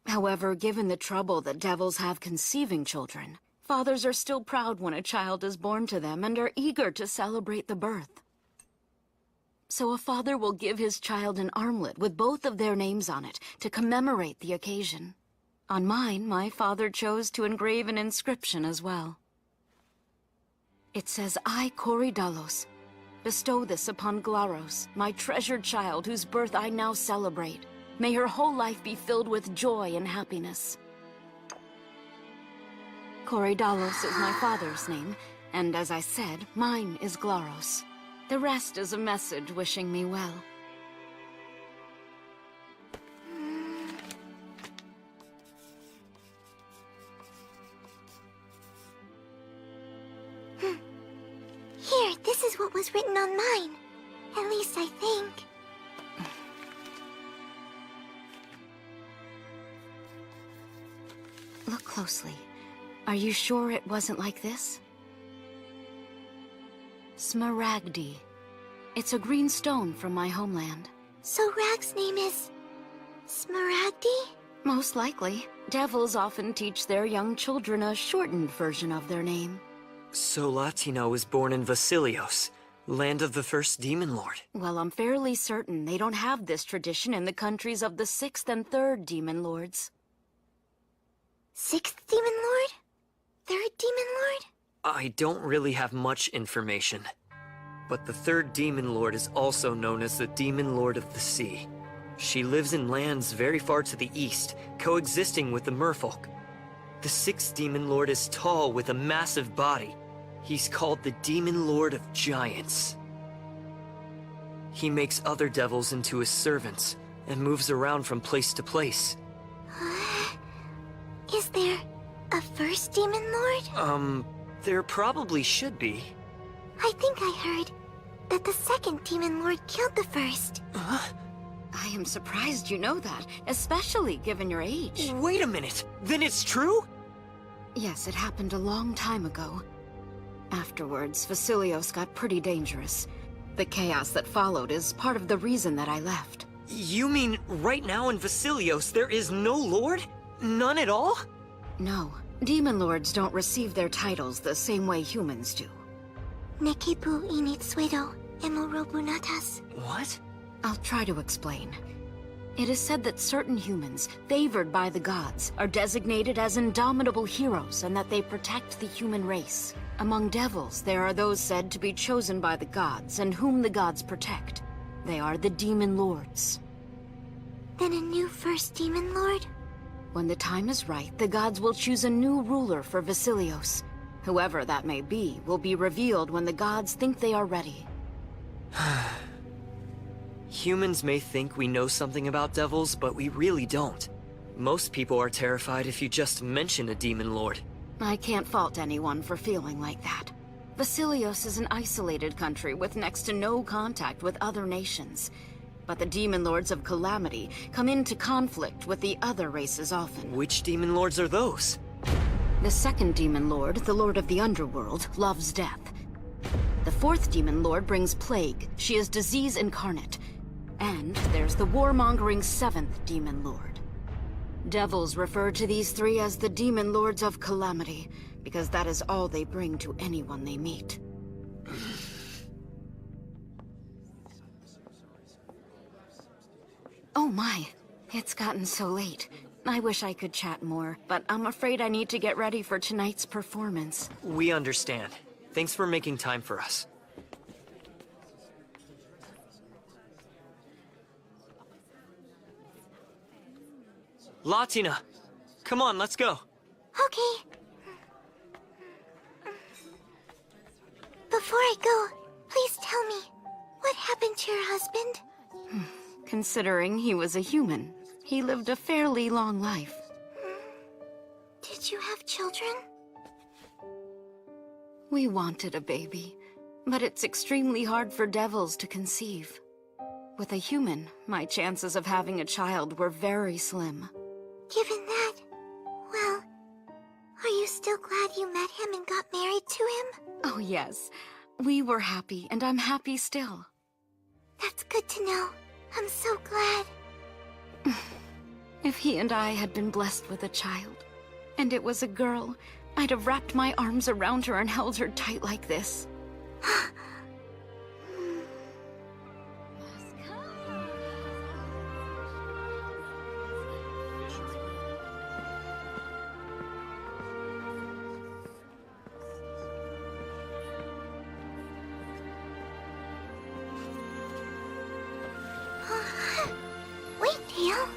However, given the trouble that devils have conceiving children, fathers are still proud when a child is born to them and are eager to celebrate the birth. So a father will give his child an armlet with both of their names on it to commemorate the occasion. On mine, my father chose to engrave an inscription as well. It says, I, Korydallos, bestow this upon Glaros, my treasured child whose birth I now celebrate. May her whole life be filled with joy and happiness. Korydallos is my father's name, and as I said, mine is Glaros. The rest is a message wishing me well. Here, this is what was written on mine. At least I think. Look closely. Are you sure it wasn't like this? Smaragdi. It's a green stone from my homeland. So Rag's name is... Smaragdi? Most likely. Devils often teach their young children a shortened version of their name. So Latina was born in Vasilios, land of the first demon lord. Well, I'm fairly certain they don't have this tradition in the countries of the 6th and 3rd demon lords. 6th demon lord? 3rd demon lord? I don't really have much information, but the 3rd demon lord is also known as the demon lord of the sea. She lives in lands very far to the east, coexisting with the merfolk. The 6th demon lord is tall with a massive body. He's called the Demon Lord of Giants. He makes other devils into his servants and moves around from place to place. Is there a 1st demon lord? There probably should be. I think I heard that the 2nd demon lord killed the 1st. I am surprised you know that, especially given your age. Wait a minute! Then it's true? Yes, it happened a long time ago. Afterwards, Vasilios got pretty dangerous. The chaos that followed is part of the reason that I left. You mean right now in Vasilios there is no lord? None at all? No. Demon lords don't receive their titles the same way humans do. Nekipu init suedo, emorobunatas. What? I'll try to explain. It is said that certain humans, favored by the gods, are designated as indomitable heroes and that they protect the human race. Among devils, there are those said to be chosen by the gods and whom the gods protect. They are the demon lords. Then a new 1st demon lord? When the time is right, the gods will choose a new ruler for Vasilios. Whoever that may be will be revealed when the gods think they are ready. Humans may think we know something about devils, but we really don't. Most people are terrified if you just mention a demon lord. I can't fault anyone for feeling like that. Vasilios is an isolated country with next to no contact with other nations. But the demon lords of Calamity come into conflict with the other races often. Which demon lords are those? The 2nd demon lord, the lord of the underworld, loves death. The 4th demon lord brings plague. She is disease incarnate. And there's the warmongering 7th demon lord. Devils refer to these 3 as the demon lords of Calamity, because that is all they bring to anyone they meet. Oh my, it's gotten so late. I wish I could chat more, but I'm afraid I need to get ready for tonight's performance. We understand. Thanks for making time for us. Latina, come on, let's go. Okay. Before I go, please tell me, what happened to your husband? Considering he was a human, he lived a fairly long life. Did you have children? We wanted a baby, but it's extremely hard for devils to conceive. With a human, my chances of having a child were very slim. Given that, well, are you still glad you met him and got married to him? Oh yes, we were happy, and I'm happy still. That's good to know. I'm so glad. If he and I had been blessed with a child, and it was a girl, I'd have wrapped my arms around her and held her tight like this. Wait, Dale.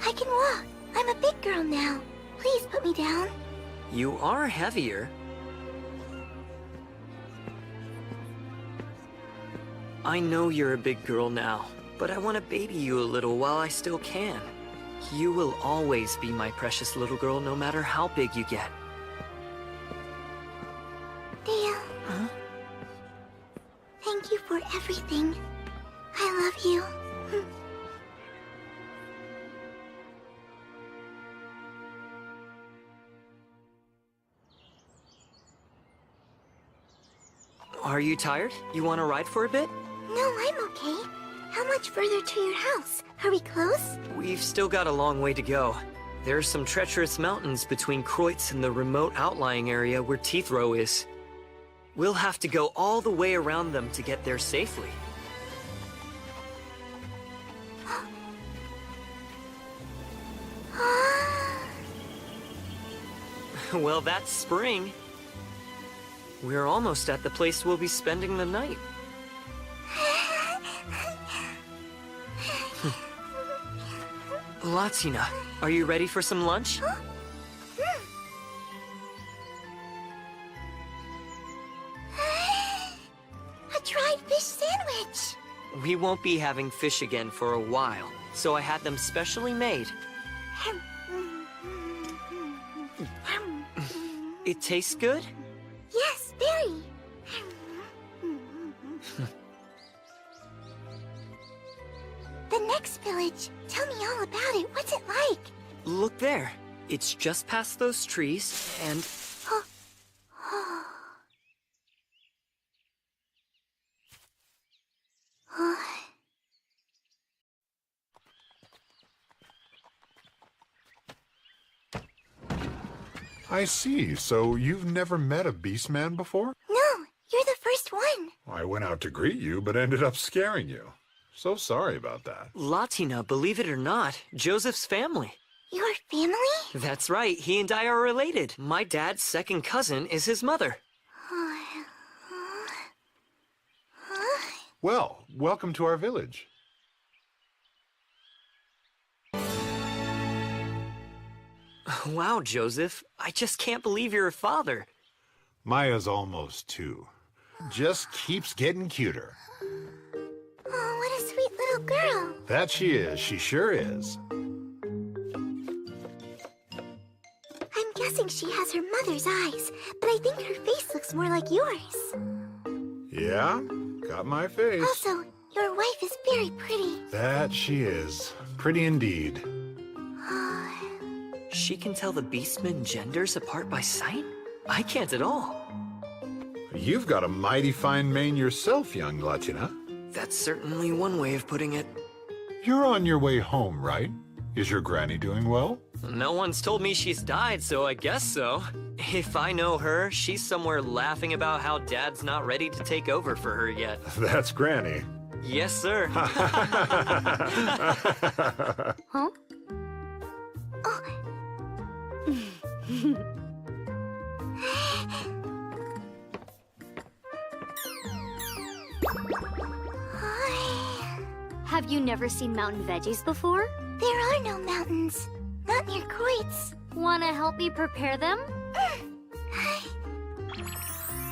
I can walk. I'm a big girl now. Please put me down. You are heavier. I know you're a big girl now, but I want to baby you a little while I still can. You will always be my precious little girl, no matter how big you get. Dale. Huh? Thank you for everything. I love you. Are you tired? You want to ride for a bit? No, I'm okay. How much further to your house? Are we close? We've still got a long way to go. There are some treacherous mountains between Kreutz and the remote outlying area where Teethrow is. We'll have to go all the way around them to get there safely. Well, that's spring. We're almost at the place we'll be spending the night. Latina, are you ready for some lunch? A dried fish sandwich. We won't be having fish again for a while, so I had them specially made. It tastes good? Yes, very. The next village. Tell me all about it. What's it like? Look there. It's just past those trees, and... I see. So you've never met a Beastman before? No, you're the first one. I went out to greet you, but ended up scaring you. So sorry about that. Latina, believe it or not, Joseph's family. Your family? That's right, he and I are related. My dad's second cousin is his mother. Well, welcome to our village. Wow, Joseph, I just can't believe you're a father. Maya's almost 2. Just keeps getting cuter. Oh, what a sweet little girl. That she is. She sure is. I'm guessing she has her mother's eyes, but I think her face looks more like yours. Yeah, got my face. Also, your wife is very pretty. That she is. Pretty indeed. She can tell the Beastmen genders apart by sight? I can't at all. You've got a mighty fine mane yourself, young Latina. That's certainly one way of putting it. You're on your way home, right? Is your granny doing well? No one's told me she's died, so I guess so. If I know her, she's somewhere laughing about how Dad's not ready to take over for her yet. That's Granny. Yes, sir. Huh? Have you never seen mountain veggies before? There are no mountains. hunt near Kreutz. Wanna help me prepare them?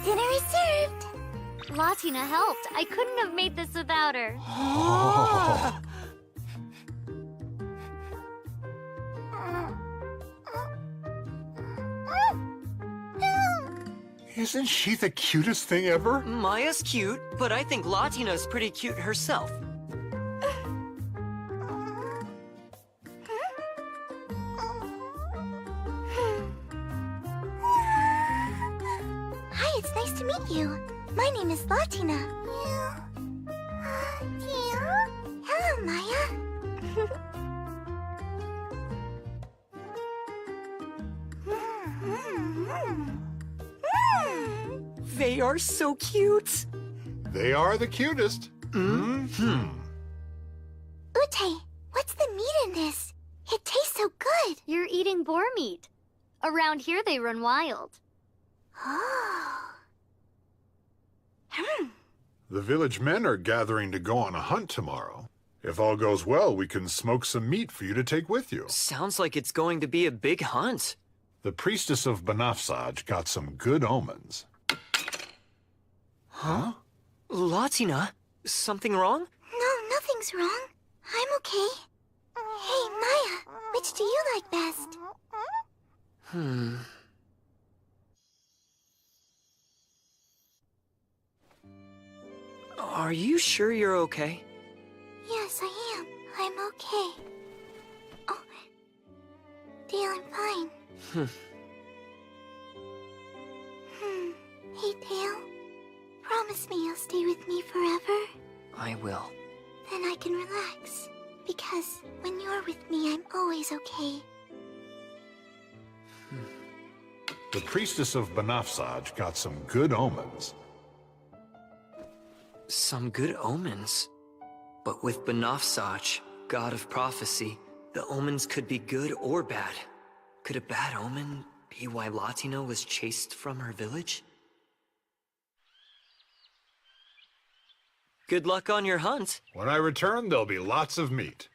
Dinner is served. Latina helped. I couldn't have made this without her. Isn't she the cutest thing ever? Maya's cute, but I think Latina's pretty cute herself. Hi, it's nice to meet you. My name is Latina. Hello, Maya. They are so cute. They are the cutest. Ute, what's the meat in this? It tastes so good. You're eating boar meat. Around here, they run wild. Oh. The village men are gathering to go on a hunt tomorrow. If all goes well, we can smoke some meat for you to take with you. Sounds like it's going to be a big hunt. The priestess of Banafsaj got some good omens. Huh? Latina, something wrong? No, nothing's wrong. I'm okay. Hey, Maya, which do you like best? Are you sure you're okay? Yes, I am. I'm okay. Oh, Dale, I'm fine. Hey, Dale. Promise me you'll stay with me forever? I will. Then I can relax. Because when you're with me, I'm always okay. The priestess of Banafsaj got some good omens. Some good omens? But with Banafsaj, god of prophecy, the omens could be good or bad. Could a bad omen be why Latina was chased from her village? Good luck on your hunt. When I return, there'll be lots of meat.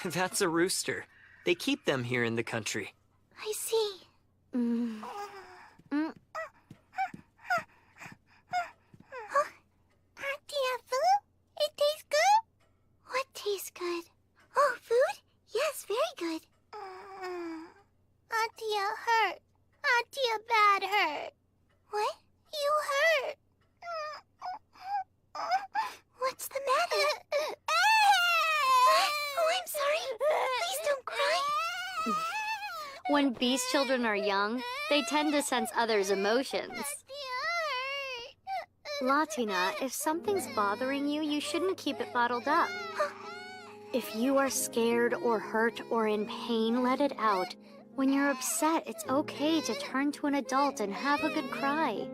That's a rooster. They keep them here in the country. I see. It tastes good? What tastes good? Oh, food? Yes, very good. Auntie hurt. Auntie bad hurt. What? You hurt. What's the matter? Oh, I'm sorry. Please don't cry. When beast children are young, they tend to sense others' emotions. Latina, if something's bothering you, you shouldn't keep it bottled up. If you are scared or hurt or in pain, let it out. When you're upset, it's okay to turn to an adult and have a good cry.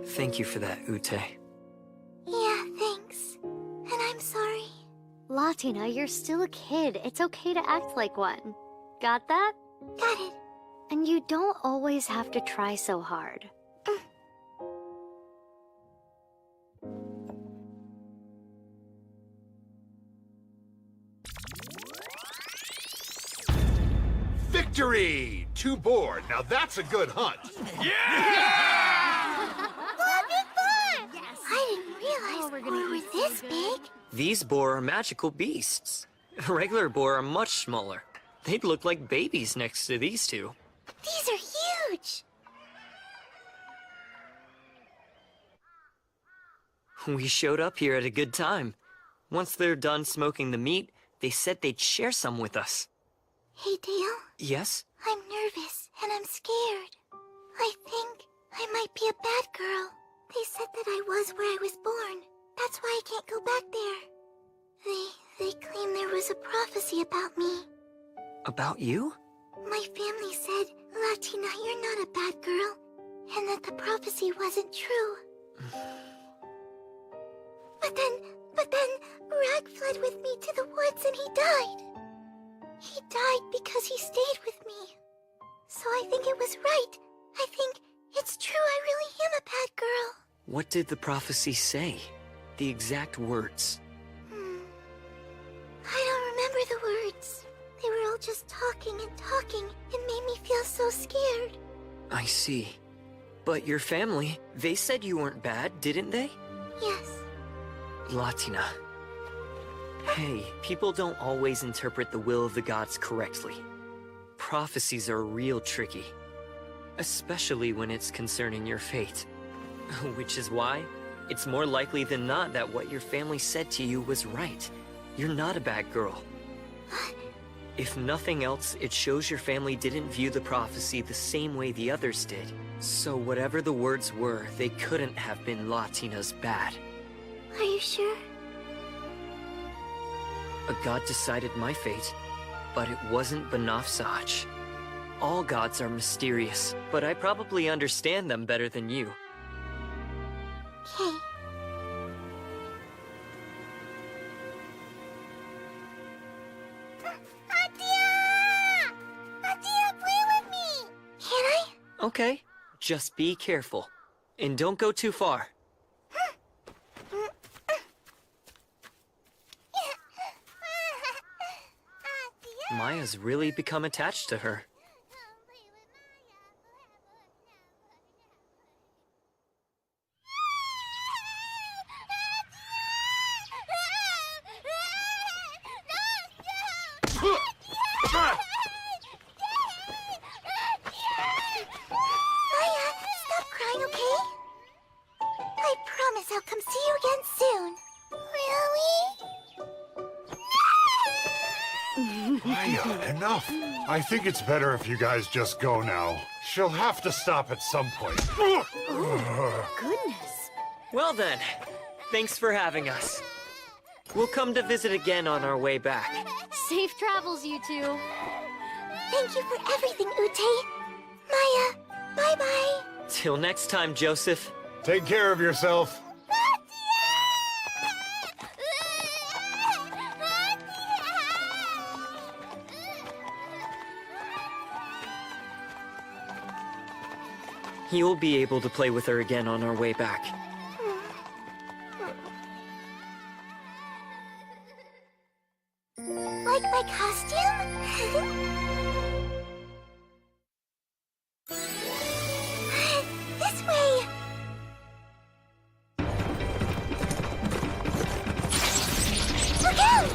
Thank you for that, Ute. Yeah, thanks. And I'm sorry. Latina, you're still a kid. It's okay to act like one. Got that? Got it. And you don't always have to try so hard. Victory! 2 boar. Now that's a good hunt. I didn't realize boar were this big. These boar are magical beasts. Regular boar are much smaller. They'd look like babies next to these two. These are huge. We showed up here at a good time. Once they're done smoking the meat, they said they'd share some with us. Hey, Dale. Yes? I'm nervous and I'm scared. I think I might be a bad girl. They said that I was where I was born. That's why I can't go back there. They claim there was a prophecy about me. About you? My family said, Latina, you're not a bad girl, and that the prophecy wasn't true. But then, Rag fled with me to the woods and he died. He died because he stayed with me. So I think it was right. I think it's true I really am a bad girl. What did the prophecy say? The exact words. I don't remember the words. They were all just talking and talking. It made me feel so scared. I see. But your family, they said you weren't bad, didn't they? Yes. Latina. Hey, people don't always interpret the will of the gods correctly. Prophecies are real tricky. Especially when it's concerning your fate. Which is why, it's more likely than not that what your family said to you was right. You're not a bad girl. If nothing else, it shows your family didn't view the prophecy the same way the others did. So whatever the words were, they couldn't have been Latina's bad. Are you sure? A god decided my fate, but it wasn't Banafsaj. All gods are mysterious, but I probably understand them better than you. Okay. Adia, play with me! Can I? Okay, just be careful. And don't go too far. Maya's really become attached to her. I'll come see you again soon. Really? Maya, enough. I think it's better if you guys just go now. She'll have to stop at some point. Goodness. Well then, thanks for having us. We'll come to visit again on our way back. Safe travels, you two. Thank you for everything, Ute. Maya, bye-bye. Till next time, Joseph. Take care of yourself. You'll be able to play with her again on our way back. Like my costume? This way! Look out!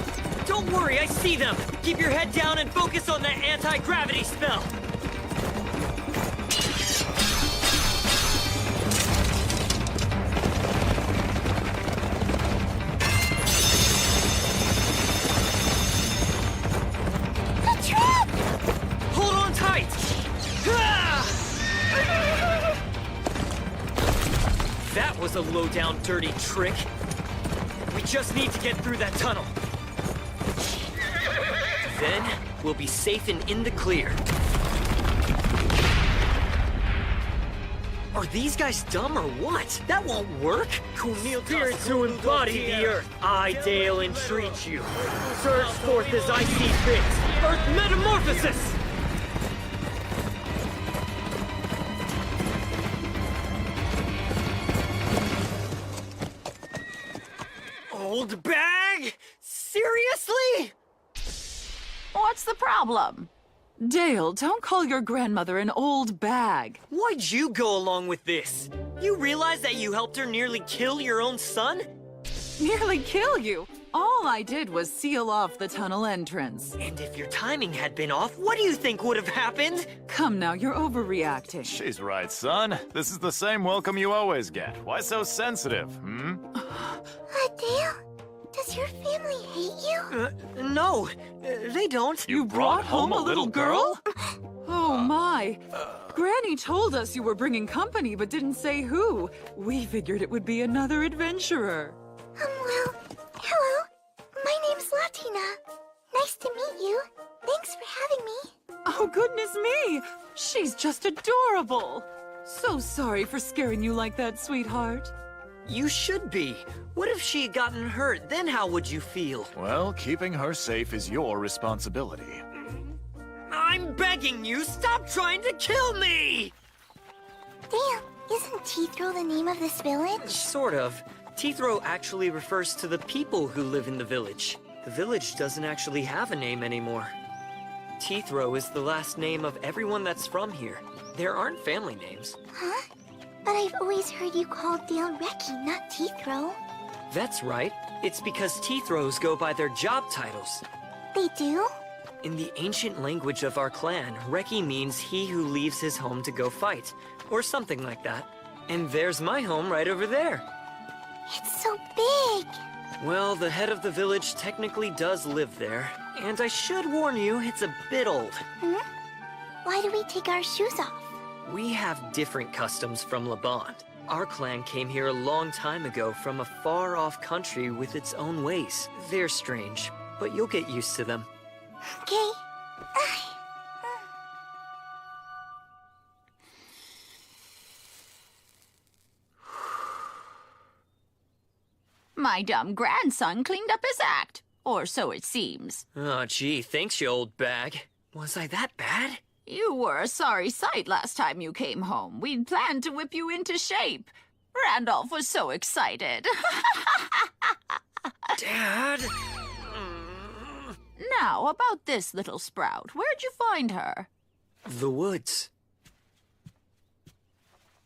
Don't worry, I see them! Keep your head down and focus on that anti-gravity spell! That was a low-down, dirty trick. We just need to get through that tunnel. Then, we'll be safe and in the clear. Are these guys dumb or what? That won't work. Spirits who embody the earth, I, Dale, entreat you. Surge forth as I see fit. Earth metamorphosis! Old bag? Seriously? What's the problem? Dale, don't call your grandmother an old bag. Why'd you go along with this? You realize that you helped her nearly kill your own son? Nearly kill you? All I did was seal off the tunnel entrance. And if your timing had been off, what do you think would have happened? Come now, you're overreacting. She's right, son. This is the same welcome you always get. Why so sensitive, Dale, does your family hate you? No, they don't. You brought home a little girl? Oh my. Granny told us you were bringing company but didn't say who. We figured it would be another adventurer. Well, hello. My name's Latina. Nice to meet you. Thanks for having me. Oh, goodness me! She's just adorable! So sorry for scaring you like that, sweetheart. You should be. What if she had gotten hurt? Then how would you feel? Well, keeping her safe is your responsibility. I'm begging you, stop trying to kill me! Dale, isn't Teethro the name of this village? Sort of. Teethro actually refers to the people who live in the village. The village doesn't actually have a name anymore. Teethro is the last name of everyone that's from here. There aren't family names. Huh? But I've always heard you called Dale Reki, not Teethro. That's right. It's because Teethros go by their job titles. They do? In the ancient language of our clan, Reki means he who leaves his home to go fight, or something like that. And there's my home right over there. It's so big. Well, the head of the village technically does live there, and I should warn you, it's a bit old. Hmm? Why do we take our shoes off? We have different customs from Laband. Our clan came here a long time ago from a far-off country with its own ways. They're strange, but you'll get used to them. Okay. My dumb grandson cleaned up his act. Or so it seems. Oh, gee, thanks, you old bag. Was I that bad? You were a sorry sight last time you came home. We'd planned to whip you into shape. Randolph was so excited. Dad? Now, about this little sprout. Where'd you find her? The woods.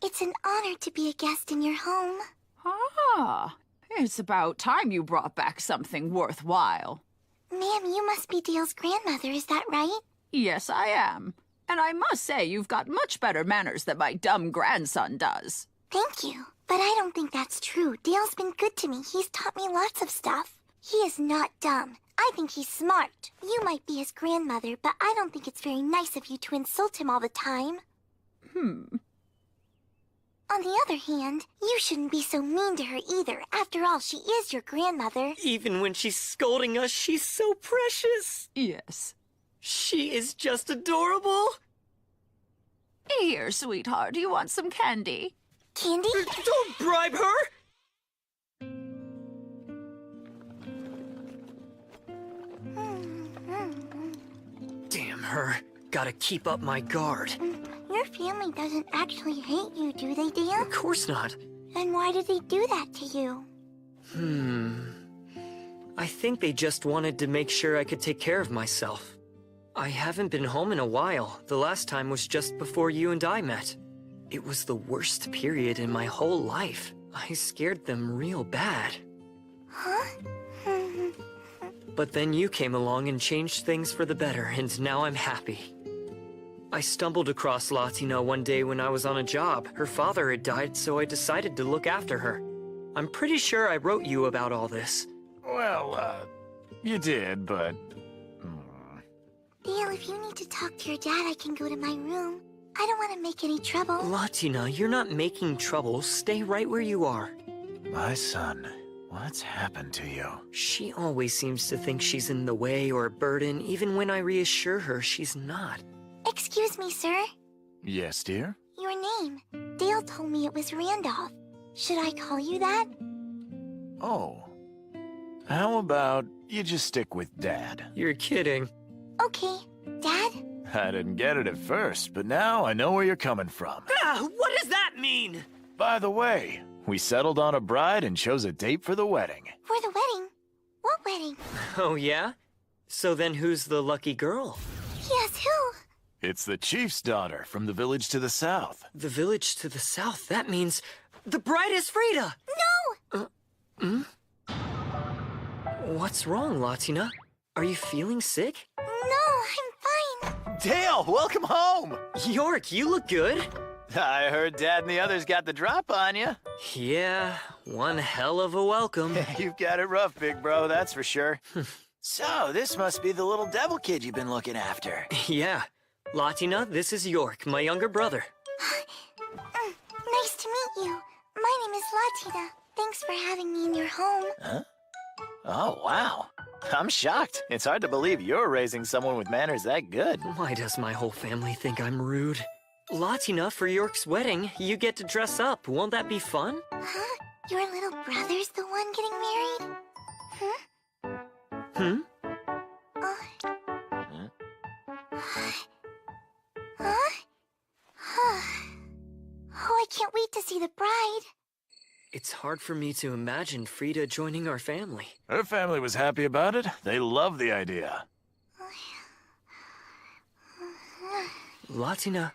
It's an honor to be a guest in your home. Ah, it's about time you brought back something worthwhile. Ma'am, you must be Dale's grandmother, is that right? Yes, I am. And I must say you've got much better manners than my dumb grandson does. Thank you. But I don't think that's true. Dale's been good to me. He's taught me lots of stuff. He is not dumb. I think he's smart. You might be his grandmother, but I don't think it's very nice of you to insult him all the time. On the other hand, you shouldn't be so mean to her either. After all, she is your grandmother. Even when she's scolding us, she's so precious. Yes. She is just adorable. Here, sweetheart, you want some candy? Candy? Don't bribe her! Damn her. Gotta keep up my guard. Your family doesn't actually hate you, do they, Dale? Of course not. Then why did they do that to you? I think they just wanted to make sure I could take care of myself. I haven't been home in a while. The last time was just before you and I met. It was the worst period in my whole life. I scared them real bad. Huh? But then you came along and changed things for the better, and now I'm happy. I stumbled across Latina one day when I was on a job. Her father had died, so I decided to look after her. I'm pretty sure I wrote you about all this. Well, you did, but... Dale, if you need to talk to your dad, I can go to my room. I don't want to make any trouble. Latina, you're not making trouble. Stay right where you are. My son, what's happened to you? She always seems to think she's in the way or a burden, even when I reassure her she's not. Excuse me, sir. Yes, dear? Your name. Dale told me it was Randolph. Should I call you that? Oh. How about you just stick with Dad? You're kidding. Okay. Dad? I didn't get it at first, but now I know where you're coming from. What does that mean? By the way, we settled on a bride and chose a date for the wedding. For the wedding? What wedding? Oh, yeah? So then who's the lucky girl? Yes, who? It's the chief's daughter from the village to the south. The village to the south? That means the bride is Frida! No! What's wrong, Latina? Are you feeling sick? No, I'm fine. Dale, welcome home! York, you look good. I heard Dad and the others got the drop on you. Yeah, one hell of a welcome. You've got it rough, big bro, that's for sure. So, this must be the little devil kid you've been looking after. Yeah. Latina, this is York, my younger brother. Nice to meet you. My name is Latina. Thanks for having me in your home. Huh? Oh, wow. I'm shocked. It's hard to believe you're raising someone with manners that good. Why does my whole family think I'm rude? Latina, for York's wedding, you get to dress up. Won't that be fun? Huh? Your little brother's the one getting married? Hmm? Oh, I can't wait to see the bride. It's hard for me to imagine Frida joining our family. Her family was happy about it. They love the idea. Latina.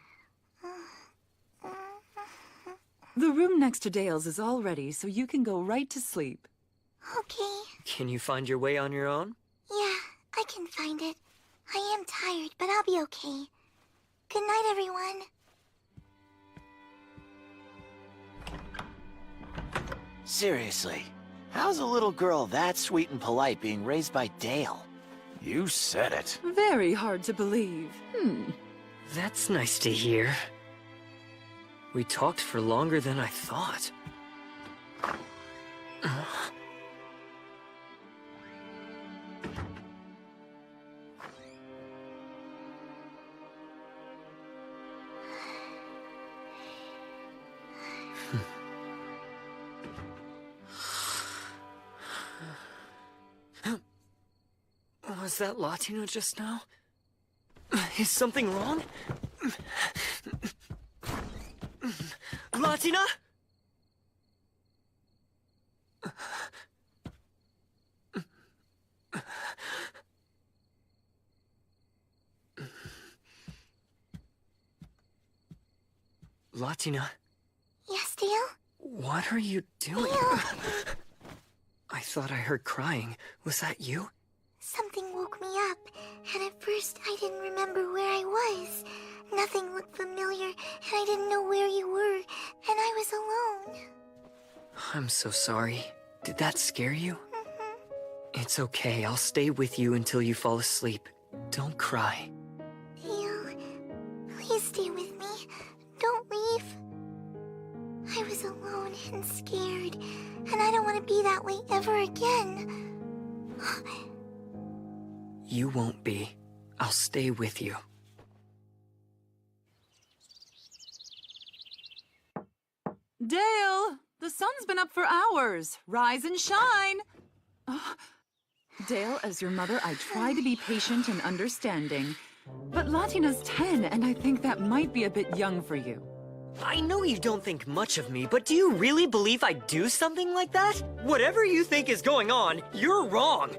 The room next to Dale's is all ready, so you can go right to sleep. Okay. Can you find your way on your own? Yeah, I can find it. I am tired, but I'll be okay. Good night, everyone. Seriously, how's a little girl that sweet and polite being raised by Dale? You said it. Very hard to believe. That's nice to hear. We talked for longer than I thought. Was that Latina just now? Is something wrong? Latina? Latina? Yes, Dale? What are you doing? Dale! I thought I heard crying. Was that you? Something woke me up, and at first I didn't remember where I was. Nothing looked familiar, and I didn't know where you were, and I was alone. I'm so sorry. Did that scare you? It's okay. I'll stay with you until you fall asleep. Don't cry. Dale, please stay with me. Don't leave. I was alone and scared, and I don't want to be that way ever again. You won't be. I'll stay with you. Dale, the sun's been up for hours. Rise and shine. Oh. Dale, as your mother, I try to be patient and understanding. But Latina's 10, and I think that might be a bit young for you. I know you don't think much of me, but do you really believe I'd do something like that? Whatever you think is going on, you're wrong.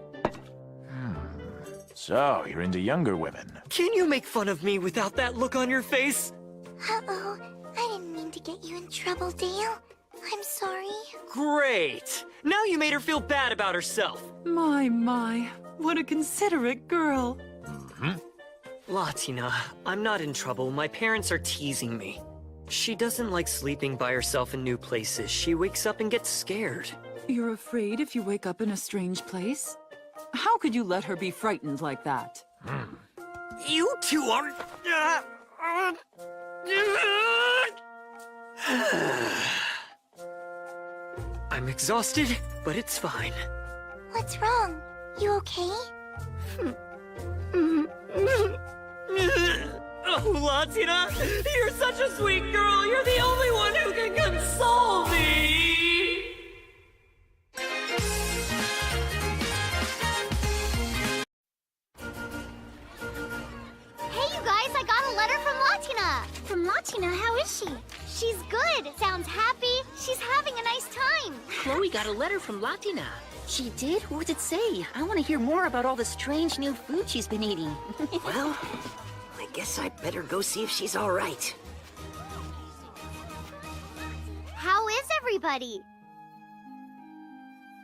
So, you're into younger women. Can you make fun of me without that look on your face? Uh-oh. I didn't mean to get you in trouble, Dale. I'm sorry. Great! Now you made her feel bad about herself. My, what a considerate girl. Latina, I'm not in trouble. My parents are teasing me. She doesn't like sleeping by herself in new places. She wakes up and gets scared. You're afraid if you wake up in a strange place? How could you let her be frightened like that? You two are... I'm exhausted, but it's fine. What's wrong? You okay? Oh, Latina, you're such a sweet girl. You're the only one who can console me. Hey, you guys, I got a letter from Latina. From Latina? How is she? She's good. Sounds happy. She's having a nice time. Chloe got a letter from Latina. She did? What did it say? I want to hear more about all the strange new food she's been eating. Well, I guess I better go see if she's all right. How is everybody?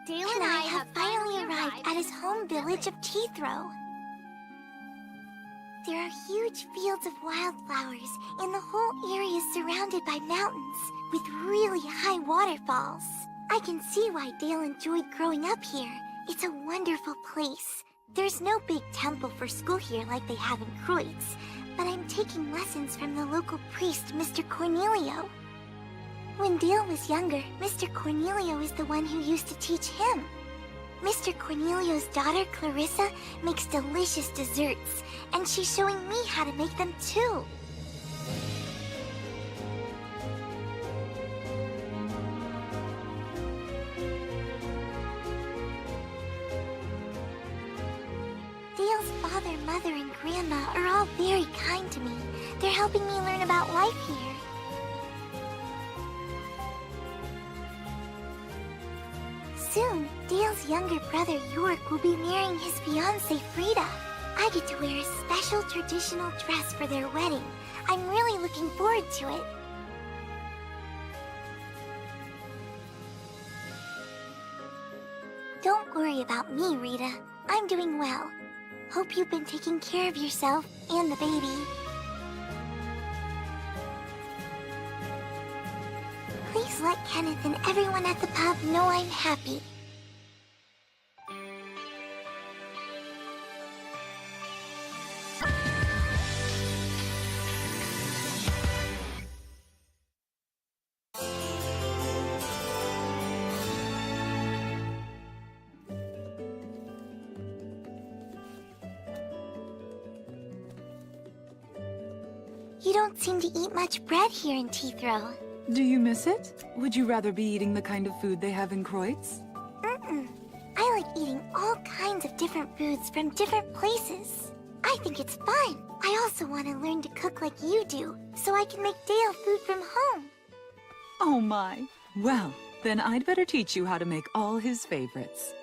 Dale and I have finally arrived at his home village of Teethrow. There are huge fields of wildflowers, and the whole area is surrounded by mountains with really high waterfalls. I can see why Dale enjoyed growing up here. It's a wonderful place. There's no big temple for school here like they have in Kreutz, but I'm taking lessons from the local priest, Mr. Cornelio. When Dale was younger, Mr. Cornelio is the one who used to teach him. Mr. Cornelio's daughter, Clarissa, makes delicious desserts, and she's showing me how to make them too. Dale's father, mother, and grandma are all very kind to me. They're helping me learn about life here. Soon, Dale's younger brother York will be marrying his fiancée Frida. I get to wear a special traditional dress for their wedding. I'm really looking forward to it. Don't worry about me, Rita. I'm doing well. Hope you've been taking care of yourself and the baby. Please let Kenneth and everyone at the pub know I'm happy. You don't seem to eat much bread here in Teethrow. Do you miss it? Would you rather be eating the kind of food they have in Kreutz? I like eating all kinds of different foods from different places. I think it's fun. I also want to learn to cook like you do, so I can make Dale food from home. Oh my. Well, then I'd better teach you how to make all his favorites.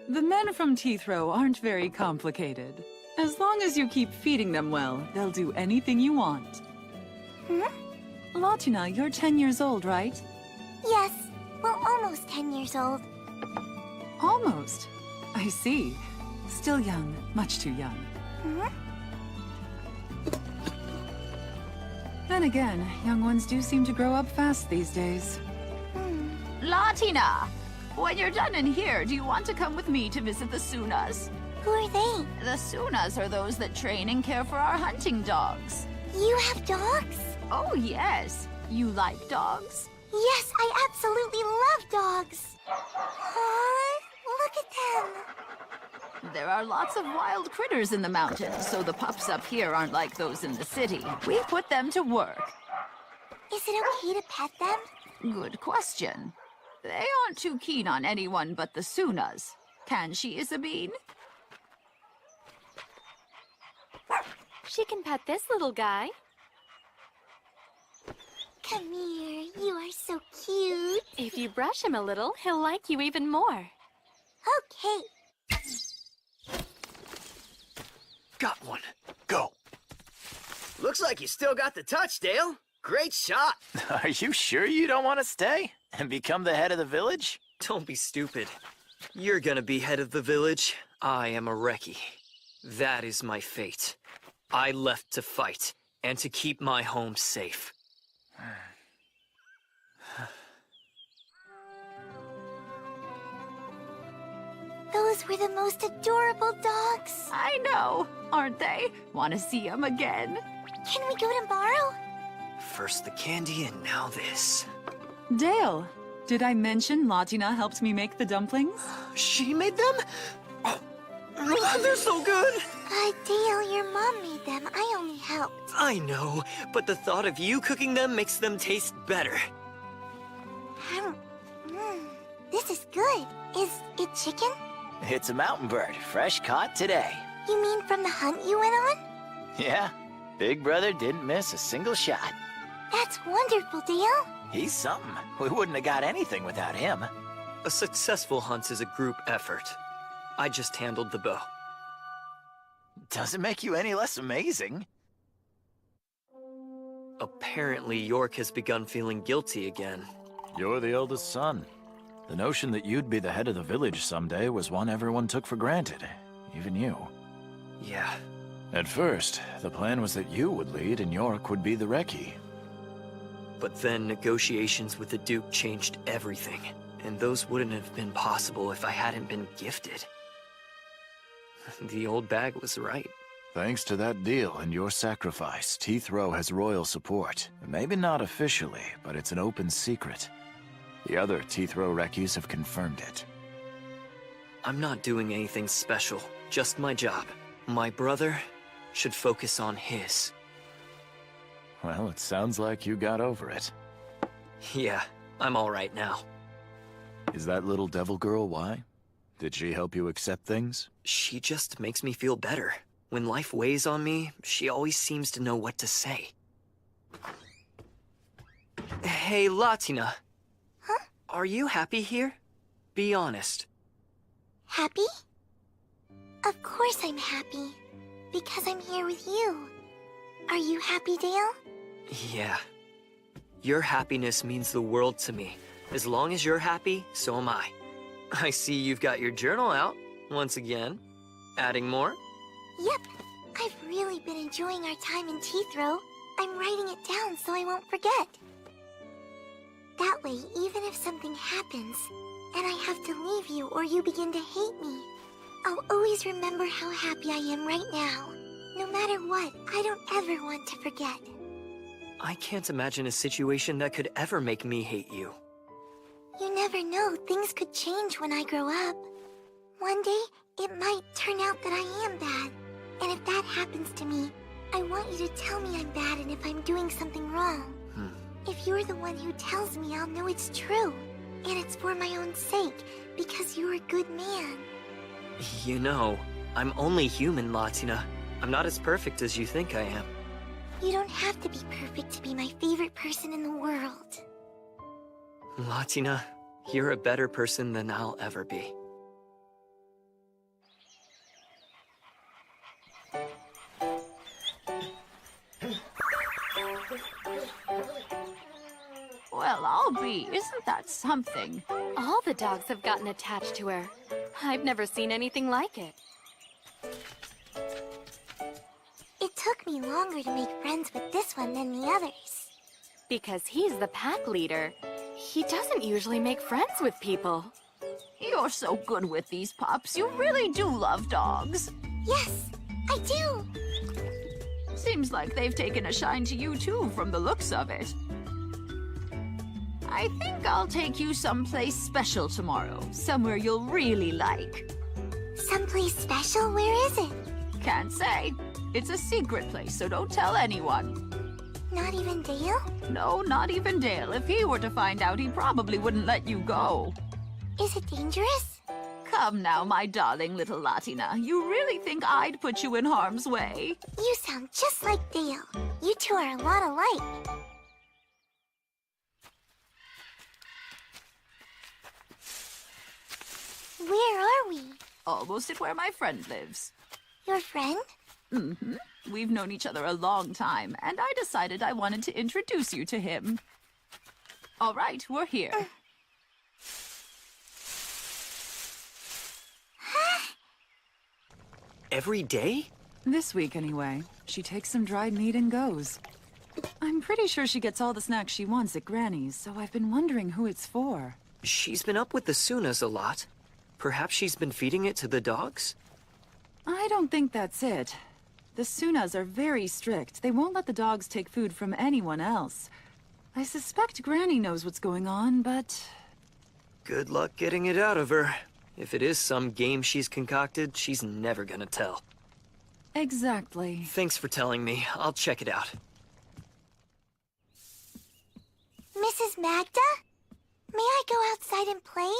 The men from Teethrow aren't very complicated. As long as you keep feeding them well, they'll do anything you want. Latina, you're 10 years old, right? Yes, well, almost 10 years old. Almost. I see. Still young, much too young. Then again, young ones do seem to grow up fast these days. Latina! When you're done in here, do you want to come with me to visit the Sunas? Who are they? The Sunas are those that train and care for our hunting dogs. You have dogs? Oh, yes. You like dogs? Yes, I absolutely love dogs. Look at them. There are lots of wild critters in the mountains, so the pups up here aren't like those in the city. We put them to work. Is it okay to pet them? Good question. They aren't too keen on anyone but the Sunas. Can she, Isabine? She can pet this little guy. Come here, you are so cute. If you brush him a little, he'll like you even more. Okay. Got one. Go. Looks like you still got the touch, Dale. Great shot. Are you sure you don't want to stay and become the head of the village? Don't be stupid. You're gonna be head of the village. I am a Reki. That is my fate. I left to fight and to keep my home safe. Those were the most adorable dogs. I know, aren't they? Want to see them again? Can we go tomorrow? First the candy and now this. Dale, did I mention Latina helped me make the dumplings? She made them? Oh, they're so good! Dale, your mom made them. I only helped. I know, but the thought of you cooking them makes them taste better. This is good. Is it chicken? It's a mountain bird, fresh caught today. You mean from the hunt you went on? Yeah, Big Brother didn't miss a single shot. That's wonderful, Dale. He's something. We wouldn't have got anything without him. A successful hunt is a group effort. I just handled the bow. Doesn't make you any less amazing. Apparently, York has begun feeling guilty again. You're the eldest son. The notion that you'd be the head of the village someday was one everyone took for granted, even you. Yeah. At first, the plan was that you would lead and York would be the Reki. But then negotiations with the Duke changed everything, and those wouldn't have been possible if I hadn't been gifted. The old bag was right. Thanks to that deal and your sacrifice, Teethrow has royal support. Maybe not officially, but it's an open secret. The other Teethrow Rekis have confirmed it. I'm not doing anything special, just my job. My brother should focus on his. Well, it sounds like you got over it. Yeah, I'm all right now. Is that little devil girl why? Did she help you accept things? She just makes me feel better. When life weighs on me, she always seems to know what to say. Hey, Latina. Huh? Are you happy here? Be honest. Happy? Of course I'm happy. Because I'm here with you. Are you happy, Dale? Yeah. Your happiness means the world to me. As long as you're happy, so am I. I see you've got your journal out, once again. Adding more? Yep. I've really been enjoying our time in Teethrow. I'm writing it down so I won't forget. That way, even if something happens, and I have to leave you or you begin to hate me, I'll always remember how happy I am right now. No matter what, I don't ever want to forget. I can't imagine a situation that could ever make me hate you. You never know, things could change when I grow up. One day, it might turn out that I am bad. And if that happens to me, I want you to tell me I'm bad and if I'm doing something wrong. If you're the one who tells me, I'll know it's true. And it's for my own sake, because you're a good man. You know, I'm only human, Latina. I'm not as perfect as you think I am. You don't have to be perfect to be my favorite person in the world. Latina, you're a better person than I'll ever be. Well, I'll be. Isn't that something? All the dogs have gotten attached to her. I've never seen anything like it. It took me longer to make friends with this one than the others. Because he's the pack leader. He doesn't usually make friends with people. You're so good with these pups. You really do love dogs. Yes, I do. Seems like they've taken a shine to you too, from the looks of it. I think I'll take you someplace special tomorrow. Somewhere you'll really like. Someplace special? Where is it? Can't say. It's a secret place, so don't tell anyone. Not even Dale? No, not even Dale. If he were to find out, he probably wouldn't let you go. Is it dangerous? Come now, my darling little Latina. You really think I'd put you in harm's way? You sound just like Dale. You two are a lot alike. Where are we? Almost at where my friend lives. Your friend? Mm-hmm. We've known each other a long time, and I decided I wanted to introduce you to him. All right, we're here. Every day? This week, anyway. She takes some dried meat and goes. I'm pretty sure she gets all the snacks she wants at Granny's, so I've been wondering who it's for. She's been up with the Sunas a lot. Perhaps she's been feeding it to the dogs? I don't think that's it. The Sunas are very strict. They won't let the dogs take food from anyone else. I suspect Granny knows what's going on, but... Good luck getting it out of her. If it is some game she's concocted, she's never gonna tell. Exactly. Thanks for telling me. I'll check it out. Mrs. Magda? May I go outside and play?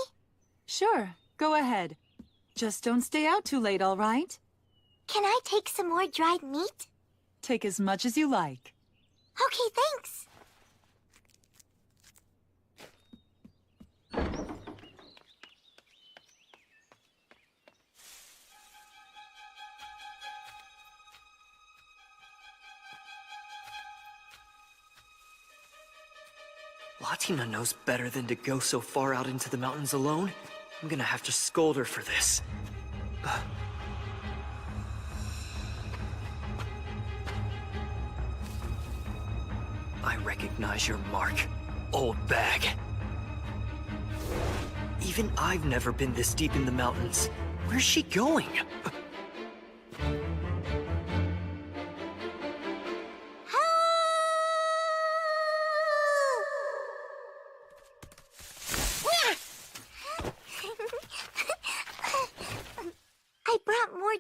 Sure, go ahead. Just don't stay out too late, all right? Can I take some more dried meat? Take as much as you like. Okay, thanks. Latina knows better than to go so far out into the mountains alone. I'm gonna have to scold her for this. I recognize your mark, old bag. Even I've never been this deep in the mountains. Where's she going?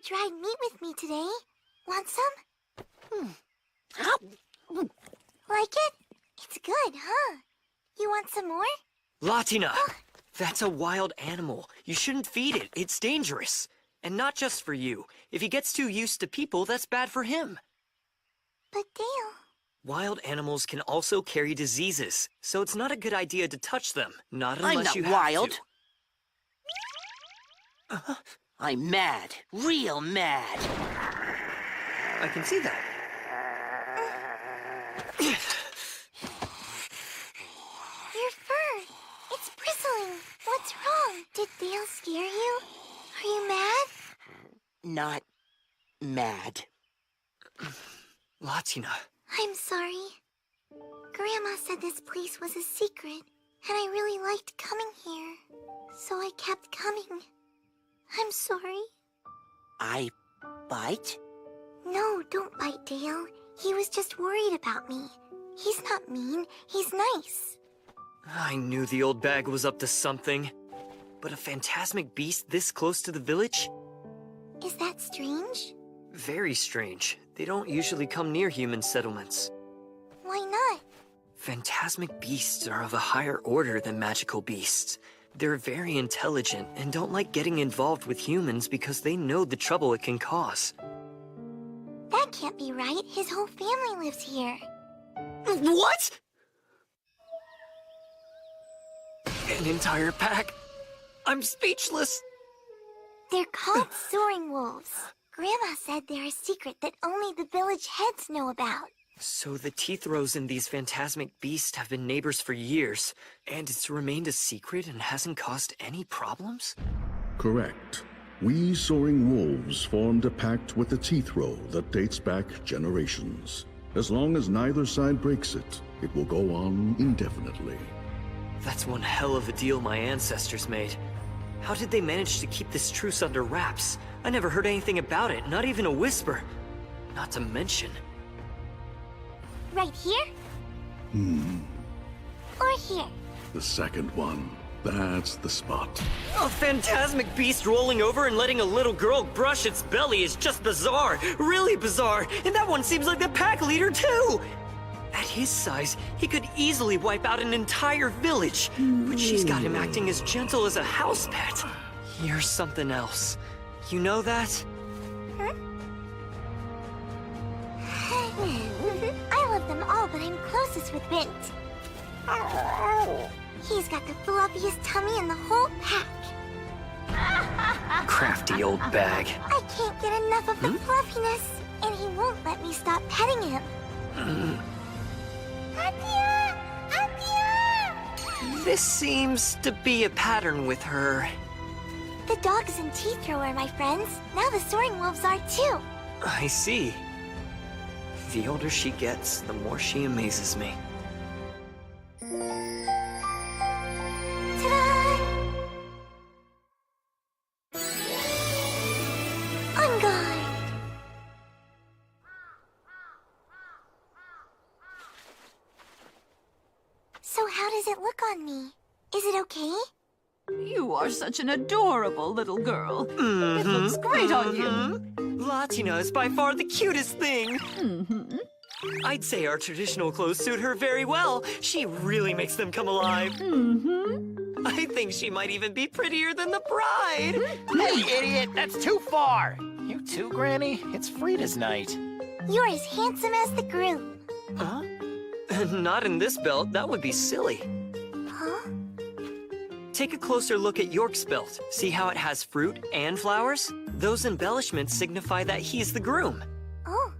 dried meat with me today. Want some? Like it? It's good, huh? You want some more? Latina! That's a wild animal. You shouldn't feed it. It's dangerous. And not just for you. If he gets too used to people, that's bad for him. But Dale... Wild animals can also carry diseases, so it's not a good idea to touch them. Not unless I'm not you have wild. to. I'm mad. Real mad. I can see that. Your fur! It's bristling! What's wrong? Did Dale scare you? Are you mad? Not mad. Latina. I'm sorry. Grandma said this place was a secret, and I really liked coming here. So I kept coming. I'm sorry. I bite? No, don't bite Dale. He was just worried about me. He's not mean. He's nice. I knew the old bag was up to something. But a phantasmic beast this close to the village? Is that strange? Very strange. They don't usually come near human settlements. Why not? Phantasmic beasts are of a higher order than magical beasts. They're very intelligent and don't like getting involved with humans because they know the trouble it can cause. That can't be right. His whole family lives here. What? An entire pack? I'm speechless. They're called soaring wolves. Grandma said they're a secret that only the village heads know about. So the teeth rows in these phantasmic beasts have been neighbors for years, and it's remained a secret and hasn't caused any problems? Correct. We soaring wolves formed a pact with the Teeth Row that dates back generations. As long as neither side breaks it, it will go on indefinitely. That's one hell of a deal my ancestors made. How did they manage to keep this truce under wraps? I never heard anything about it, not even a whisper. Not to mention... Right here? Or here? The second one. That's the spot. A phantasmic beast rolling over and letting a little girl brush its belly is just bizarre. Really bizarre. And that one seems like the pack leader, too. At his size, he could easily wipe out an entire village. But she's got him acting as gentle as a house pet. You're something else. You know that? I love them all, but I'm closest with Bint. He's got the fluffiest tummy in the whole pack. Crafty old bag. I can't get enough of the fluffiness, and he won't let me stop petting him. Atia! Atia! This seems to be a pattern with her. The dogs and teeth row are my friends. Now the soaring wolves are too. I see. The older she gets, the more she amazes me. Ta-da! On guard! So how does it look on me? Is it okay? You are such an adorable little girl. It looks great on you. Latina is by far the cutest thing. I'd say our traditional clothes suit her very well. She really makes them come alive. I think she might even be prettier than the bride. Hey, idiot! That's too far! You too, Granny? It's Frida's night. You're as handsome as the groom. Huh? Not in this belt. That would be silly. Huh? Take a closer look at York's belt. See how it has fruit and flowers? Those embellishments signify that he's the groom. Oh.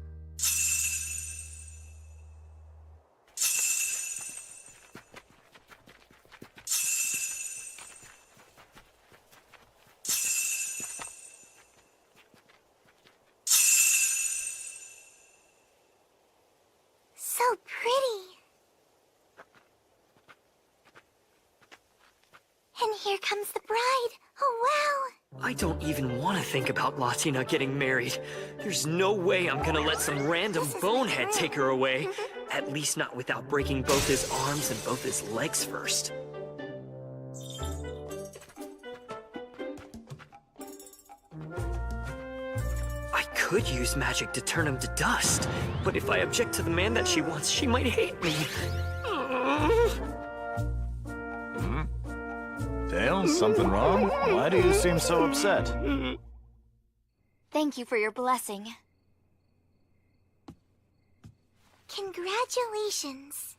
So pretty. And here comes the bride. Oh, wow. I don't even want to think about Latina getting married. There's no way I'm gonna let some random bonehead take her away. At least not without breaking both his arms and both his legs first. could use magic to turn him to dust. But if I object to the man that she wants, she might hate me. Dale, something wrong? Why do you seem so upset? Thank you for your blessing. Congratulations.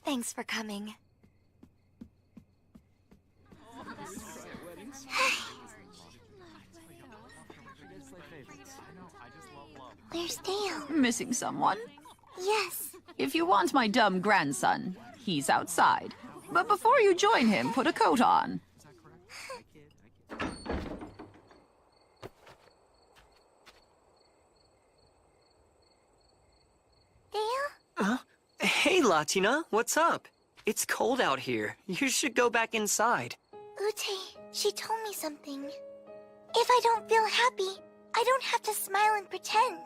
Thanks for coming. Where's Dale? Missing someone? Yes. If you want my dumb grandson, he's outside. But before you join him, put a coat on. Dale? Hey, Latina, what's up? It's cold out here. You should go back inside. Ute, she told me something. If I don't feel happy, I don't have to smile and pretend.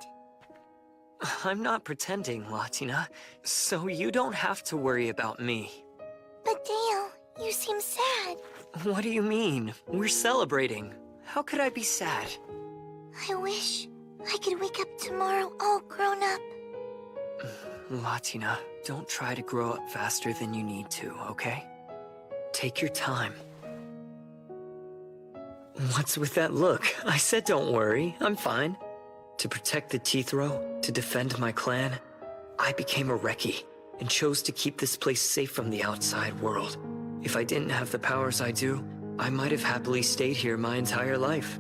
I'm not pretending, Latina, so you don't have to worry about me. But Dale, you seem sad. What do you mean? We're celebrating. How could I be sad? I wish I could wake up tomorrow all grown up. Latina, don't try to grow up faster than you need to, okay? Take your time. What's with that look? I said don't worry, I'm fine. To protect the Teeth Row, to defend my clan, I became a Reki and chose to keep this place safe from the outside world. If I didn't have the powers I do, I might have happily stayed here my entire life.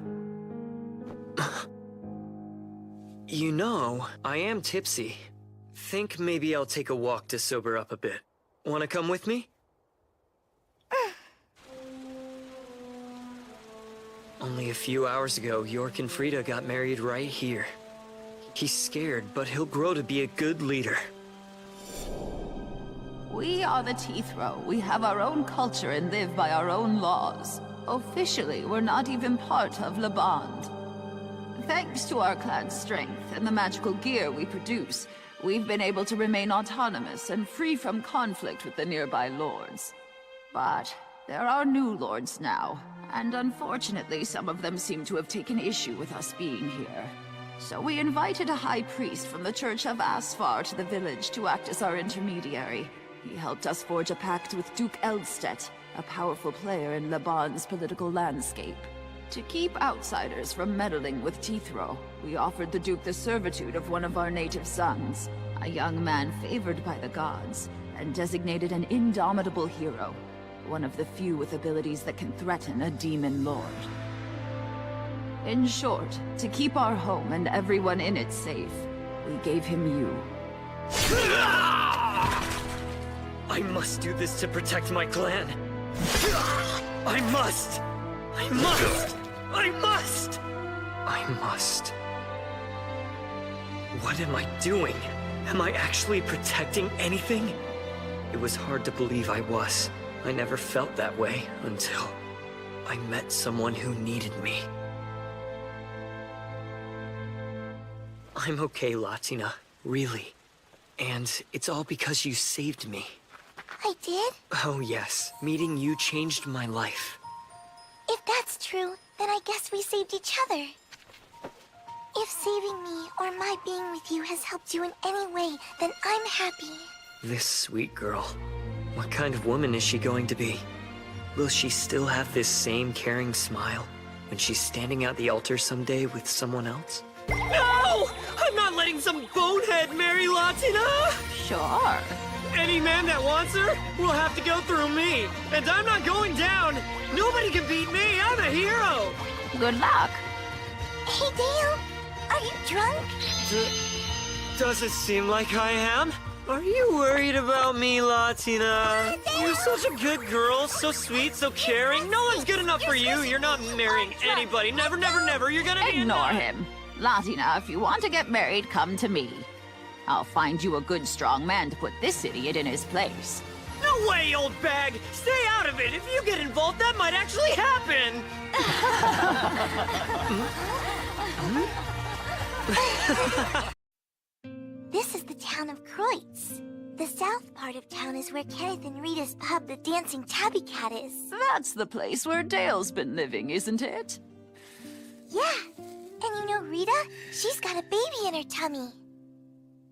You know, I am tipsy. Think maybe I'll take a walk to sober up a bit. Wanna come with me? Only a few hours ago, York and Frida got married right here. He's scared, but he'll grow to be a good leader. We are the Teeth Row. We have our own culture and live by our own laws. Officially, we're not even part of Le Bond. Thanks to our clan's strength and the magical gear we produce, we've been able to remain autonomous and free from conflict with the nearby lords. But there are new lords now, and unfortunately some of them seem to have taken issue with us being here. So we invited a high priest from the Church of Asfar to the village to act as our intermediary. He helped us forge a pact with Duke Eldstedt, a powerful player in Le Bond's political landscape. To keep outsiders from meddling with Teeth Row, we offered the Duke the servitude of one of our native sons, a young man favored by the gods, and designated an indomitable hero, one of the few with abilities that can threaten a demon lord. In short, to keep our home and everyone in it safe, we gave him you. I must do this to protect my clan. I must! I must! I must! I must. What am I doing? Am I actually protecting anything? It was hard to believe I was. I never felt that way until I met someone who needed me. I'm okay, Latina. Really. And it's all because you saved me. I did? Oh yes. Meeting you changed my life. If that's true, then I guess we saved each other. If saving me or my being with you has helped you in any way, then I'm happy. This sweet girl. What kind of woman is she going to be? Will she still have this same caring smile when she's standing at the altar someday with someone else? No! I'm not letting some bonehead marry Latina! Sure. Any man that wants her will have to go through me. And I'm not going down. Nobody can beat me. I'm a hero. Good luck. Hey, Dale. Are you drunk? Does it seem like I am? Are you worried about me, Latina? You're such a good girl, so sweet, so caring. No one's good enough for you. You're not marrying anybody. Never, never, never. You're gonna be Ignore him. Latina, if you want to get married, come to me. I'll find you a good, strong man to put this idiot in his place. No way, old bag! Stay out of it! If you get involved, that might actually happen! This is the town of Kreutz. The south part of town is where Kenneth and Rita's pub, the Dancing Tabby Cat, is. That's the place where Dale's been living, isn't it? Yeah. And you know Rita? She's got a baby in her tummy.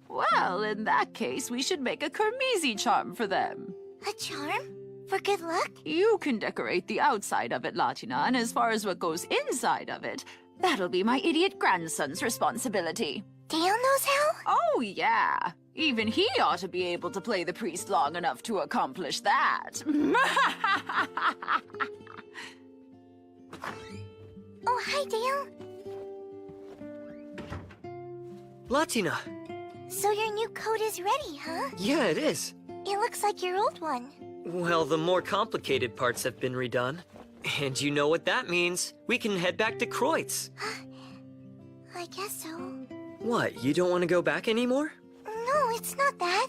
Well, in that case, we should make a Kermesi charm for them. A charm? For good luck? You can decorate the outside of it, Latina, and as far as what goes inside of it, that'll be my idiot grandson's responsibility. Dale knows how? Oh, yeah. Even he ought to be able to play the priest long enough to accomplish that. Oh, hi, Dale. Latina! So your new coat is ready, huh? Yeah, it is. It looks like your old one. Well, the more complicated parts have been redone. And you know what that means. We can head back to Kreutz. I guess so. What, you don't want to go back anymore? No, it's not that.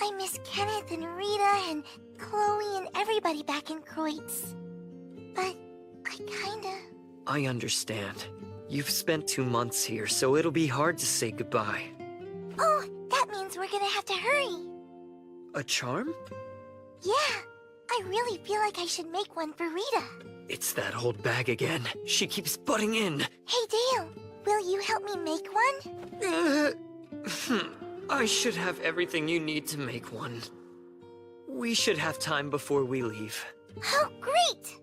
I miss Kenneth and Rita and Chloe and everybody back in Kreutz. But I kinda... I understand. You've spent 2 months here, so it'll be hard to say goodbye. Oh, that means we're gonna have to hurry. A charm? Yeah, I really feel like I should make one for Rita. It's that old bag again. She keeps butting in. Hey, Dale, will you help me make one? I should have everything you need to make one. We should have time before we leave. Oh, great!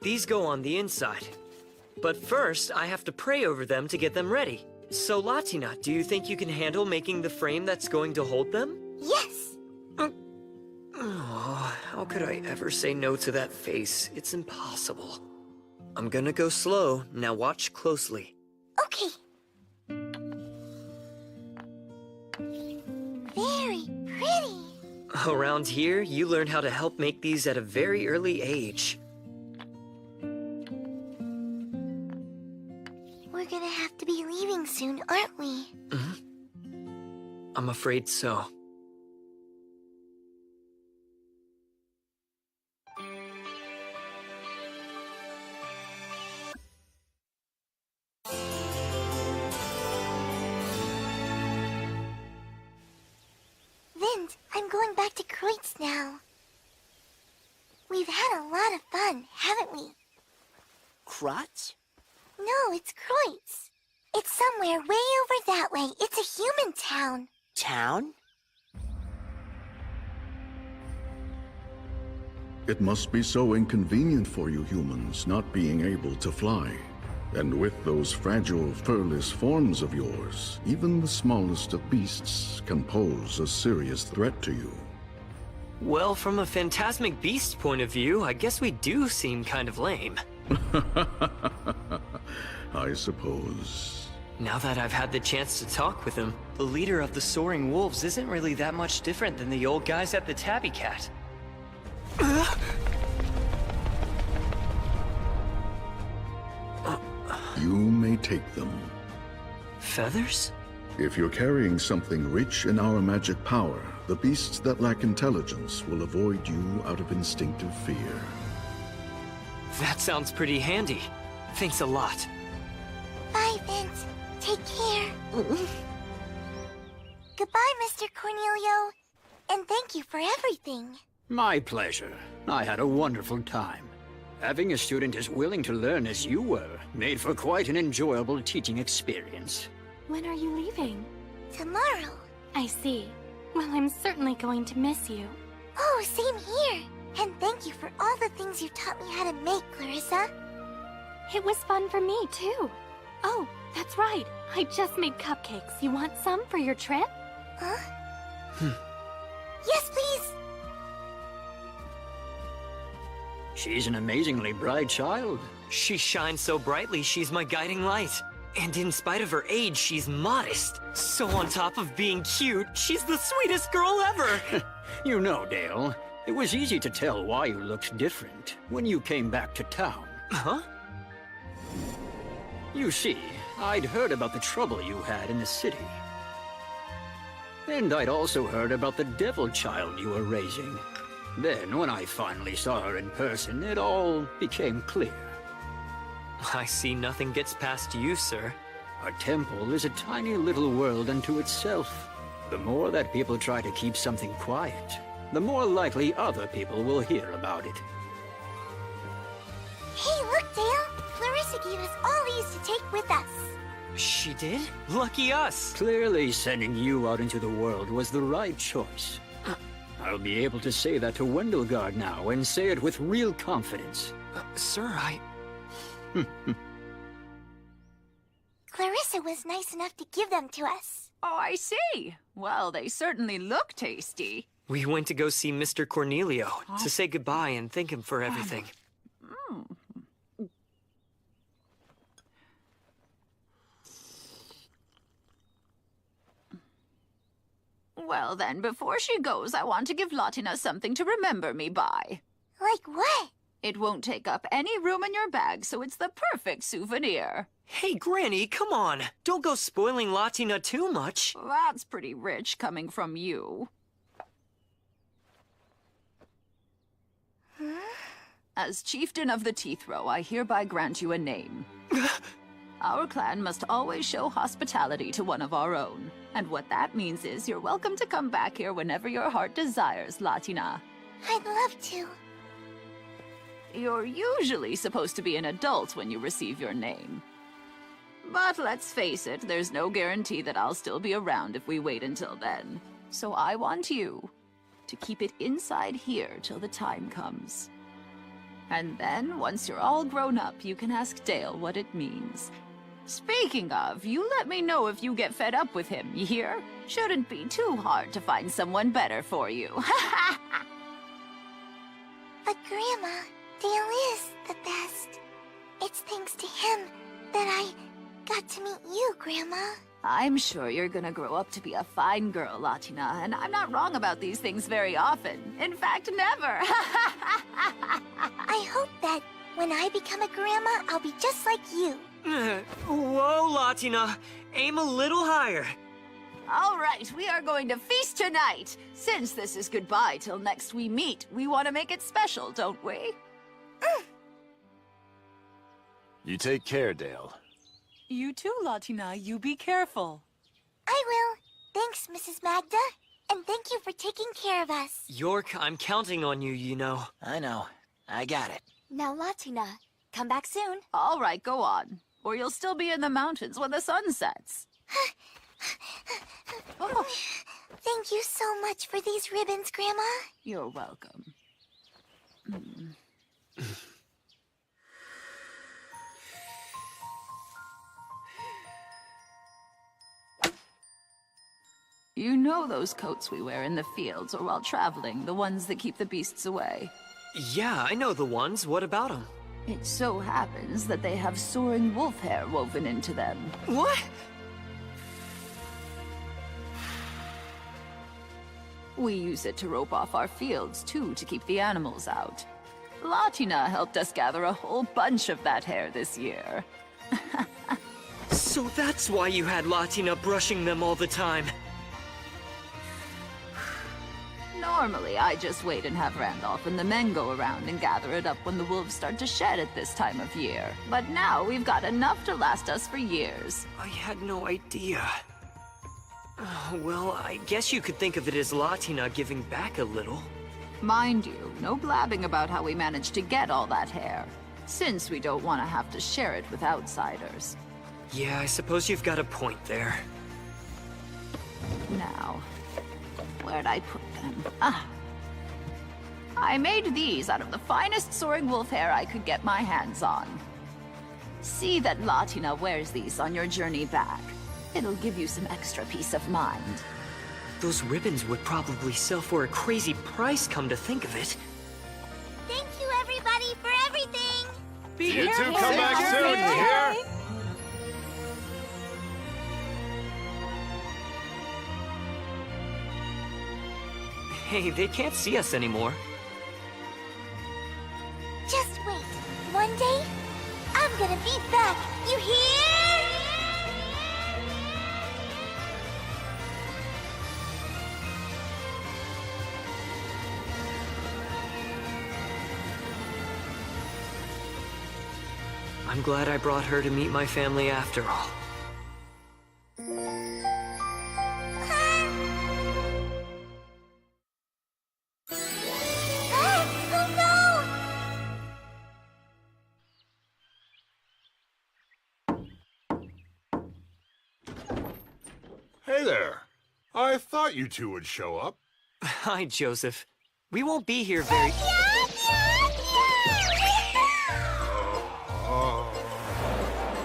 These go on the inside. But first, I have to pray over them to get them ready. So, Latina, do you think you can handle making the frame that's going to hold them? Yes! Oh, how could I ever say no to that face? It's impossible. I'm gonna go slow. Now watch closely. Okay. Very pretty. Around here, you learn how to help make these at a very early age. We're gonna have to be leaving soon, aren't we? I'm afraid so. Vind, I'm going back to Kreutz now. We've had a lot of fun, haven't we? Kreutz? No, it's Kreutz. It's somewhere way over that way. It's a human town. Town? It must be so inconvenient for you humans not being able to fly. And with those fragile, furless forms of yours, even the smallest of beasts can pose a serious threat to you. Well, from a phantasmic beast point of view, I guess we do seem kind of lame. I suppose. Now that I've had the chance to talk with him, the leader of the Soaring Wolves isn't really that much different than the old guys at the Tabby Cat. You may take them. Feathers? If you're carrying something rich in our magic power, the beasts that lack intelligence will avoid you out of instinctive fear. That sounds pretty handy. Thanks a lot. Bye, Vince. Take care. Goodbye, Mr. Cornelio. And thank you for everything. My pleasure. I had a wonderful time. Having a student as willing to learn as you were made for quite an enjoyable teaching experience. When are you leaving? Tomorrow. I see. Well, I'm certainly going to miss you. Oh, same here. And thank you for all the things you taught me how to make, Clarissa. It was fun for me, too. Oh, that's right. I just made cupcakes. You want some for your trip? Huh? Yes, please. She's an amazingly bright child. She shines so brightly, she's my guiding light. And in spite of her age, she's modest. So on top of being cute, she's the sweetest girl ever. You know, Dale, it was easy to tell why you looked different when you came back to town. Huh? You see, I'd heard about the trouble you had in the city. And I'd also heard about the devil child you were raising. Then, when I finally saw her in person, it all became clear. I see nothing gets past you, sir. A temple is a tiny little world unto itself. The more that people try to keep something quiet, the more likely other people will hear about it. Hey, look, Dale! Clarissa Clarissa gave us all these to take with us. She did? Lucky us. Clearly, sending you out into the world was the right choice. I'll be able to say that to Wendelgard now, and say it with real confidence. Sir, Clarissa was nice enough to give them to us. Oh, I see. Well, they certainly look tasty. We went to go see Mr. Cornelio to say goodbye and thank him for everything. Well then, before she goes, I want to give Latina something to remember me by. Like what? It won't take up any room in your bag, so it's the perfect souvenir. Hey, Granny, come on. Don't go spoiling Latina too much. That's pretty rich coming from you. As chieftain of the Teeth Row, I hereby grant you a name. Our clan must always show hospitality to one of our own. And what that means is you're welcome to come back here whenever your heart desires, Latina. I'd love to. You're usually supposed to be an adult when you receive your name. But let's face it, there's no guarantee that I'll still be around if we wait until then. So I want you to keep it inside here till the time comes. And then, once you're all grown up, you can ask Dale what it means. Speaking of, you let me know if you get fed up with him, you hear? Shouldn't be too hard to find someone better for you. But Grandma, Dale is the best. It's thanks to him that I got to meet you, Grandma. I'm sure you're gonna grow up to be a fine girl, Latina, and I'm not wrong about these things very often. In fact, never. I hope that when I become a grandma, I'll be just like you. Whoa, Latina. Aim a little higher. All right, we are going to feast tonight. Since this is goodbye till next we meet, we want to make it special, don't we? You take care, Dale. You too, Latina. You be careful. I will. Thanks, Mrs. Magda. And thank you for taking care of us. York, I'm counting on you, you know. I know. I got it. Now, Latina, come back soon. All right, go on. Or you'll still be in the mountains when the sun sets. Oh. Thank you so much for these ribbons, Grandma. You're welcome. You know those coats we wear in the fields or while traveling, the ones that keep the beasts away? Yeah, I know the ones. What about them? It so happens that they have soaring wolf hair woven into them. What? We use it to rope off our fields, too, to keep the animals out. Latina helped us gather a whole bunch of that hair this year. So that's why you had Latina brushing them all the time. Normally, I just wait and have Randolph and the men go around and gather it up when the wolves start to shed at this time of year. But now we've got enough to last us for years. I had no idea. Well, I guess you could think of it as Latina giving back a little. Mind you, no blabbing about how we managed to get all that hair, since we don't want to have to share it with outsiders. Yeah, I suppose you've got a point there. Now, where'd I put them? Ah. I made these out of the finest soaring wolf hair I could get my hands on. See that Latina wears these on your journey back. It'll give you some extra peace of mind. Those ribbons would probably sell for a crazy price, come to think of it. Thank you, everybody, for everything! You two come back soon, you hear? Hey, they can't see us anymore. Just wait. One day, I'm gonna be back. You hear? I'm glad I brought her to meet my family after all. Hey there. I thought you two would show up. Hi, Joseph. We won't be here very...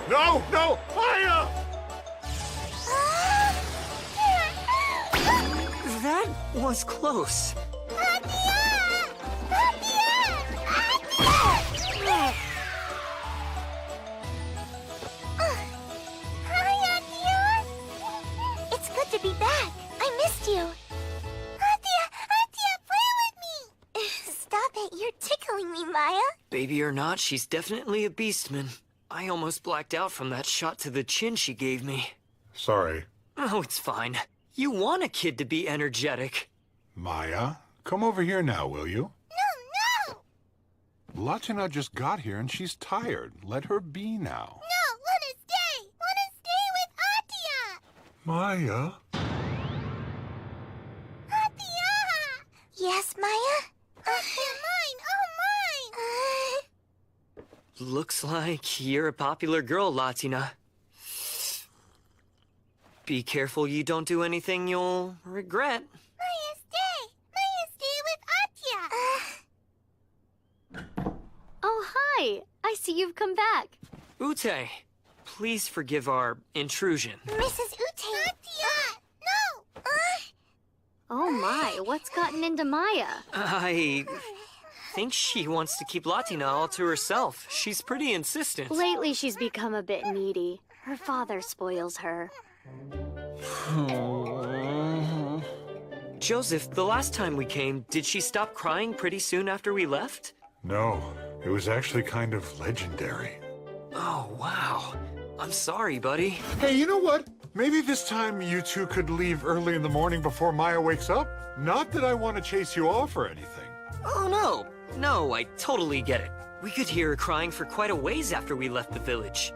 No, no, Maya! That was close. It's good to be back. I missed you. Atia, play with me. Stop it, you're tickling me, Maya. Baby or not, she's definitely a beastman. I almost blacked out from that shot to the chin she gave me. Sorry. Oh, it's fine. You want a kid to be energetic. Maya, come over here now, will you? No! Latina just got here and she's tired. Let her be now. No, let us stay! Let us stay with Atia! Maya? Atia! Yes, Maya? Atia, mine! Oh, mine! Looks like you're a popular girl, Latina. Be careful you don't do anything you'll regret. Maya, stay! Maya, stay with Atia! Oh, hi! I see you've come back. Ute, please forgive our intrusion. Mrs. Ute! Atia! No! Oh my, what's gotten into Maya? I think she wants to keep Latina all to herself. She's pretty insistent. Lately, she's become a bit needy. Her father spoils her. Joseph, the last time we came, did she stop crying pretty soon after we left? No, it was actually kind of legendary. Oh, wow. I'm sorry, buddy. Hey, you know what? Maybe this time you two could leave early in the morning before Maya wakes up? Not that I want to chase you off or anything. Oh, no. No, I totally get it. We could hear her crying for quite a ways after we left the village.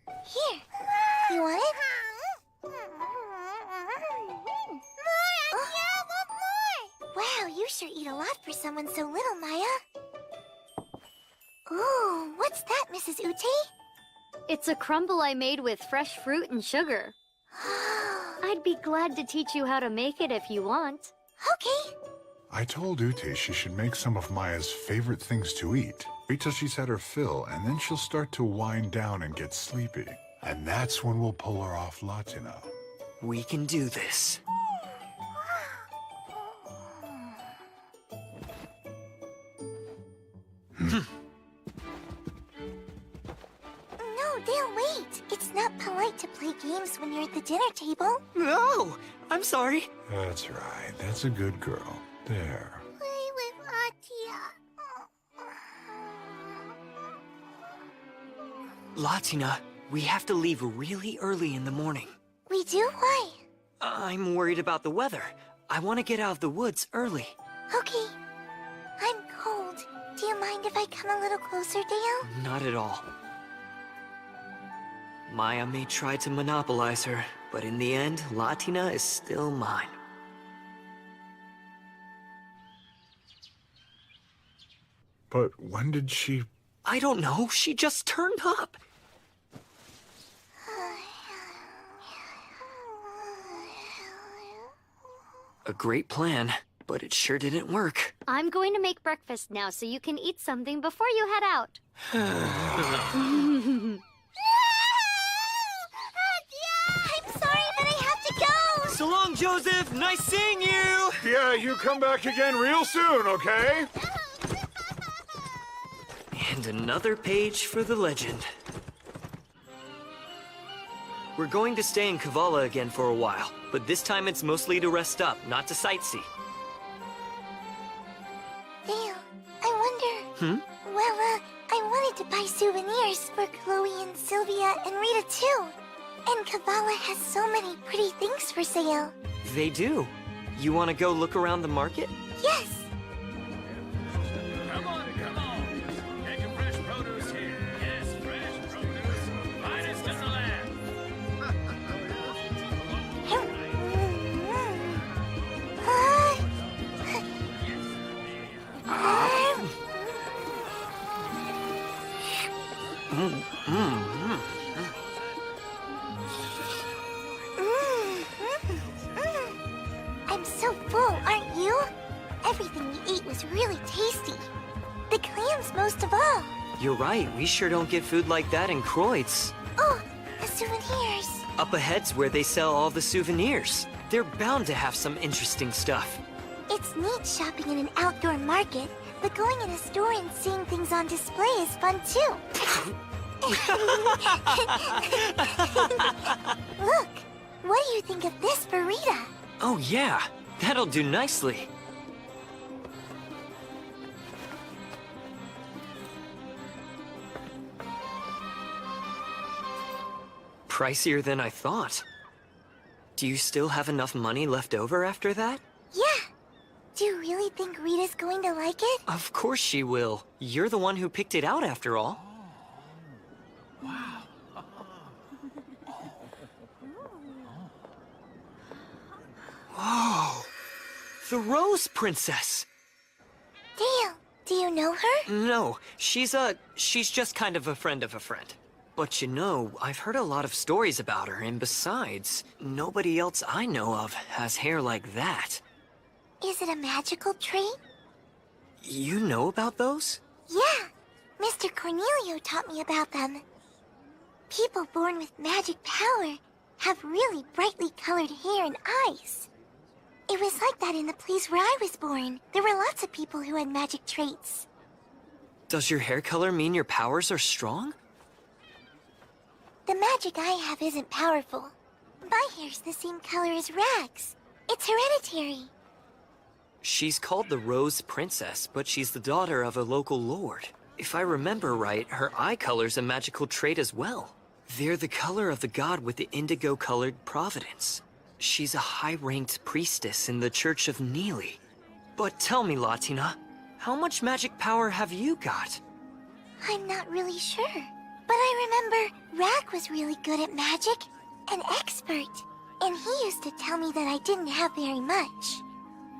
Here. You want it? Wow, you sure eat a lot for someone so little, Maya. Ooh, what's that, Mrs. Ute? It's a crumble I made with fresh fruit and sugar. I'd be glad to teach you how to make it if you want. Okay. I told Ute she should make some of Maya's favorite things to eat. Wait till she's had her fill, and then she'll start to wind down and get sleepy. And that's when we'll pull her off Latina. We can do this. No, Dale, wait. It's not polite to play games when you're at the dinner table. No, I'm sorry. That's right. That's a good girl. There. Play with Atia. Latina, we have to leave really early in the morning. We do? Why? I'm worried about the weather. I want to get out of the woods early. Okay. I'm cold. Do you mind if I come a little closer, Dale? Not at all. Maya may try to monopolize her, but in the end, Latina is still mine. But when did she... I don't know. She just turned up. A great plan, but it sure didn't work. I'm going to make breakfast now so you can eat something before you head out. I'm sorry, but I have to go. So long, Joseph. Nice seeing you. Yeah, you come back again real soon, okay? And another page for the legend. We're going to stay in Kavala again for a while, but this time it's mostly to rest up, not to sightsee. Dale, I wonder... Well, I wanted to buy souvenirs for Chloe and Sylvia and Rita too. And Kavala has so many pretty things for sale. They do. You want to go look around the market? Yes. Come on. Get your fresh produce here. Yes, fresh produce. Finest in the land. so full, aren't you? Everything we ate was really tasty. The clams most of all. You're right, we sure don't get food like that in Kreutz. Oh, the souvenirs. Up ahead's where they sell all the souvenirs. They're bound to have some interesting stuff. It's neat shopping in an outdoor market, but going in a store and seeing things on display is fun too. Look, what do you think of this for Rita? Oh yeah, that'll do nicely. Pricier than I thought. Do you still have enough money left over after that? Yeah. Do you really think Rita's going to like it? Of course she will. You're the one who picked it out after all. Whoa! The Rose Princess! Dale, do you know her? No, she's just kind of a friend of a friend. But you know, I've heard a lot of stories about her, and besides, nobody else I know of has hair like that. Is it a magical trait? You know about those? Yeah, Mr. Cornelio taught me about them. People born with magic power have really brightly colored hair and eyes. It was like that in the place where I was born. There were lots of people who had magic traits. Does your hair color mean your powers are strong? The magic I have isn't powerful. My hair's the same color as Rag's. It's hereditary. She's called the Rose Princess, but she's the daughter of a local lord. If I remember right, her eye color's a magical trait as well. They're the color of the god with the indigo-colored providence. She's a high-ranked priestess in the Church of Neely. But tell me, Latina, how much magic power have you got? I'm not really sure. But I remember Rag was really good at magic, an expert. And he used to tell me that I didn't have very much.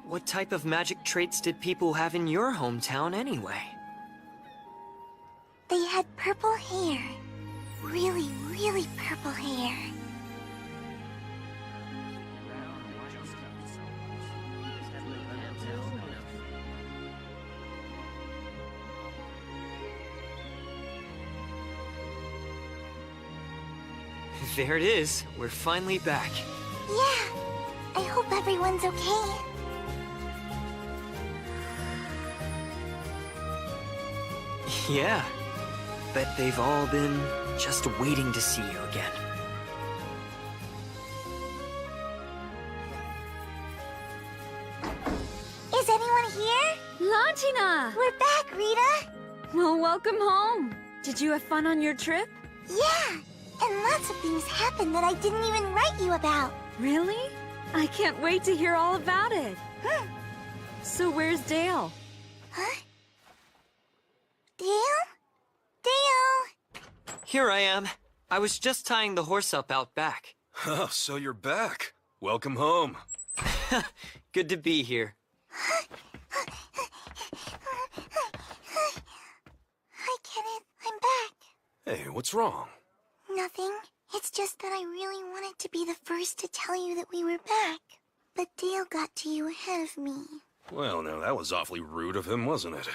What type of magic traits did people have in your hometown anyway? They had purple hair. Really, really purple hair. There it is. We're finally back. Yeah. I hope everyone's okay. Yeah. Bet they've all been just waiting to see you again. Is anyone here? Latina! We're back, Rita! Well, welcome home. Did you have fun on your trip? Yeah! And lots of things happened that I didn't even write you about. Really? I can't wait to hear all about it. So where's Dale? Huh? Dale? Dale! Here I am. I was just tying the horse up out back. Oh, so you're back. Welcome home. Good to be here. Hi, Kenneth. I'm back. Hey, what's wrong? Nothing. It's just that I really wanted to be the first to tell you that we were back. But Dale got to you ahead of me. Well, now that was awfully rude of him, wasn't it?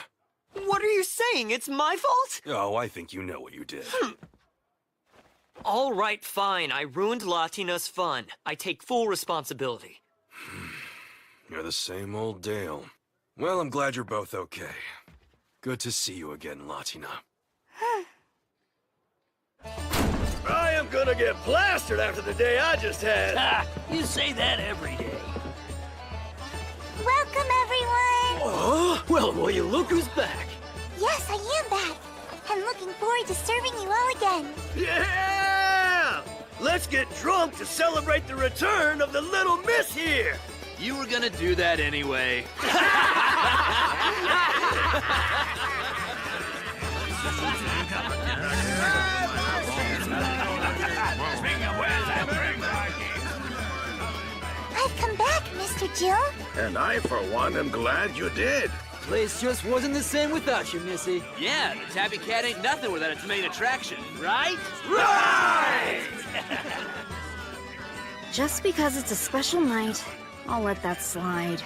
What are you saying? It's my fault? Oh, I think you know what you did. All right, fine. I ruined Latina's fun. I take full responsibility. You're the same old Dale. Well, I'm glad you're both okay. Good to see you again, Latina. I am gonna get plastered after the day I just had. Ha! You say that every day. Welcome, everyone! Oh, well, will you look who's back? Yes, I am back. I'm looking forward to serving you all again. Yeah! Let's get drunk to celebrate the return of the little miss here. You were gonna do that anyway. I've come back, Mr. Jill. And I, for one, am glad you did. Place just wasn't the same without you, Missy. Yeah, the Tabby Cat ain't nothing without its main attraction, right? Right! Just because it's a special night I'll let that slide.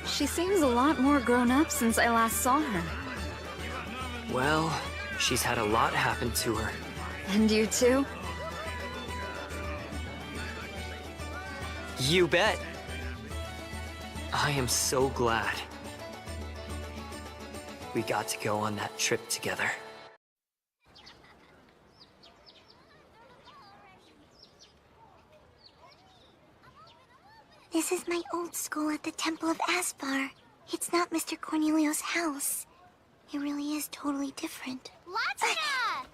She seems a lot more grown up since I last saw her. Well, she's had a lot happen to her. And you too? You bet. I am so glad we got to go on that trip together. This is my old school at the Temple of Aspar. It's not Mr. Cornelio's house. It really is totally different. Latina!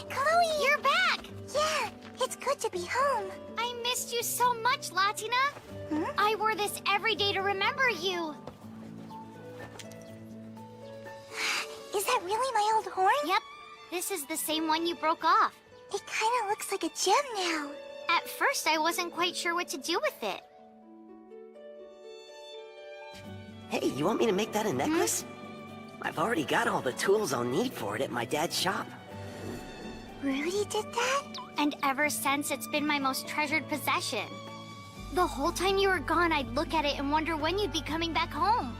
Chloe! You're back! Yeah, it's good to be home. I missed you so much, Latina. I wore this every day to remember you. Is that really my old horn? Yep. This is the same one you broke off. It kind of looks like a gem now. At first, I wasn't quite sure what to do with it. Hey, you want me to make that a necklace? I've already got all the tools I'll need for it at my dad's shop. Rudy did that? And ever since, it's been my most treasured possession. The whole time you were gone, I'd look at it and wonder when you'd be coming back home.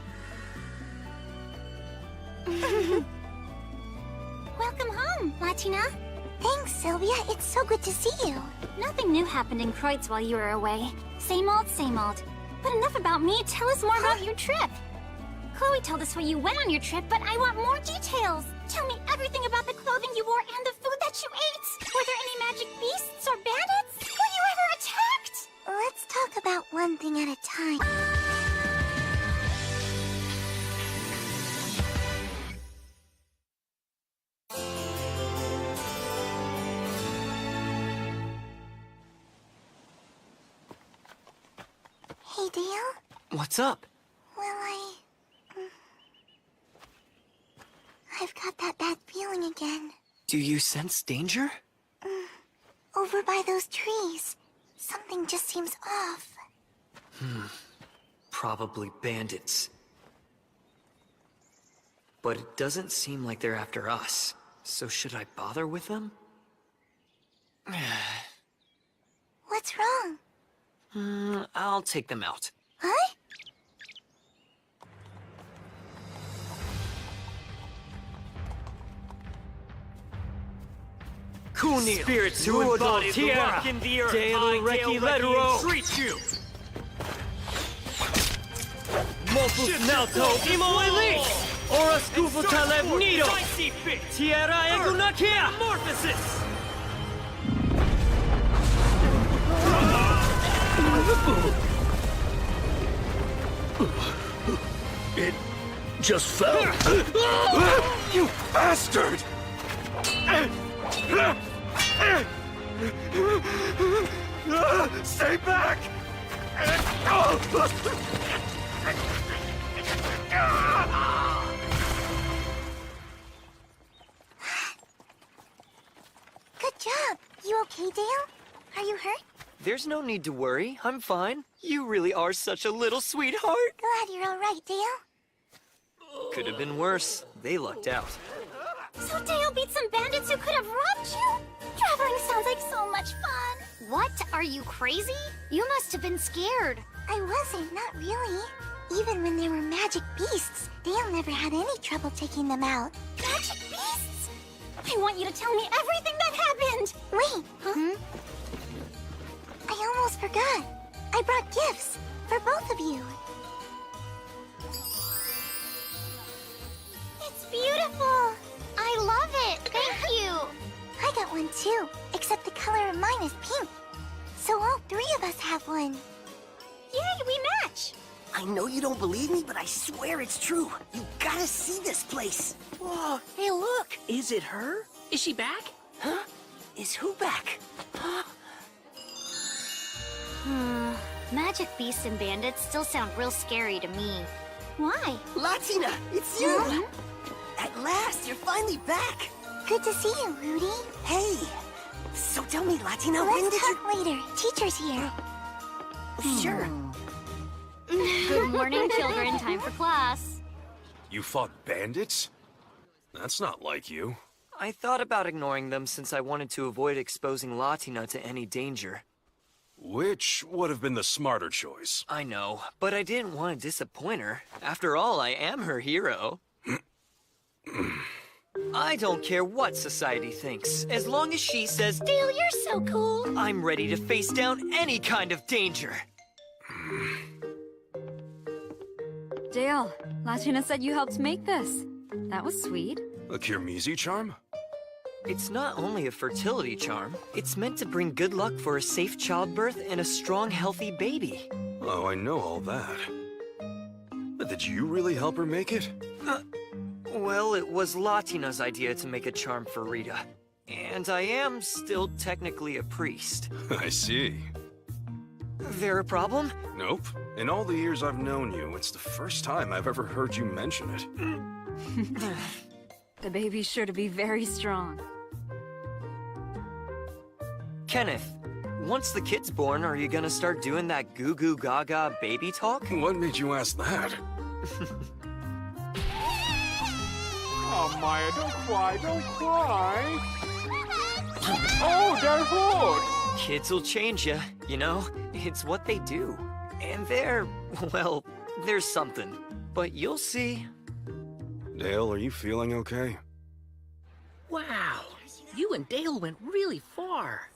Welcome home, Latina. Thanks, Sylvia. It's so good to see you. Nothing new happened in Kreutz while you were away. Same old, same old. But enough about me. Tell us more about your trip. Chloe told us where you went on your trip, but I want more details. Tell me everything about the clothing you wore and the food that you ate. Were there any magic beasts or bandits? Were you ever attacked? Let's talk about one thing at a time. Hey, Dale? What's up? Well, I've got that bad feeling again. Do you sense danger? Over by those trees. Something just seems off. Probably bandits. But it doesn't seem like they're after us. So should I bother with them? What's wrong? I'll take them out. Huh? Kunil, spirits who embody the rock in the earth, entreat you! Mopus Nalto, Imo Elise! Ora Scufu Taleb Nido! Tierra Egunakia! Morphosis! It just fell. You bastard! Stay back! Good job. You okay, Dale? Are you hurt? There's no need to worry. I'm fine. You really are such a little sweetheart. Glad you're all right, Dale. Could have been worse. They lucked out. So Dale beat some bandits who could have robbed you? Traveling sounds like so much fun. What? Are you crazy? You must have been scared. I wasn't, not really. Even when they were magic beasts, Dale never had any trouble taking them out. Magic beasts? I want you to tell me everything that happened. Wait. Huh? I almost forgot. I brought gifts for both of you. It's beautiful. I love it. Thank you. I got one too, except the color of mine is pink. So all three of us have one. Yay, we match. I know you don't believe me, but I swear it's true. You gotta see this place. Whoa, hey look! Is it her? Is she back? Huh? Is who back? Magic beasts and bandits still sound real scary to me. Why? Latina, it's you! Huh? At last, you're finally back! Good to see you, Rudy. Hey! So tell me, Latina, Let's when did you... talk later. Teacher's here. Sure. Good morning, children. Time for class. You fought bandits? That's not like you. I thought about ignoring them since I wanted to avoid exposing Latina to any danger. Which would have been the smarter choice? I know, but I didn't want to disappoint her. After all, I am her hero. I don't care what society thinks. As long as she says, Dale, you're so cool. I'm ready to face down any kind of danger. Dale, Latina said you helped make this. That was sweet. A Kirmizi charm? It's not only a fertility charm. It's meant to bring good luck for a safe childbirth and a strong, healthy baby. Oh, I know all that. But did you really help her make it? Well, it was Latina's idea to make a charm for Rita. And I am still technically a priest. I see. There a problem? Nope. In all the years I've known you, it's the first time I've ever heard you mention it. The baby's sure to be very strong. Kenneth, once the kid's born, are you gonna start doing that goo goo gaga baby talk? What made you ask that? Oh, Maya, don't cry, don't cry. Oh, they're hurt. Kids will change you, you know? It's what they do. And well, there's something. But you'll see. Dale, are you feeling okay? Wow, you and Dale went really far.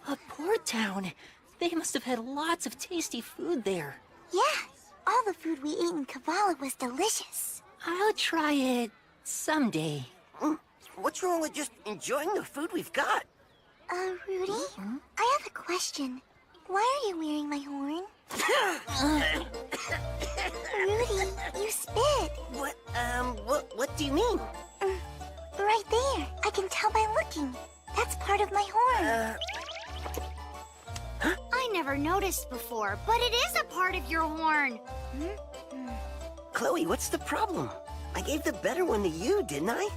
A port town. They must have had lots of tasty food there. Yeah, all the food we ate in Kavala was delicious. I'll try it someday. What's wrong with just enjoying the food we've got? Rudy? I have a question. Why are you wearing my horn? Rudy, you spit. What do you mean? Right there. I can tell by looking. That's part of my horn. I never noticed before, but it is a part of your horn. Chloe, what's the problem? I gave the better one to you, didn't I?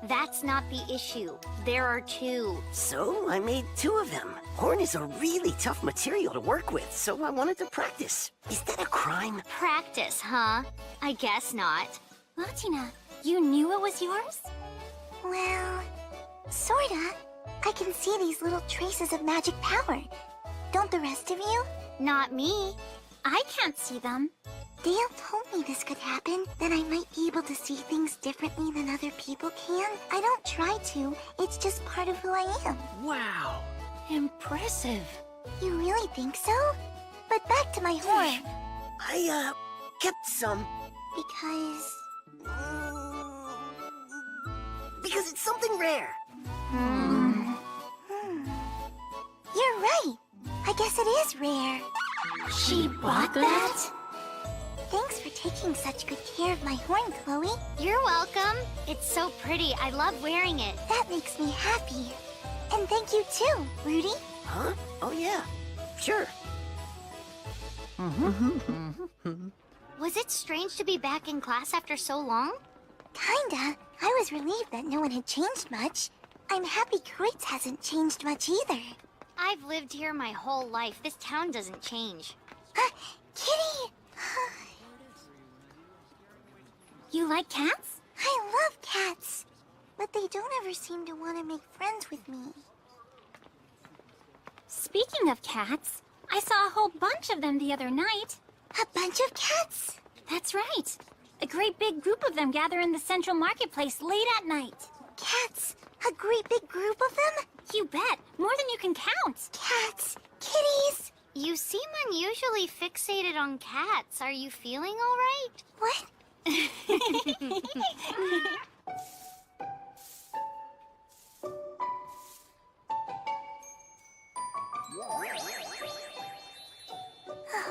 That's not the issue. There are two. So, I made two of them. Horn is a really tough material to work with, so I wanted to practice. Is that a crime? Practice, huh? I guess not. Latina, you knew it was yours? Well, sorta. I can see these little traces of magic power. Don't the rest of you? Not me. I can't see them. Dale told me this could happen, that I might be able to see things differently than other people can. I don't try to. It's just part of who I am. Wow, impressive. You really think so? But back to my horn. I, kept some. Because it's something rare. You're right. I guess it is rare. She bought that? Thanks for taking such good care of my horn, Chloe. You're welcome. It's so pretty. I love wearing it. That makes me happy. And thank you too, Rudy. Huh? Oh yeah. Sure. Was it strange to be back in class after so long? Kinda. I was relieved that no one had changed much. I'm happy Kreutz hasn't changed much either. I've lived here my whole life. This town doesn't change. Kitty! You like cats? I love cats. But they don't ever seem to want to make friends with me. Speaking of cats, I saw a whole bunch of them the other night. A bunch of cats? That's right. A great big group of them gather in the central marketplace late at night. Cats? A great big group of them? You bet. More than you can count. Cats. Kitties. You seem unusually fixated on cats. Are you feeling all right? What? A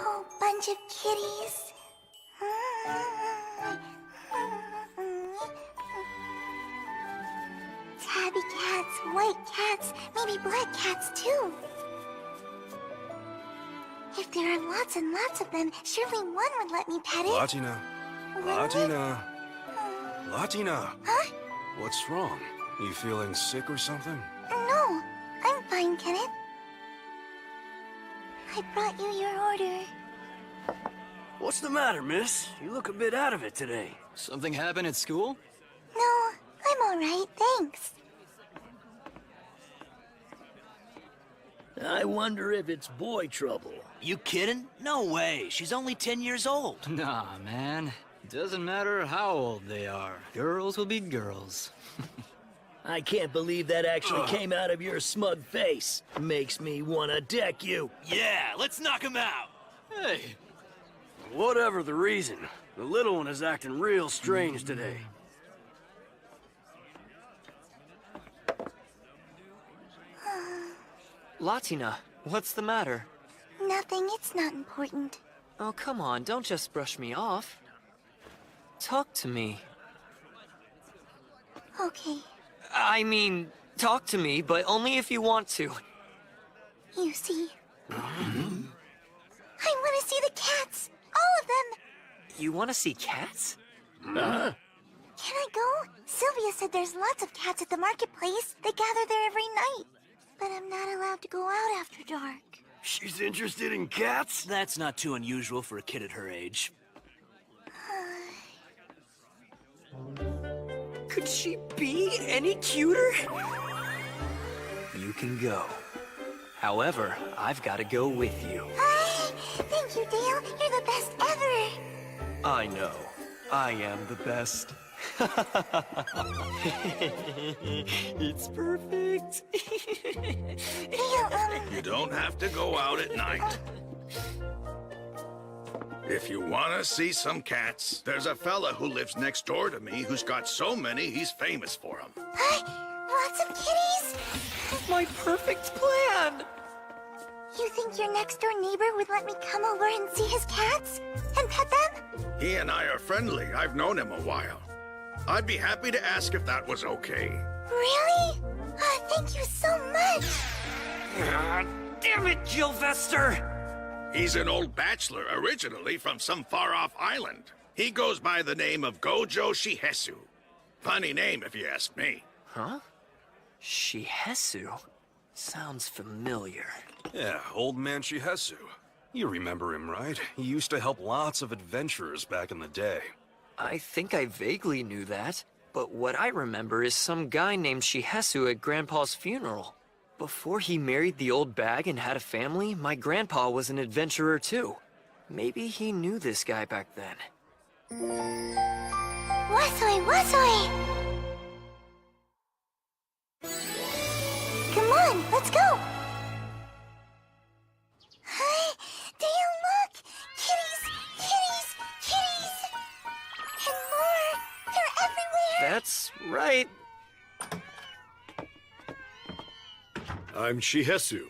whole bunch of kitties. Tabby cats, white cats, maybe black cats too. If there are lots and lots of them, surely one would let me pet it. Latina. Latina. Latina. Huh? What's wrong? You feeling sick or something? No, I'm fine, Kenneth. I brought you your order. What's the matter, miss? You look a bit out of it today. Something happened at school? No, I'm all right, thanks. I wonder if it's boy trouble. You kidding? No way. She's only 10 years old. Nah, man. Doesn't matter how old they are. Girls will be girls. I can't believe that actually came out of your smug face. Makes me want to deck you. Yeah, let's knock him out. Hey. Whatever the reason, the little one is acting real strange today. Latina, what's the matter? Nothing, it's not important. Oh, come on, don't just brush me off. Talk to me. Okay. I mean, talk to me, but only if you want to. You see. I want to see the cats! All of them! You want to see cats? Can I go? Sylvia said there's lots of cats at the marketplace. They gather there every night. But I'm not allowed to go out after dark. She's interested in cats? That's not too unusual for a kid at her age. Could she be any cuter? You can go. However, I've got to go with you. Thank you, Dale. You're the best ever. I know. I am the best. It's perfect. You don't have to go out at night. If you want to see some cats, there's a fella who lives next door to me who's got so many he's famous for them. Lots of kitties? My perfect plan! You think your next door neighbor would let me come over and see his cats? And pet them? He and I are friendly. I've known him a while. I'd be happy to ask if that was okay. Really? Thank you so much! Damn it, Gilvester! He's an old bachelor, originally from some far-off island. He goes by the name of Gojo Shihesu. Funny name, if you ask me. Huh? Shihesu? Sounds familiar. Yeah, old man Shihesu. You remember him, right? He used to help lots of adventurers back in the day. I think I vaguely knew that, but what I remember is some guy named Shihesu at Grandpa's funeral. Before he married the old bag and had a family, my grandpa was an adventurer too. Maybe he knew this guy back then. Wasoi, wasoi! Come on, let's go! Hi, Dale, look! Kitties, kitties, kitties! And more! They're everywhere! That's right. I'm Shihesu.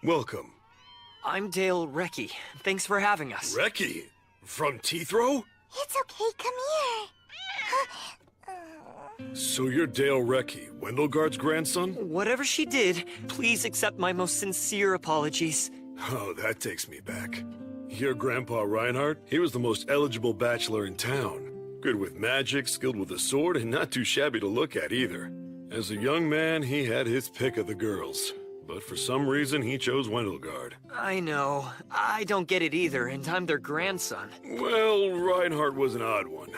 Welcome. I'm Dale Recce. Thanks for having us. Recce? From Teethrow? It's okay, come here. So you're Dale Recce, Wendelgard's grandson? Whatever she did, please accept my most sincere apologies. Oh, that takes me back. Your grandpa Reinhardt? He was the most eligible bachelor in town. Good with magic, skilled with a sword, and not too shabby to look at either. As a young man, he had his pick of the girls. But for some reason, he chose Wendelgard. I know. I don't get it either, and I'm their grandson. Well, Reinhardt was an odd one.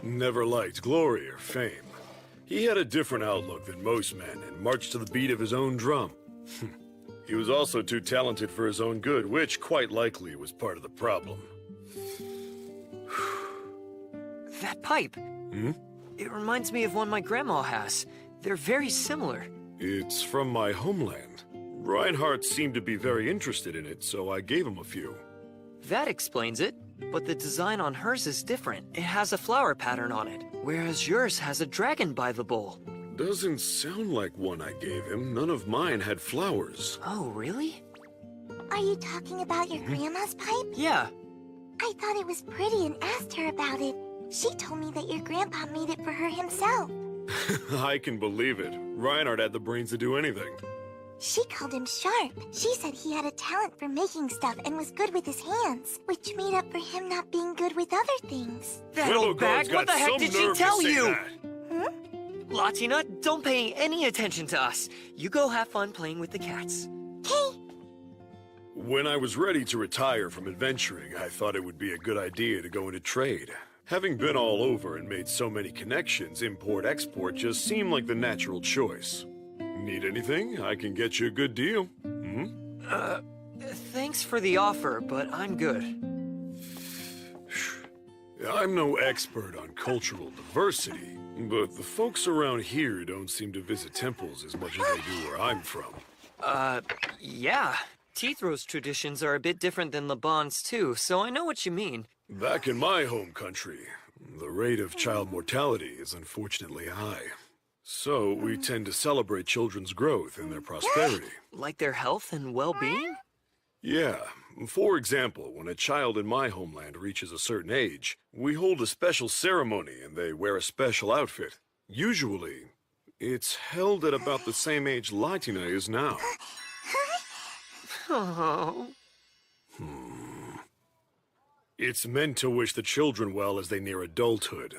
Never liked glory or fame. He had a different outlook than most men and marched to the beat of his own drum. He was also too talented for his own good, which quite likely was part of the problem. That pipe. It reminds me of one my grandma has. They're very similar. It's from my homeland. Reinhardt seemed to be very interested in it, so I gave him a few. That explains it. But the design on hers is different. It has a flower pattern on it, whereas yours has a dragon by the bowl. Doesn't sound like one I gave him. None of mine had flowers. Oh, really? Are you talking about your grandma's pipe? Yeah. I thought it was pretty and asked her about it. She told me that your grandpa made it for her himself. I can believe it. Reinhardt had the brains to do anything. She called him sharp. She said he had a talent for making stuff and was good with his hands, which made up for him not being good with other things. That old bag? What the heck did she tell you? Hmm? Latina, don't pay any attention to us. You go have fun playing with the cats. Okay. When I was ready to retire from adventuring, I thought it would be a good idea to go into trade. Having been all over and made so many connections, import-export just seemed like the natural choice. Need anything? I can get you a good deal. Thanks for the offer, but I'm good. I'm no expert on cultural diversity, but the folks around here don't seem to visit temples as much as they do where I'm from. Yeah. Teethro's traditions are a bit different than Laban's too, so I know what you mean. Back in my home country, the rate of child mortality is unfortunately high. So we tend to celebrate children's growth and their prosperity. Like their health and well-being? Yeah. For example, when a child in my homeland reaches a certain age, we hold a special ceremony and they wear a special outfit. Usually, it's held at about the same age Latina is now. Oh. It's meant to wish the children well as they near adulthood.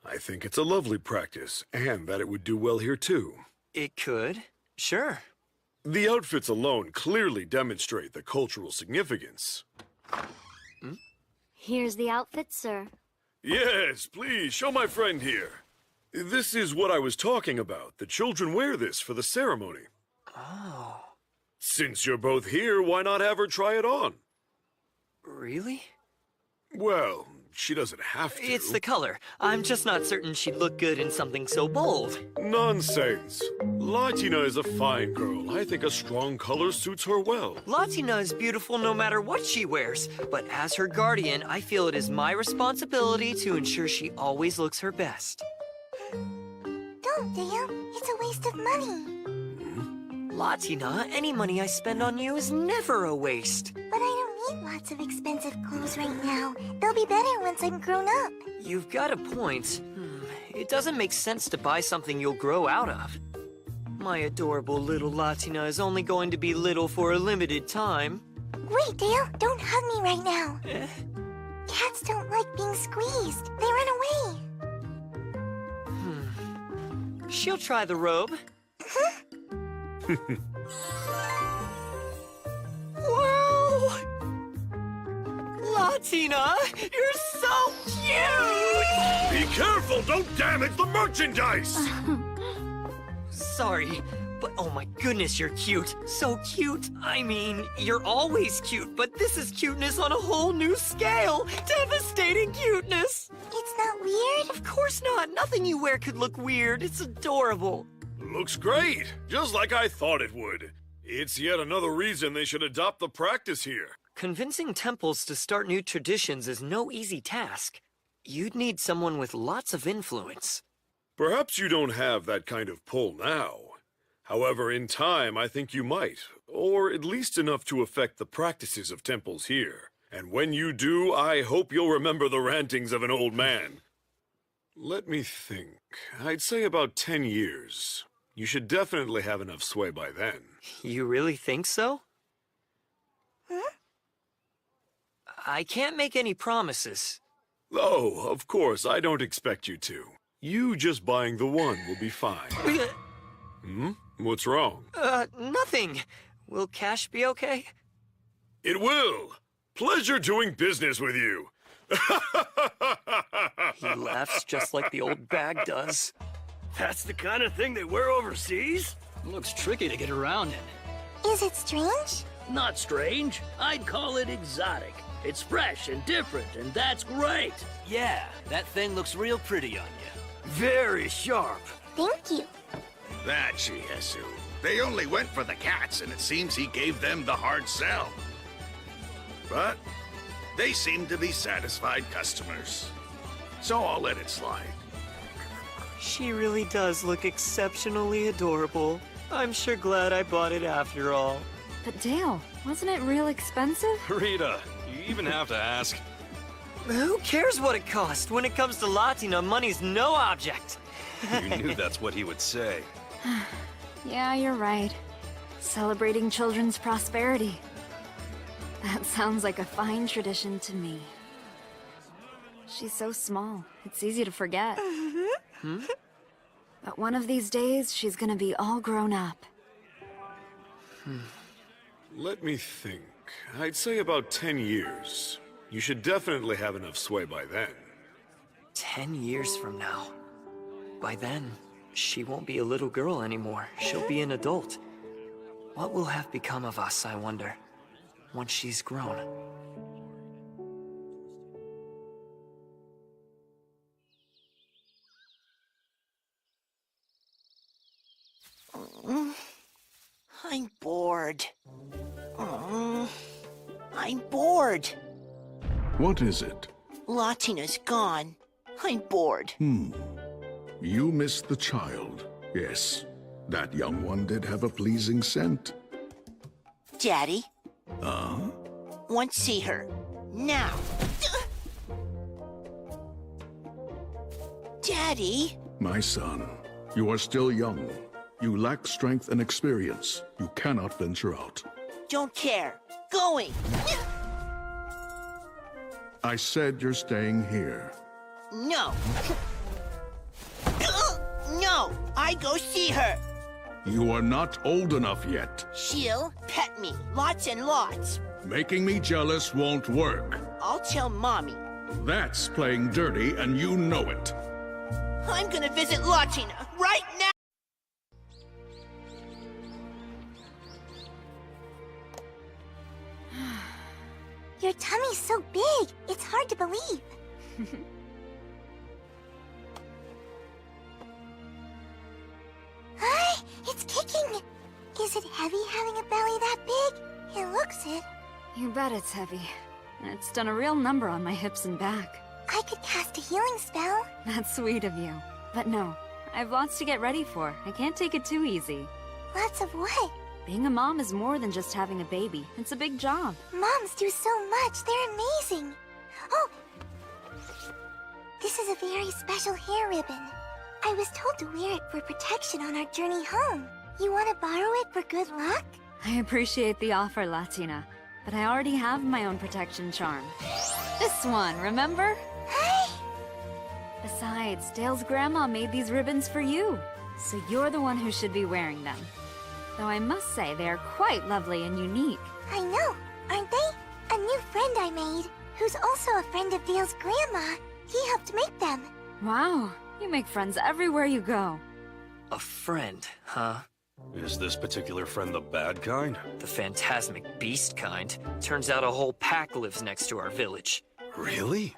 I think it's a lovely practice, and that it would do well here too. It could. Sure. The outfits alone clearly demonstrate the cultural significance. Here's the outfit, sir. Yes, please, show my friend here. This is what I was talking about. The children wear this for the ceremony. Oh. Since you're both here, why not have her try it on? Really? Well, she doesn't have to. It's the color. I'm just not certain she'd look good in something so bold. Nonsense. Latina is a fine girl. I think a strong color suits her well. Latina is beautiful no matter what she wears, but as her guardian, I feel it is my responsibility to ensure she always looks her best. Don't, Dale. It's a waste of money. Latina, any money I spend on you is never a waste. But I don't need lots of expensive clothes right now. They'll be better once I'm grown up. You've got a point. It doesn't make sense to buy something you'll grow out of. My adorable little Latina is only going to be little for a limited time. Wait, Dale, don't hug me right now. Cats don't like being squeezed. They run away. She'll try the robe. Wow! Latina, you're so cute! Be careful! Don't damage the merchandise! Sorry, but oh my goodness, you're cute. So cute. I mean, you're always cute, but this is cuteness on a whole new scale. Devastating cuteness. It's not weird? Of course not. Nothing you wear could look weird. It's adorable. Looks great, just like I thought it would. It's yet another reason they should adopt the practice here. Convincing temples to start new traditions is no easy task. You'd need someone with lots of influence. Perhaps you don't have that kind of pull now. However, in time, I think you might, or at least enough to affect the practices of temples here. And when you do, I hope you'll remember the rantings of an old man. Let me think. I'd say about 10 years. You should definitely have enough sway by then. You really think so? I can't make any promises. Oh, of course, I don't expect you to. You just buying the one will be fine. What's wrong? Nothing. Will cash be okay? It will. Pleasure doing business with you. He laughs just like the old bag does. That's the kind of thing they wear overseas? Looks tricky to get around in. Is it strange? Not strange. I'd call it exotic. It's fresh and different, and that's great. Yeah, that thing looks real pretty on you. Very sharp. Thank you. That Chiesu. They only went for the cats, and it seems he gave them the hard sell. But they seem to be satisfied customers. So I'll let it slide. She really does look exceptionally adorable. I'm sure glad I bought it after all. But Dale, wasn't it real expensive? Rita, you even have to ask. Who cares what it cost? When it comes to Latina, money's no object. You knew that's what he would say. Yeah, you're right. Celebrating children's prosperity. That sounds like a fine tradition to me. She's so small, it's easy to forget. But one of these days, she's gonna be all grown up. Let me think. I'd say about 10 years. You should definitely have enough sway by then. 10 years from now. By then, She won't be a little girl anymore. She'll be an adult. What will have become of us, I wonder, once she's grown? I'm bored. I'm bored. What is it? Latina's gone. I'm bored. You missed the child. Yes, that young one did have a pleasing scent. Daddy, want to see her. Now. Daddy? My son, you are still young. You lack strength and experience. You cannot venture out. Don't care. Going. I said you're staying here. No. No, I go see her. You are not old enough yet. She'll pet me, lots and lots. Making me jealous won't work. I'll tell Mommy. That's playing dirty, and you know it. I'm gonna visit Latina right now. Your tummy's so big, it's hard to believe. Hi, it's kicking. Is it heavy having a belly that big? It looks it. You bet it's heavy. And it's done a real number on my hips and back. I could cast a healing spell. That's sweet of you. But no, I've lots to get ready for. I can't take it too easy. Lots of what? Being a mom is more than just having a baby. It's a big job. Moms do so much, they're amazing. Oh! This is a very special hair ribbon. I was told to wear it for protection on our journey home. You want to borrow it for good luck? I appreciate the offer, Latina, but I already have my own protection charm. This one, remember? Hi! Besides, Dale's grandma made these ribbons for you, so you're the one who should be wearing them. Though I must say, they are quite lovely and unique. I know, aren't they? A new friend I made, who's also a friend of Dale's grandma. He helped make them. Wow, you make friends everywhere you go. A friend, huh? Is this particular friend the bad kind? The phantasmic beast kind. Turns out a whole pack lives next to our village. Really?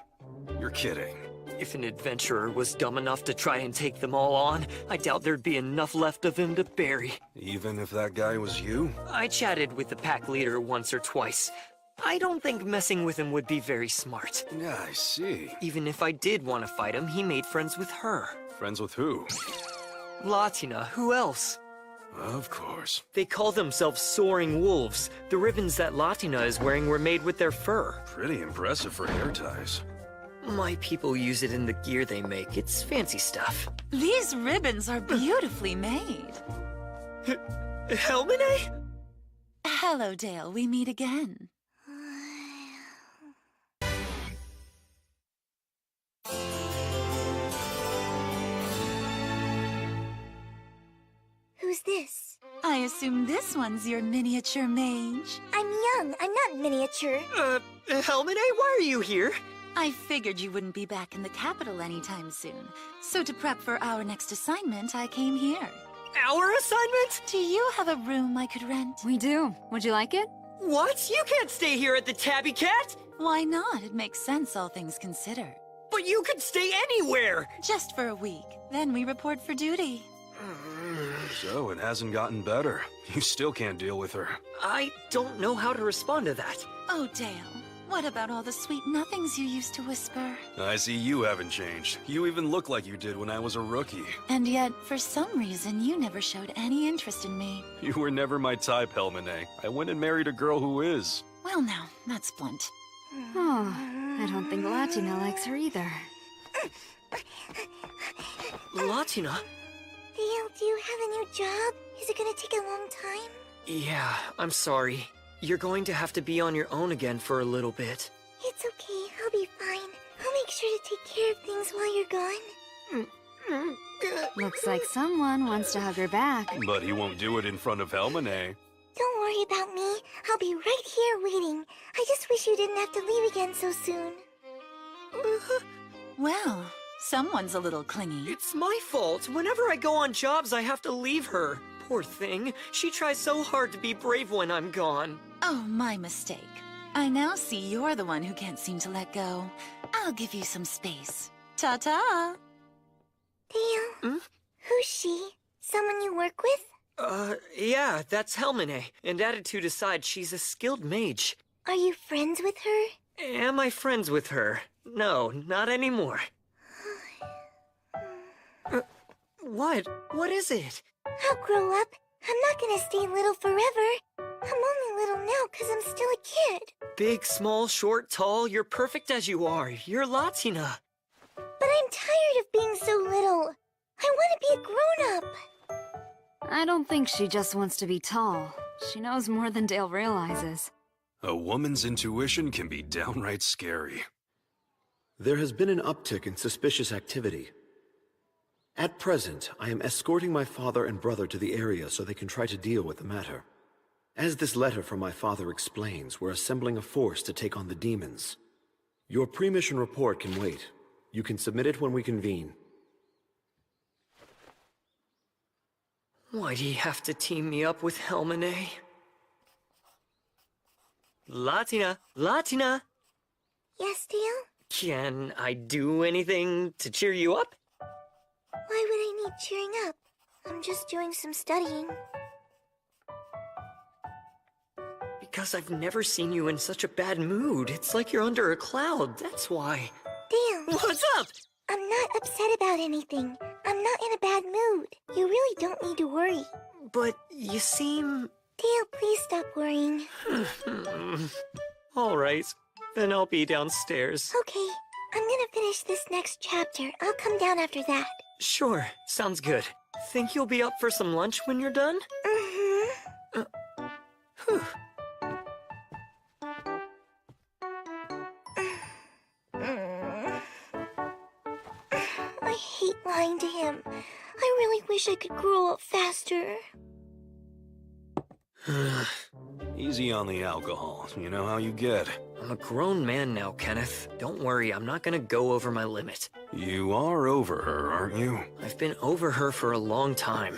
You're kidding. If an adventurer was dumb enough to try and take them all on, I doubt there'd be enough left of him to bury. Even if that guy was you? I chatted with the pack leader once or twice. I don't think messing with him would be very smart. Yeah, I see. Even if I did want to fight him, he made friends with her. Friends with who? Latina, who else? Of course. They call themselves Soaring Wolves. The ribbons that Latina is wearing were made with their fur. Pretty impressive for hair ties. My people use it in the gear they make. It's fancy stuff. These ribbons are beautifully made. Helmine? Hello, Dale. We meet again. Who's this? I assume this one's your miniature mage. I'm young, I'm not miniature. Helmine, why are you here? I figured you wouldn't be back in the capital anytime soon. So to prep for our next assignment, I came here. Our assignment? Do you have a room I could rent? We do. Would you like it? What? You can't stay here at the Tabby Cat! Why not? It makes sense, all things considered. But you could stay anywhere! Just for a week. Then we report for duty. So it hasn't gotten better. You still can't deal with her. I don't know how to respond to that. Oh, Dale. What about all the sweet nothings you used to whisper? I see you haven't changed. You even look like you did when I was a rookie. And yet, for some reason, you never showed any interest in me. You were never my type, Helmine. I went and married a girl who is. Well, now, that's blunt. Oh, I don't think Latina likes her either. Latina? Dale, do you have a new job? Is it gonna take a long time? Yeah, I'm sorry. You're going to have to be on your own again for a little bit. It's okay, I'll be fine. I'll make sure to take care of things while you're gone. Looks like someone wants to hug her back. But he won't do it in front of Helmine. Don't worry about me. I'll be right here waiting. I just wish you didn't have to leave again so soon. Well, Someone's a little clingy. It's my fault. Whenever I go on jobs, I have to leave her. Poor thing. She tries so hard to be brave when I'm gone. Oh, my mistake. I now see you're the one who can't seem to let go. I'll give you some space. Ta-ta! Dale, who's she? Someone you work with? Yeah, that's Helmine. And attitude aside, she's a skilled mage. Are you friends with her? Am I friends with her? No, not anymore. What? What is it? I'll grow up. I'm not gonna stay little forever. I'm only little now because I'm still a kid. Big, small, short, tall, you're perfect as you are. You're Latina. But I'm tired of being so little. I want to be a grown-up. I don't think she just wants to be tall. She knows more than Dale realizes. A woman's intuition can be downright scary. There has been an uptick in suspicious activity. At present, I am escorting my father and brother to the area so they can try to deal with the matter. As this letter from my father explains, we're assembling a force to take on the demons. Your pre-mission report can wait. You can submit it when we convene. Why'd he have to team me up with Helmine? Latina! Latina! Yes, Dale? Can I do anything to cheer you up? Why would I need cheering up? I'm just doing some studying. Because I've never seen you in such a bad mood. It's like you're under a cloud, that's why. Dale! What's up? I'm not upset about anything. I'm not in a bad mood. You really don't need to worry. But you seem... Dale, please stop worrying. All right, then I'll be downstairs. Okay, I'm gonna finish this next chapter. I'll come down after that. Sure, sounds good. Think you'll be up for some lunch when you're done? Mm-hmm. Whew. I hate lying to him. I really wish I could grow up faster. Easy on the alcohol. You know how you get. I'm a grown man now, Kenneth. Don't worry, I'm not gonna go over my limit. You are over her, aren't you? I've been over her for a long time.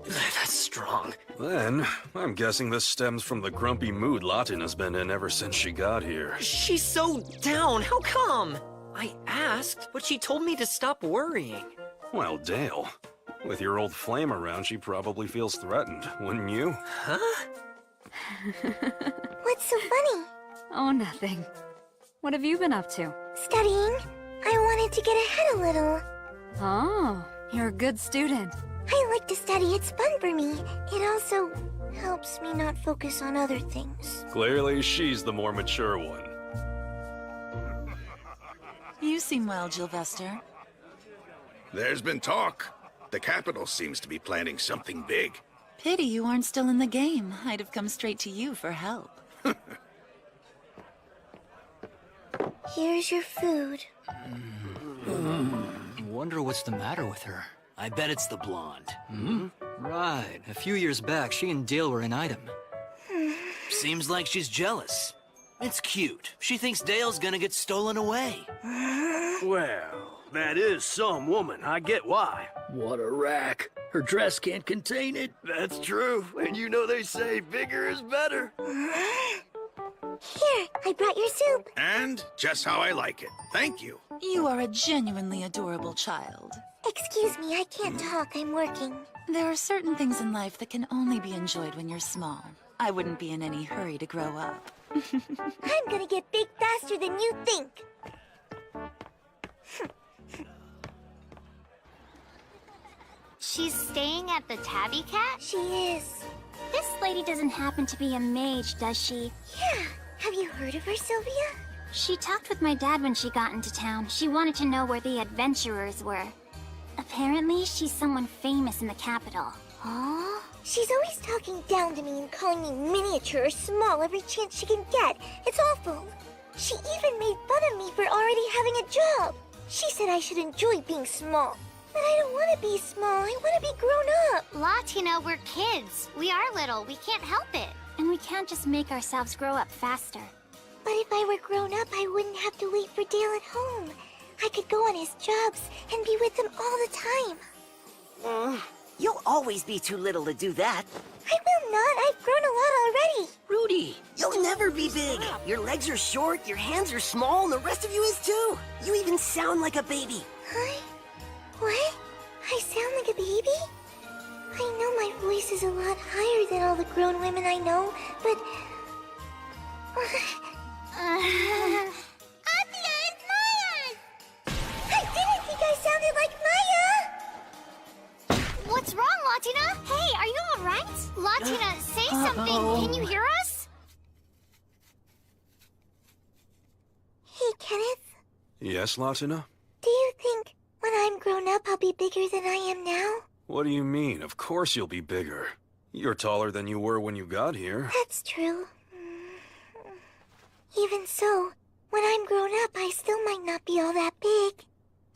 That's strong. Then, I'm guessing this stems from the grumpy mood Latina's been in ever since she got here. She's so down, how come? I asked, but she told me to stop worrying. Well, Dale, with your old flame around, she probably feels threatened, wouldn't you? Huh? What's so funny? Oh, nothing. What have you been up to? Studying. I wanted to get ahead a little. Oh, you're a good student. I like to study. It's fun for me. It also helps me not focus on other things. Clearly, she's the more mature one. You seem well, Gilvester. There's been talk. The capital seems to be planning something big. Pity you aren't still in the game. I'd have come straight to you for help. Here's your food. Wonder what's the matter with her. I bet it's the blonde. Hmm? Right. A few years back, she and Dale were an item. Seems like she's jealous. It's cute. She thinks Dale's gonna get stolen away. Well, that is some woman. I get why. What a rack. Her dress can't contain it. That's true. And you know they say bigger is better. Here, I brought your soup. And just how I like it. Thank you. You are a genuinely adorable child. Excuse me, I can't talk. I'm working. There are certain things in life that can only be enjoyed when you're small. I wouldn't be in any hurry to grow up. I'm gonna get big faster than you think. She's staying at the Tabby Cat? She is. This lady doesn't happen to be a mage, does she? Yeah. Have you heard of her, Sylvia? She talked with my dad when she got into town. She wanted to know where the adventurers were. Apparently, she's someone famous in the capital. Oh? She's always talking down to me and calling me miniature or small every chance she can get. It's awful. She even made fun of me for already having a job. She said I should enjoy being small. But I don't want to be small. I want to be grown up. Latina, we're kids. We are little. We can't help it. And we can't just make ourselves grow up faster. But if I were grown up, I wouldn't have to wait for Dale at home. I could go on his jobs and be with him all the time. You'll always be too little to do that. I will not. I've grown a lot already. Rudy, you'll never be big. Your legs are short, your hands are small, and the rest of you is too. You even sound like a baby. Huh? What? I sound like a baby? I know my voice is a lot higher than all the grown women I know, but... Athia, it's Maya! I didn't think I sounded like Maya! What's wrong, Latina? Hey, are you alright? Latina, say something. Can you hear us? Hey, Kenneth, Yes, Latina? do you think when I'm grown up I'll be bigger than I am now? What do you mean? Of course you'll be bigger. You're taller than you were when you got here. That's true. Even so, when I'm grown up, I still might not be all that big.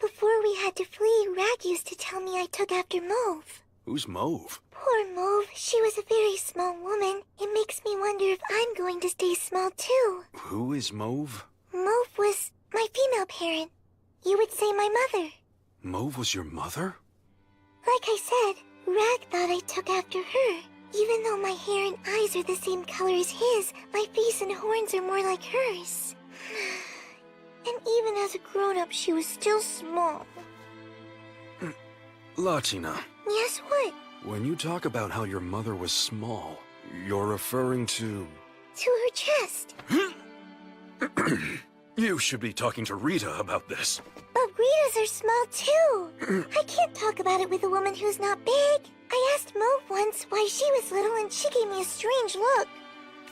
Before we had to flee, Rag used to tell me I took after Mauve. Who's Mauve? Poor Mauve, she was a very small woman. It makes me wonder if I'm going to stay small too. Who is Mauve? Mauve was my female parent. You would say my mother. Mauve was your mother? Like I said, Rag thought I took after her. Even though my hair and eyes are the same color as his, my face and horns are more like hers. And even as a grown-up, she was still small. Latina, Yes, what? when you talk about how your mother was small, you're referring to... To her chest. You should be talking to Rita about this. But Ritas are small too. I can't talk about it with a woman who's not big. I asked Mauve once why she was little and she gave me a strange look.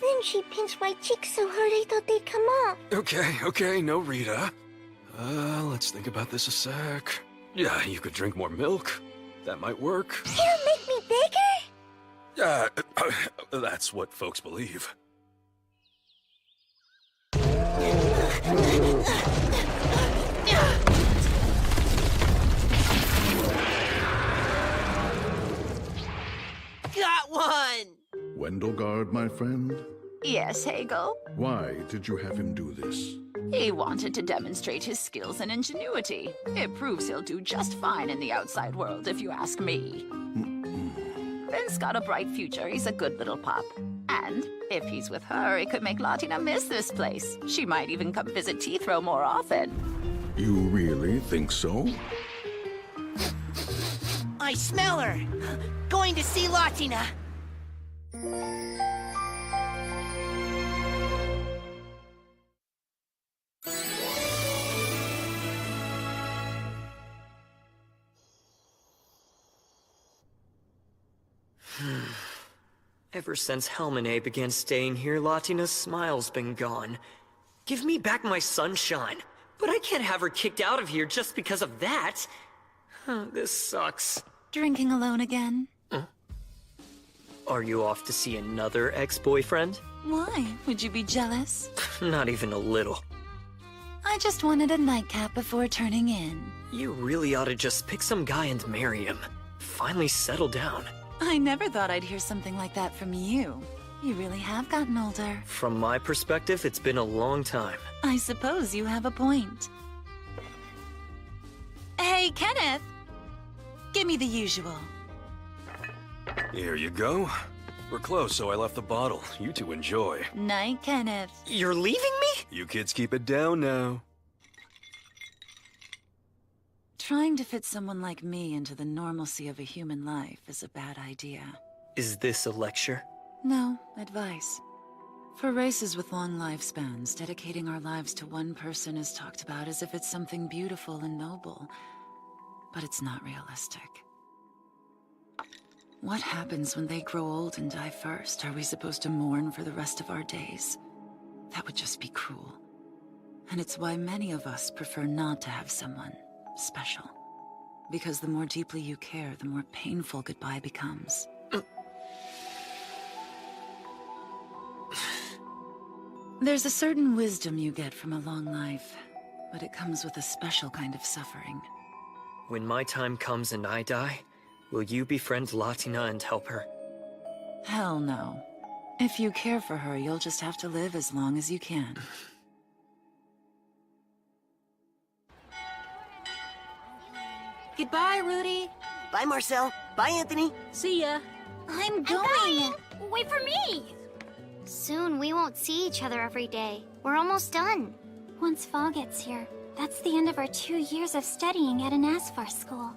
Then she pinched my cheeks so hard I thought they'd come off. Okay, no Rita. Let's think about this a sec. Yeah, you could drink more milk. That might work. It'll make me bigger? That's what folks believe. Got one! Wendelgard, my friend? Yes, Hegel? Why did you have him do this? He wanted to demonstrate his skills and ingenuity. It proves he'll do just fine in the outside world, if you ask me. Ben's got a bright future. He's a good little pup. And if he's with her, it could make Latina miss this place. She might even come visit Teethrow more often. You really think so? I smell her! Going to see Latina! Ever since Helmine began staying here, Latina's smile's been gone. Give me back my sunshine. But I can't have her kicked out of here just because of that. This sucks. Drinking alone again? Are you off to see another ex-boyfriend? Why? Would you be jealous? Not even a little. I just wanted a nightcap before turning in. You really ought to just pick some guy and marry him. Finally settle down. I never thought I'd hear something like that from you. You really have gotten older. From my perspective, it's been a long time. I suppose you have a point. Hey, Kenneth! Give me the usual. Here you go. We're close, so I left the bottle. You two enjoy. Night, Kenneth. You're leaving me? You kids keep it down now. Trying to fit someone like me into the normalcy of a human life is a bad idea. Is this a lecture? No, advice. For races with long lifespans, dedicating our lives to one person is talked about as if it's something beautiful and noble. But it's not realistic. What happens when they grow old and die first? Are we supposed to mourn for the rest of our days? That would just be cruel. And it's why many of us prefer not to have someone special. Because the more deeply you care, the more painful goodbye becomes. There's a certain wisdom you get from a long life, but it comes with a special kind of suffering. When my time comes and I die, will you befriend Latina and help her? Hell no. If you care for her, you'll just have to live as long as you can. Goodbye, Rudy. Bye, Marcel. Bye, Anthony. See ya. I'm going. Wait for me. Soon we won't see each other every day. We're almost done. Once fall gets here, that's the end of our 2 years of studying at an Asphar school.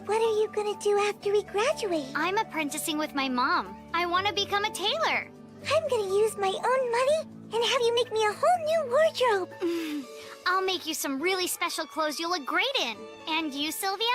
What are you gonna do after we graduate? I'm apprenticing with my mom. I want to become a tailor. I'm gonna use my own money and have you make me a whole new wardrobe. I'll make you some really special clothes you'll look great in. And you, Sylvia?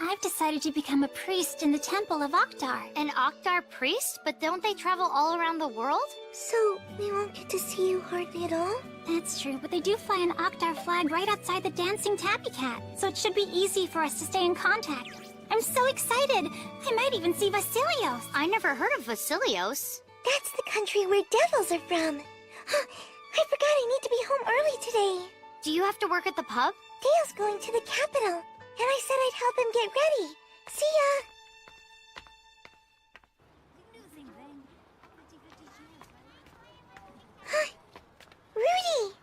I've decided to become a priest in the Temple of Oktar. An Oktar priest? But don't they travel all around the world? So, we won't get to see you hardly at all? That's true, but they do fly an Oktar flag right outside the Dancing Tabby Cat, so it should be easy for us to stay in contact. I'm so excited! I might even see Vasilios. I never heard of Vasilios. That's the country where devils are from. I forgot I need to be home early today. Do you have to work at the pub? Dale's going to the capital, and I said I'd help him get ready. See ya! Rudy!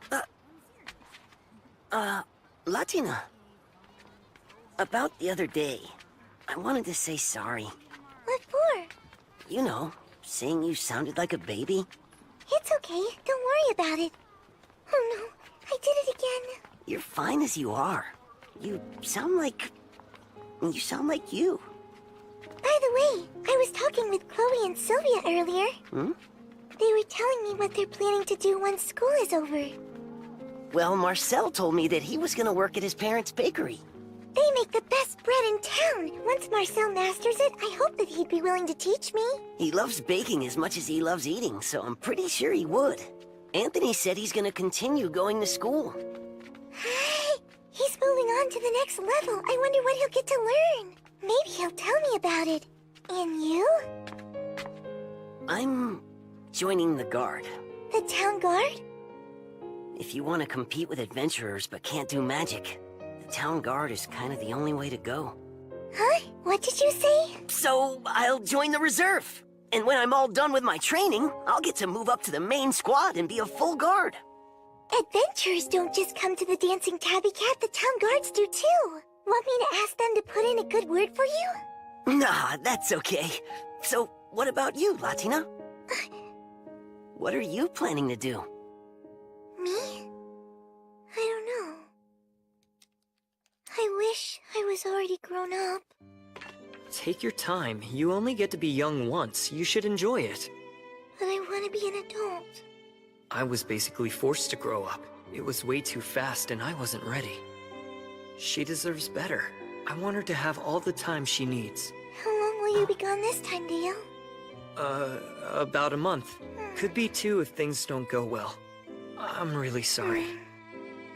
Latina. About the other day, I wanted to say sorry. What for? You know, saying you sounded like a baby. It's okay. Don't worry about it. Oh no, I did it again. You're fine as you are. You sound like you. By the way, I was talking with Chloe and Sylvia earlier. Hmm? They were telling me what they're planning to do once school is over. Well, Marcel told me that he was gonna work at his parents' bakery. They make the best bread in town. Once Marcel masters it, I hope that he'd be willing to teach me. He loves baking as much as he loves eating, so I'm pretty sure he would. Anthony said he's gonna continue going to school. He's moving on to the next level. I wonder what he'll get to learn. Maybe he'll tell me about it. And you? I'm joining the Guard. The town guard? If you want to compete with adventurers but can't do magic, the town guard is kind of the only way to go. Huh? What did you say? So, I'll join the reserve. And when I'm all done with my training, I'll get to move up to the main squad and be a full guard. Adventurers don't just come to the Dancing Tabby Cat, the town guards do too. Want me to ask them to put in a good word for you? Nah, that's okay. So, what about you, Latina? What are you planning to do? Me? I don't know. I wish I was already grown up. Take your time. You only get to be young once. You should enjoy it. But I want to be an adult. I was basically forced to grow up. It was way too fast and I wasn't ready. She deserves better. I want her to have all the time she needs. How long will you be gone this time, Dale? About a month. Could be 2 if things don't go well. I'm really sorry.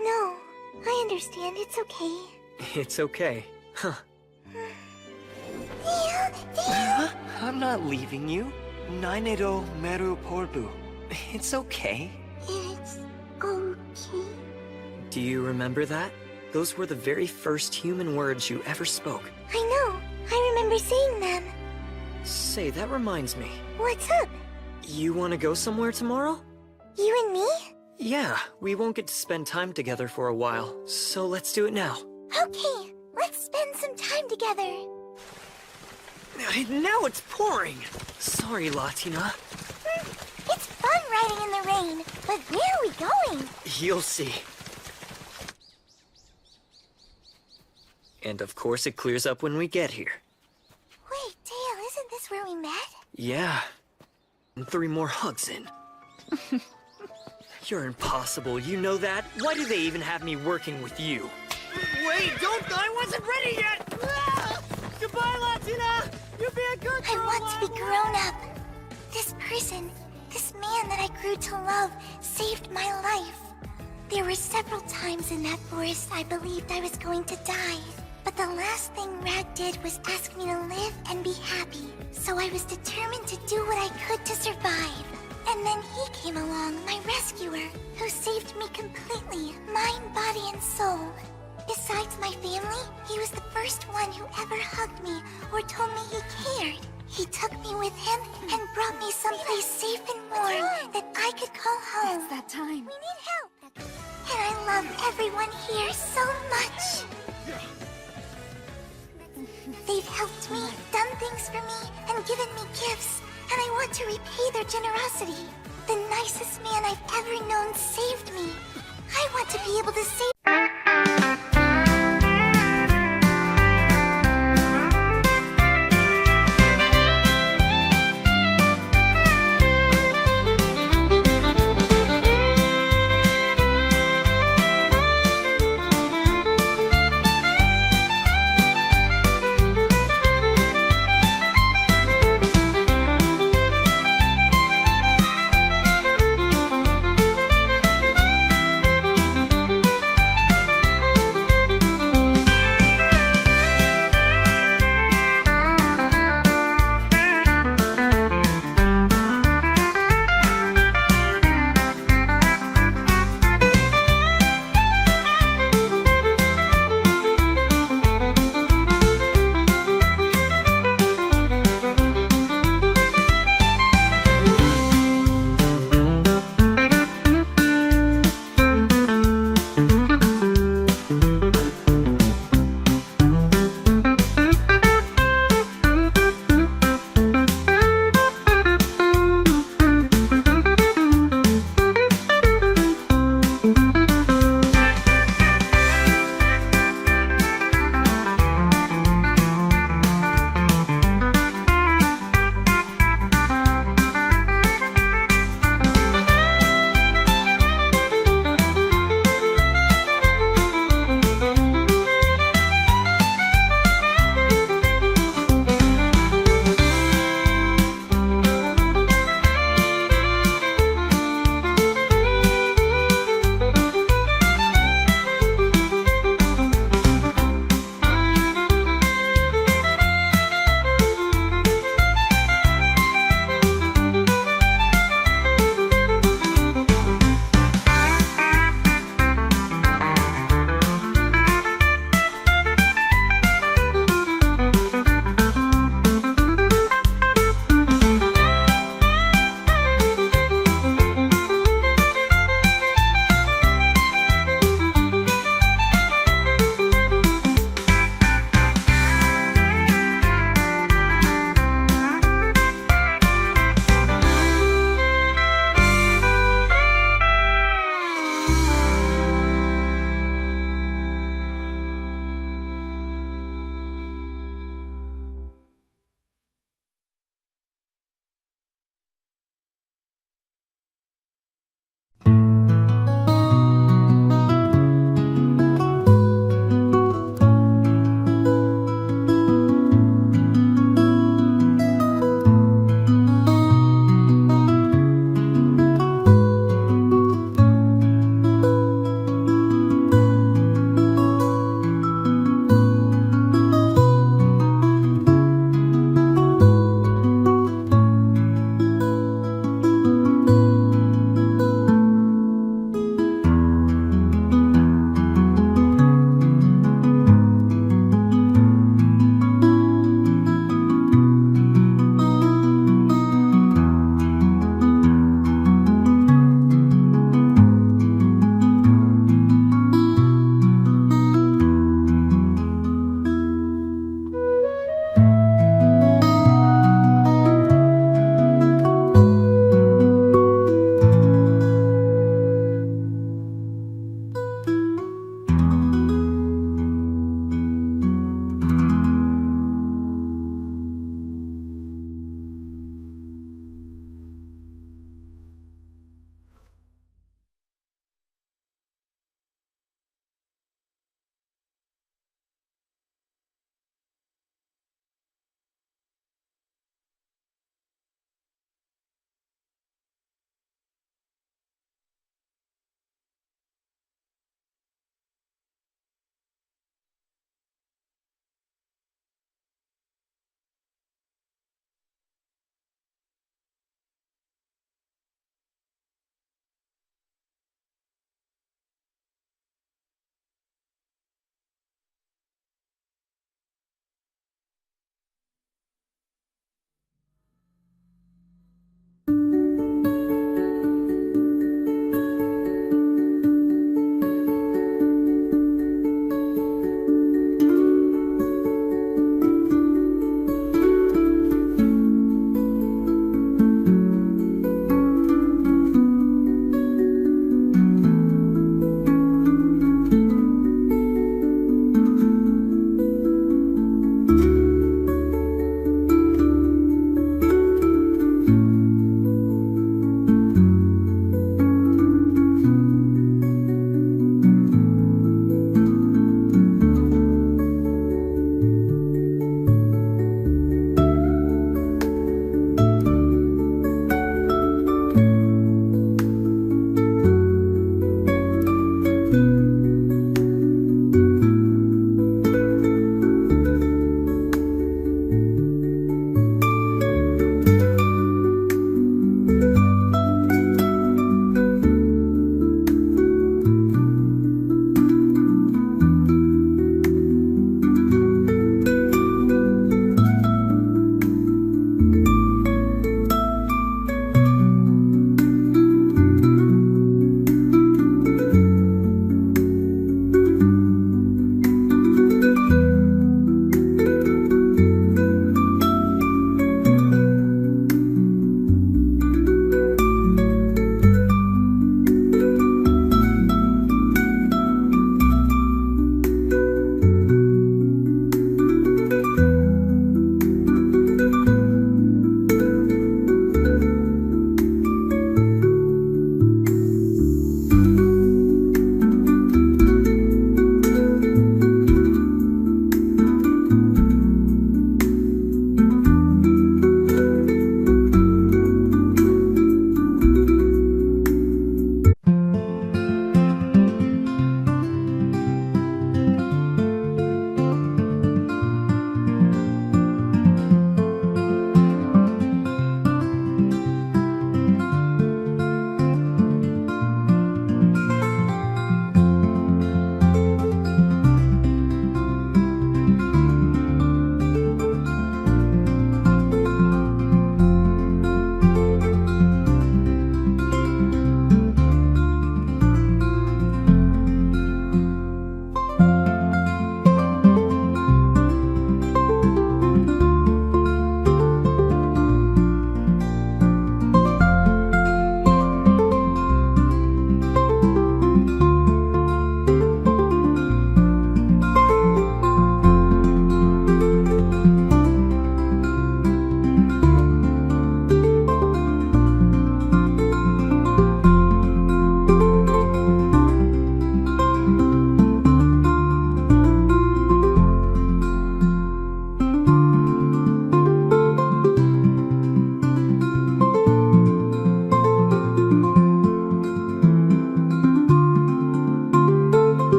No, I understand. It's okay. It's okay. Huh. Dale! I'm not leaving you. Nainero meru porbu. It's okay. It's okay. Do you remember that? Those were the very first human words you ever spoke. I know. I remember saying them. Say, that reminds me. What's up? You want to go somewhere tomorrow? You and me? Yeah, we won't get to spend time together for a while, so let's do it now. Okay, let's spend some time together. Now it's pouring! Sorry, Latina. It's fun riding in the rain, but where are we going? You'll see. And of course it clears up when we get here. Wait, Dale, isn't this where we met? Yeah. And 3 more hugs in. You're impossible, you know that? Why do they even have me working with you? Wait, I wasn't ready yet! Goodbye, Latina! You'll be a good girl! I want to be grown up. This person, this man that I grew to love, saved my life. There were several times in that forest I believed I was going to die. But the last thing Rag did was ask me to live and be happy. So I was determined to do what I could to survive. And then he came along, my rescuer, who saved me completely, mind, body, and soul. Besides my family, he was the first one who ever hugged me or told me he cared. He took me with him and brought me someplace safe and warm that I could call home. It's that time. We need help. And I love everyone here so much. helped me, done things for me, and given me gifts, and I want to repay their generosity. The nicest man I've ever known saved me. I want to be able to say